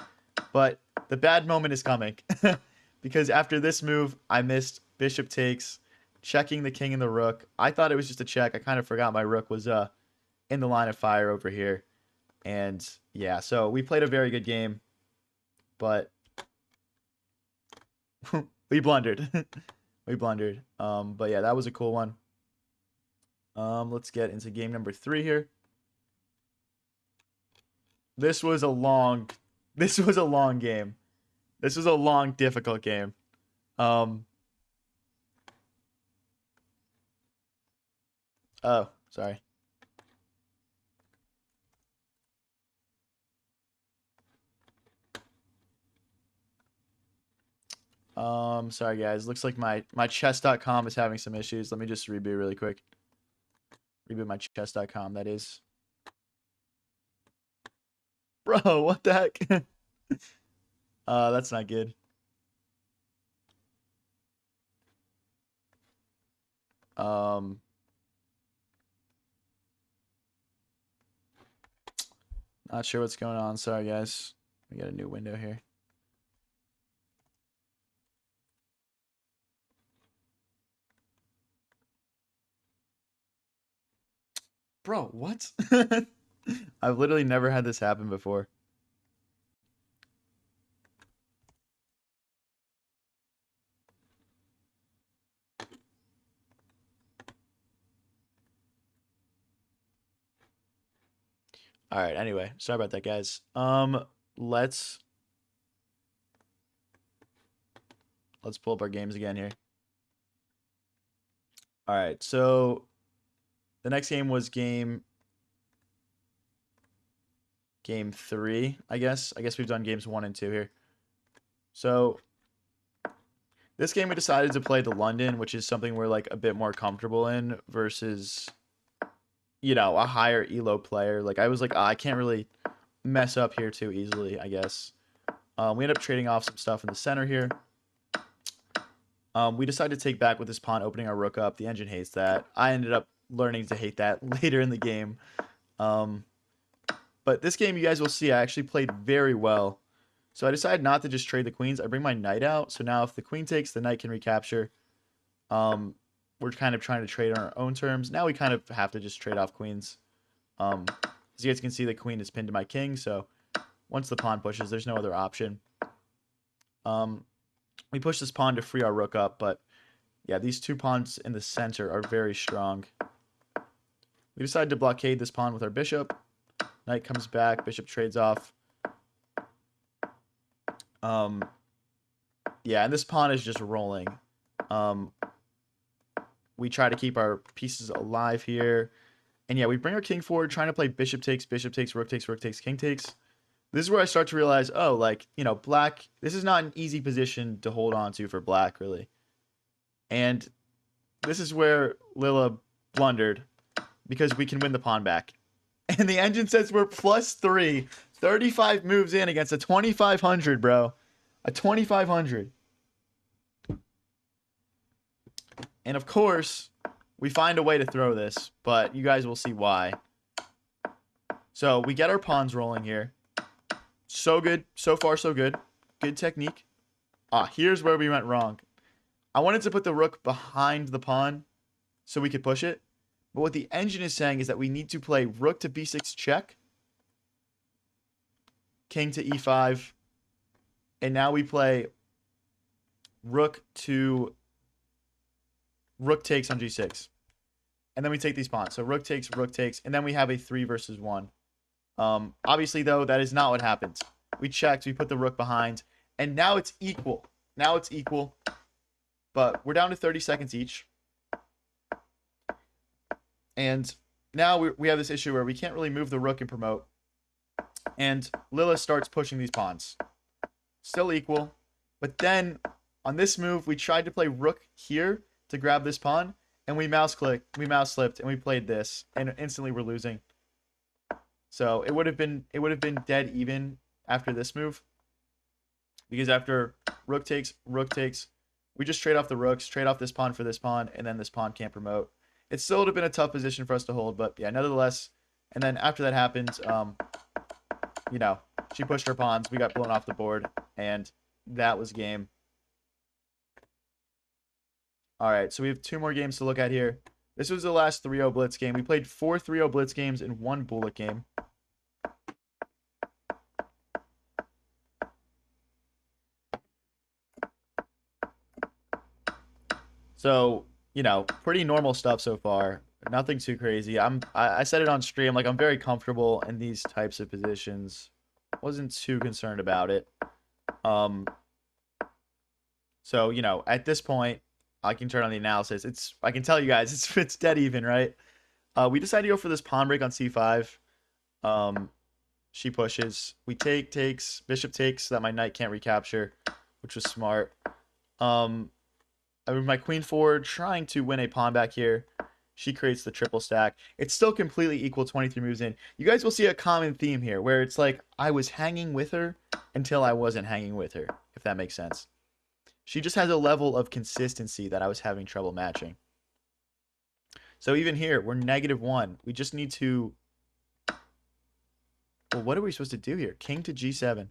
[SPEAKER 1] But the bad moment is coming. Because after this move, I missed bishop takes, checking the king and the rook. I thought it was just a check. I kind of forgot my rook was in the line of fire over here. And yeah, so we played a very good game. But we blundered. We blundered. But yeah, that was a cool one. Let's get into game number 3 here. This was a long game. This was a long, difficult game. Oh, sorry. Sorry guys. Looks like my chess.com is having some issues. Let me just reboot really quick. Reboot my chess.com, that is. Bro, what the heck? That's not good. Not sure what's going on. Sorry guys. We got a new window here. Bro, what? I've literally never had this happen before. All right, anyway, sorry about that, guys. Let's pull up our games again here. All right, so the next game was game 3, I guess. I guess we've done games 1 and 2 here. So this game we decided to play the London, which is something we're like a bit more comfortable in versus, you know, a higher elo player. Like I was like, I can't really mess up here too easily, I guess. We end up trading off some stuff in the center here. We decided to take back with this pawn, opening our rook up. The engine hates that. I ended up learning to hate that later in the game. But this game, you guys will see, I actually played very well. So I decided not to just trade the queens. I bring my knight out. So now if the queen takes, the knight can recapture. We're kind of trying to trade on our own terms. Now we kind of have to just trade off queens. As you guys can see, the queen is pinned to my king. So once the pawn pushes, there's no other option. We push this pawn to free our rook up, but yeah, these two pawns in the center are very strong. We decided to blockade this pawn with our bishop. Knight comes back, bishop trades off. Yeah, and this pawn is just rolling. We try to keep our pieces alive here. And yeah, we bring our king forward, trying to play bishop takes, rook takes, king takes. This is where I start to realize, oh, like, you know, black, this is not an easy position to hold on to for black, really. And this is where Lila blundered, because we can win the pawn back. And the engine says we're +3, 35 moves in against a 2,500, bro. A 2,500. And of course, we find a way to throw this, but you guys will see why. So we get our pawns rolling here. So good. So far, so good. Good technique. Here's where we went wrong. I wanted to put the rook behind the pawn so we could push it. But what the engine is saying is that we need to play rook to b6 check. King to e5. And now we play rook takes on g6. And then we take these pawns. So rook takes, and then we have a 3 versus 1. Obviously, though, that is not what happens. We checked, we put the rook behind, and now it's equal. Now it's equal, but we're down to 30 seconds each. And now we have this issue where we can't really move the rook and promote. And Lila starts pushing these pawns. Still equal, but then on this move, we tried to play rook here to grab this pawn, and we mouse slipped, and we played this, and instantly we're losing. So it would have been dead even after this move, because after rook takes, we just trade off the rooks, trade off this pawn for this pawn, and then this pawn can't promote. It still would have been a tough position for us to hold, but yeah, nevertheless. And then after that happened, you know, she pushed her pawns, we got blown off the board, and that was game. All right, so we have 2 more games to look at here. This was the last 3-0 Blitz game. We played 4 3-0 Blitz games and 1 Bullet game. So, you know, pretty normal stuff so far. Nothing too crazy. I said it on stream, like I'm very comfortable in these types of positions. Wasn't too concerned about it. So, you know, at this point, I can turn on the analysis. I can tell you guys, it's dead even, right? We decided to go for this pawn break on c5. She pushes. We takes, bishop takes so that my knight can't recapture, which was smart. I move my queen forward, trying to win a pawn back here. She creates the triple stack. It's still completely equal, 23 moves in. You guys will see a common theme here, where it's like I was hanging with her until I wasn't hanging with her, if that makes sense. She just has a level of consistency that I was having trouble matching. So even here, we're -1. We just need to... Well, what are we supposed to do here? King to g7.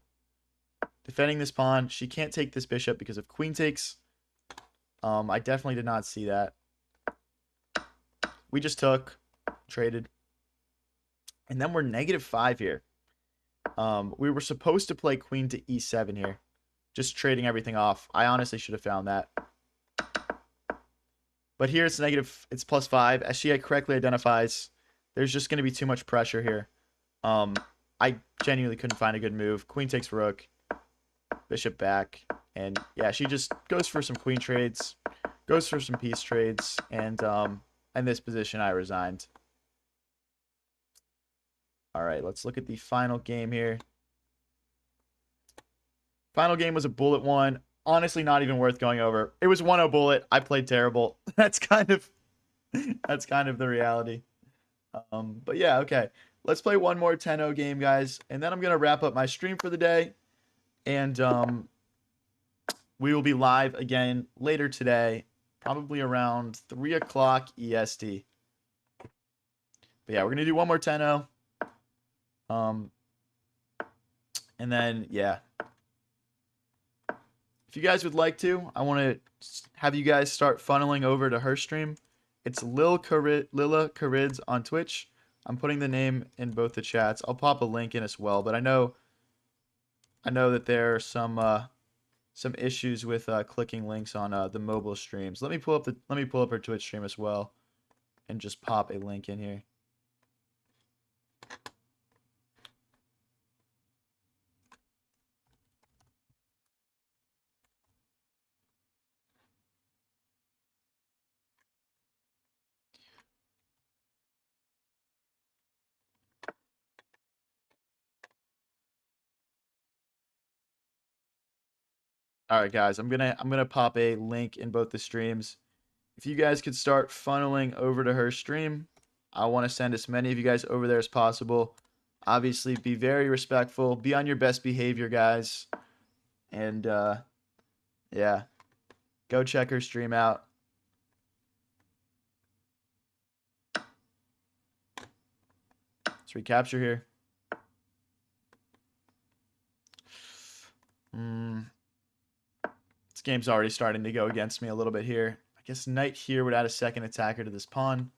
[SPEAKER 1] Defending this pawn. She can't take this bishop because of queen takes. I definitely did not see that. We just took, traded. And then we're -5 here. We were supposed to play queen to e7 here. Just trading everything off. I honestly should have found that. But here it's negative, it's +5. As she correctly identifies, there's just going to be too much pressure here. I genuinely couldn't find a good move. Queen takes rook. Bishop back. And yeah, she just goes for some queen trades. Goes for some piece trades. And in this position, I resigned. All right, let's look at the final game here. Final game was a bullet one. Honestly, not even worth going over. It was 1-0 bullet. I played terrible. That's kind of the reality. But yeah, okay. Let's play one more 10-0 game, guys, and then I'm gonna wrap up my stream for the day. And we will be live again later today, probably around 3 o'clock EST. But yeah, we're gonna do one more 10-0. And then yeah, if you guys would like to, I want to have you guys start funneling over to her stream. It's Lile Koridze on Twitch. I'm putting the name in both the chats. I'll pop a link in as well. But I know that there are some issues with clicking links on the mobile streams. Let me pull up her Twitch stream as well, and just pop a link in here. All right, guys, I'm gonna pop a link in both the streams. If you guys could start funneling over to her stream, I want to send as many of you guys over there as possible. Obviously, be very respectful. Be on your best behavior, guys. And yeah, go check her stream out. Let's recapture here. This game's already starting to go against me a little bit here. I guess knight here would add a second attacker to this pawn.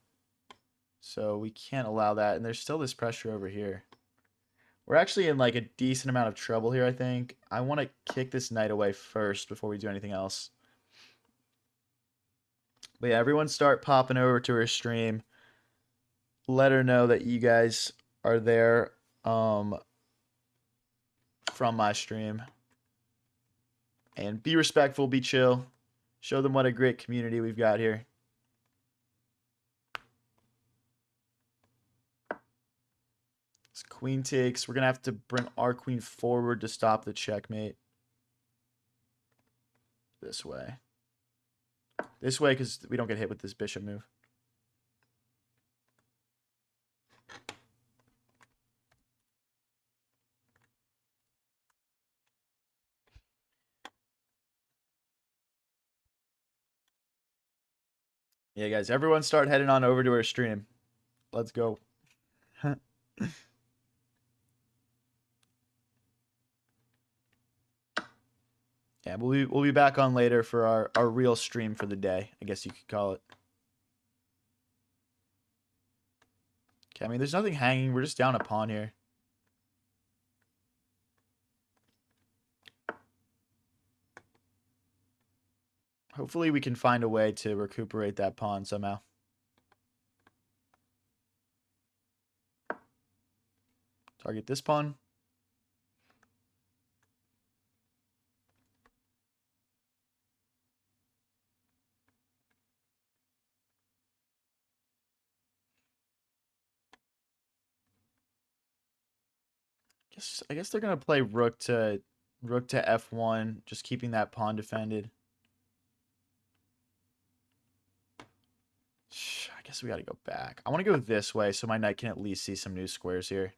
[SPEAKER 1] So we can't allow that. And there's still this pressure over here. We're actually in like a decent amount of trouble here, I think. I want to kick this knight away first before we do anything else. But yeah, everyone start popping over to her stream. Let her know that you guys are there from my stream. And be respectful, be chill. Show them what a great community we've got here. This queen takes. We're going to have to bring our queen forward to stop the checkmate. This way. This way, because we don't get hit with this bishop move. Yeah, guys, everyone start heading on over to our stream. Let's go. Yeah, we'll be back on later for our real stream for the day, I guess you could call it. Okay, I mean, there's nothing hanging. We're just down a pawn here. Hopefully we can find a way to recuperate that pawn somehow. Target this pawn. I guess they're gonna play rook to f1, just keeping that pawn defended. I guess we gotta go back. I want to go this way so my knight can at least see some new squares here.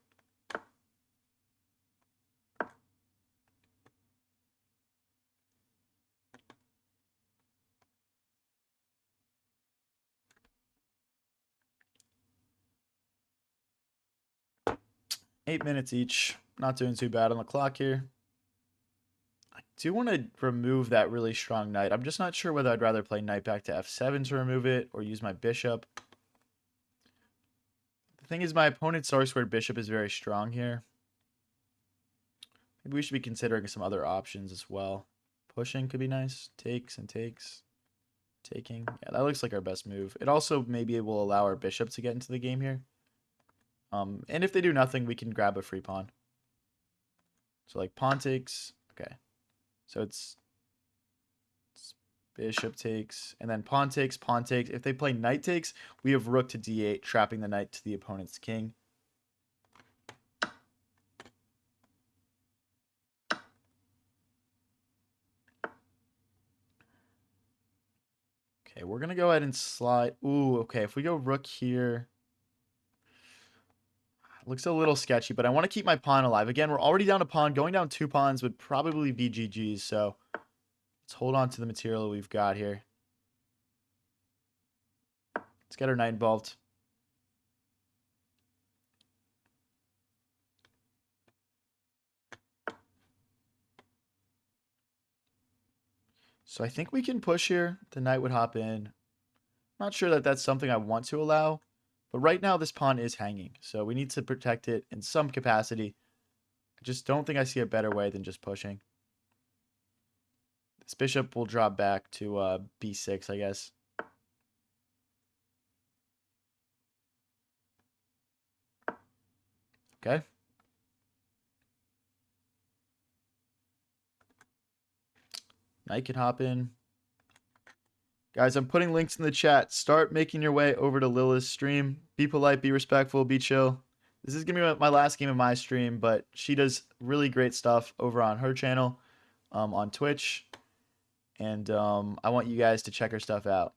[SPEAKER 1] Eight minutes each. Not doing too bad on the clock here. I do want to remove that really strong knight. I'm just not sure whether I'd rather play knight back to f7 to remove it or use my bishop. The thing is, my opponent's source-squared bishop is very strong here. Maybe we should be considering some other options as well. Pushing could be nice. Takes and takes. Taking. Yeah, that looks like our best move. It also maybe will allow our bishop to get into the game here. And if they do nothing, we can grab a free pawn. So like pawn takes. Okay. So it's bishop takes, and then pawn takes, pawn takes. If they play knight takes, we have rook to d8, trapping the knight to the opponent's king. we're going to go ahead and slide. Ooh, okay. If we go rook here, it looks a little sketchy, but I want to keep my pawn alive. Again, we're already down a pawn. Going down 2 pawns would probably be GG's, so let's hold on to the material we've got here. Let's get our knight involved. So I think we can push here. The knight would hop in. Not sure that that's something I want to allow, but right now this pawn is hanging, so we need to protect it in some capacity. I just don't think I see a better way than just pushing. This bishop will drop back to b6, I guess. Okay. Knight can hop in. Guys, I'm putting links in the chat. Start making your way over to Lila's stream. Be polite, be respectful, be chill. This is going to be my last game of my stream, but she does really great stuff over on her channel on Twitch. And I want you guys to check her stuff out.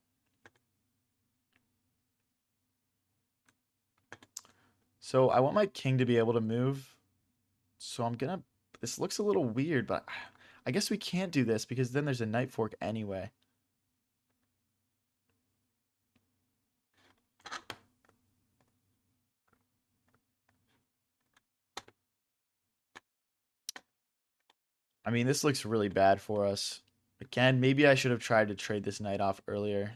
[SPEAKER 1] So I want my king to be able to move. So I'm going to... This looks a little weird, but I guess we can't do this because then there's a knight fork anyway. I mean, this looks really bad for us. Again, maybe I should have tried to trade this knight off earlier.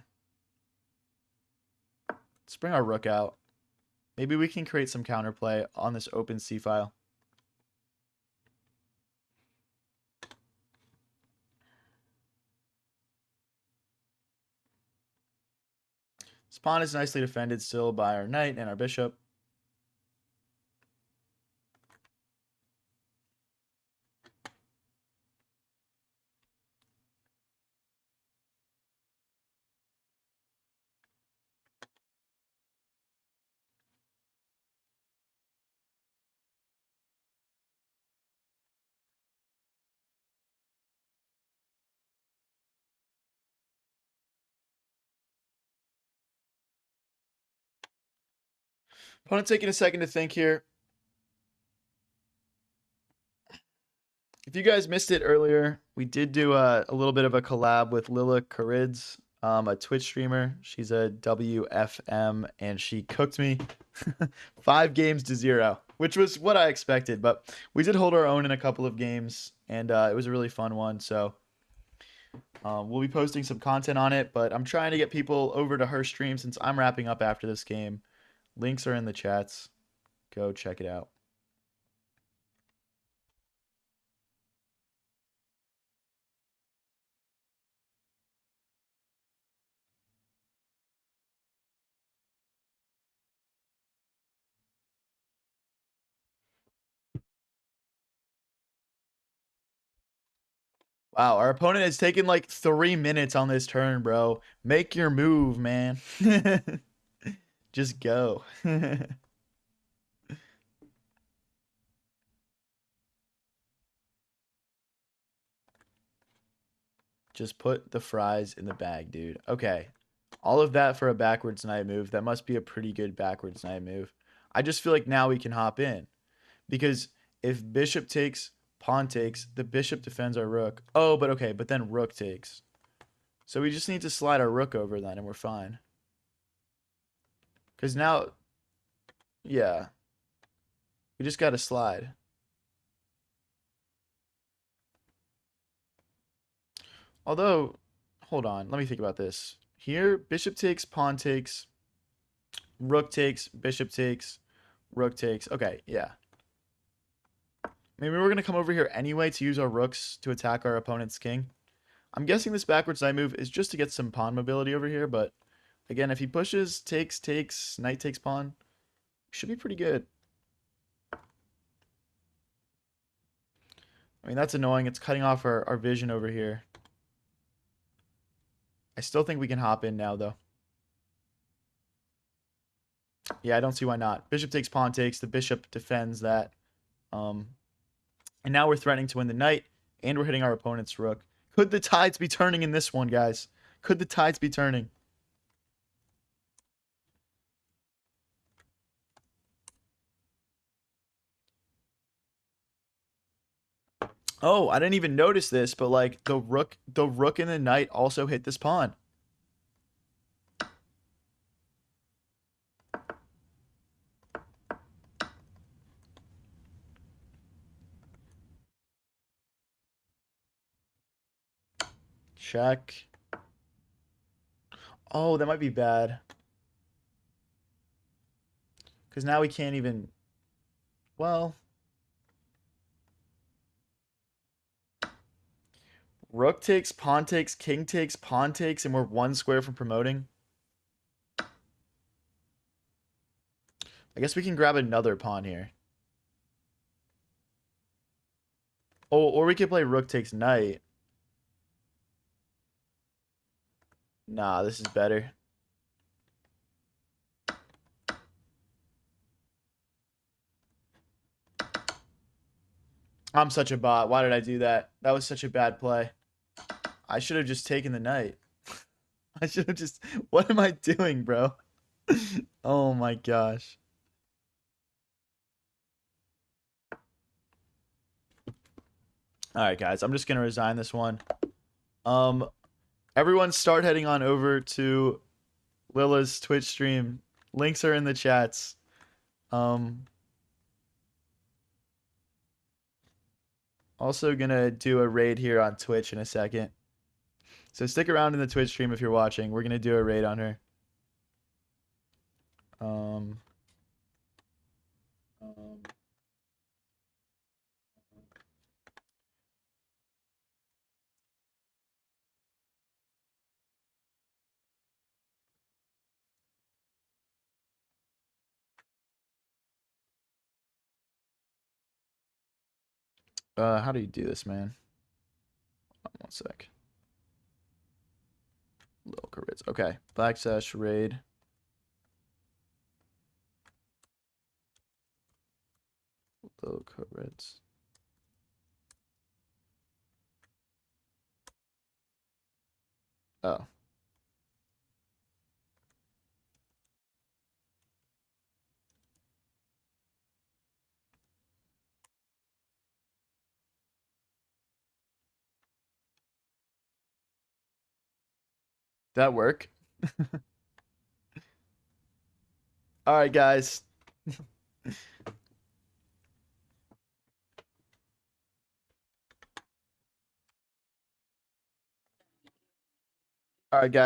[SPEAKER 1] Let's bring our rook out. Maybe we can create some counterplay on this open c-file. This pawn is nicely defended still by our knight and our bishop. Opponent taking a second to think here. If you guys missed it earlier, we did do a little bit of a collab with Lile Koridze, a Twitch streamer. She's a WFM, and she cooked me 5 games to 0, which was what I expected. But we did hold our own in a couple of games, and it was a really fun one. So we'll be posting some content on it, but I'm trying to get people over to her stream since I'm wrapping up after this game. Links are in the chats. Go check it out. Wow, our opponent has taken like 3 minutes on this turn, bro. Make your move, man. Just go. Just put the fries in the bag, dude. Okay. All of that for a backwards knight move. That must be a pretty good backwards knight move. I just feel like now we can hop in. Because if bishop takes, pawn takes, the bishop defends our rook. Oh, but okay, but then rook takes. So we just need to slide our rook over then and we're fine. Because now, yeah. We just got to slide. Although, hold on. Let me think about this. Here, bishop takes, pawn takes, rook takes, bishop takes, rook takes. Okay, yeah. Maybe we're going to come over here anyway to use our rooks to attack our opponent's king. I'm guessing this backwards knight move is just to get some pawn mobility over here, but again, if he pushes, takes, knight takes pawn, should be pretty good. I mean, that's annoying. It's cutting off our vision over here. I still think we can hop in now, though. Yeah, I don't see why not. Bishop takes, pawn takes. The bishop defends that. And now we're threatening to win the knight, and we're hitting our opponent's rook. Could the tides be turning in this one, guys? Could the tides be turning? Oh, I didn't even notice this, but like the rook and the knight also hit this pawn. Check. Oh, that might be bad. Because now we can't even. Well, rook takes, pawn takes, king takes, pawn takes, and we're one square from promoting. I guess we can grab another pawn here. Oh, or we could play rook takes knight. Nah, this is better. I'm such a bot. Why did I do that? That was such a bad play. I should have just taken the knight. I should have just. What am I doing, bro? Oh my gosh. All right, guys. I'm just gonna resign this one. Um, everyone, start heading on over to Lila's Twitch stream. Links are in the chats. Um, also gonna do a raid here on Twitch in a second. So stick around in the Twitch stream if you're watching. We're gonna do a raid on her. Um, um, how do you do this, man? One sec. Lile Koridze. Okay. Backslash raid. Lile Koridze. Oh. That work? All right, guys. All right, guys.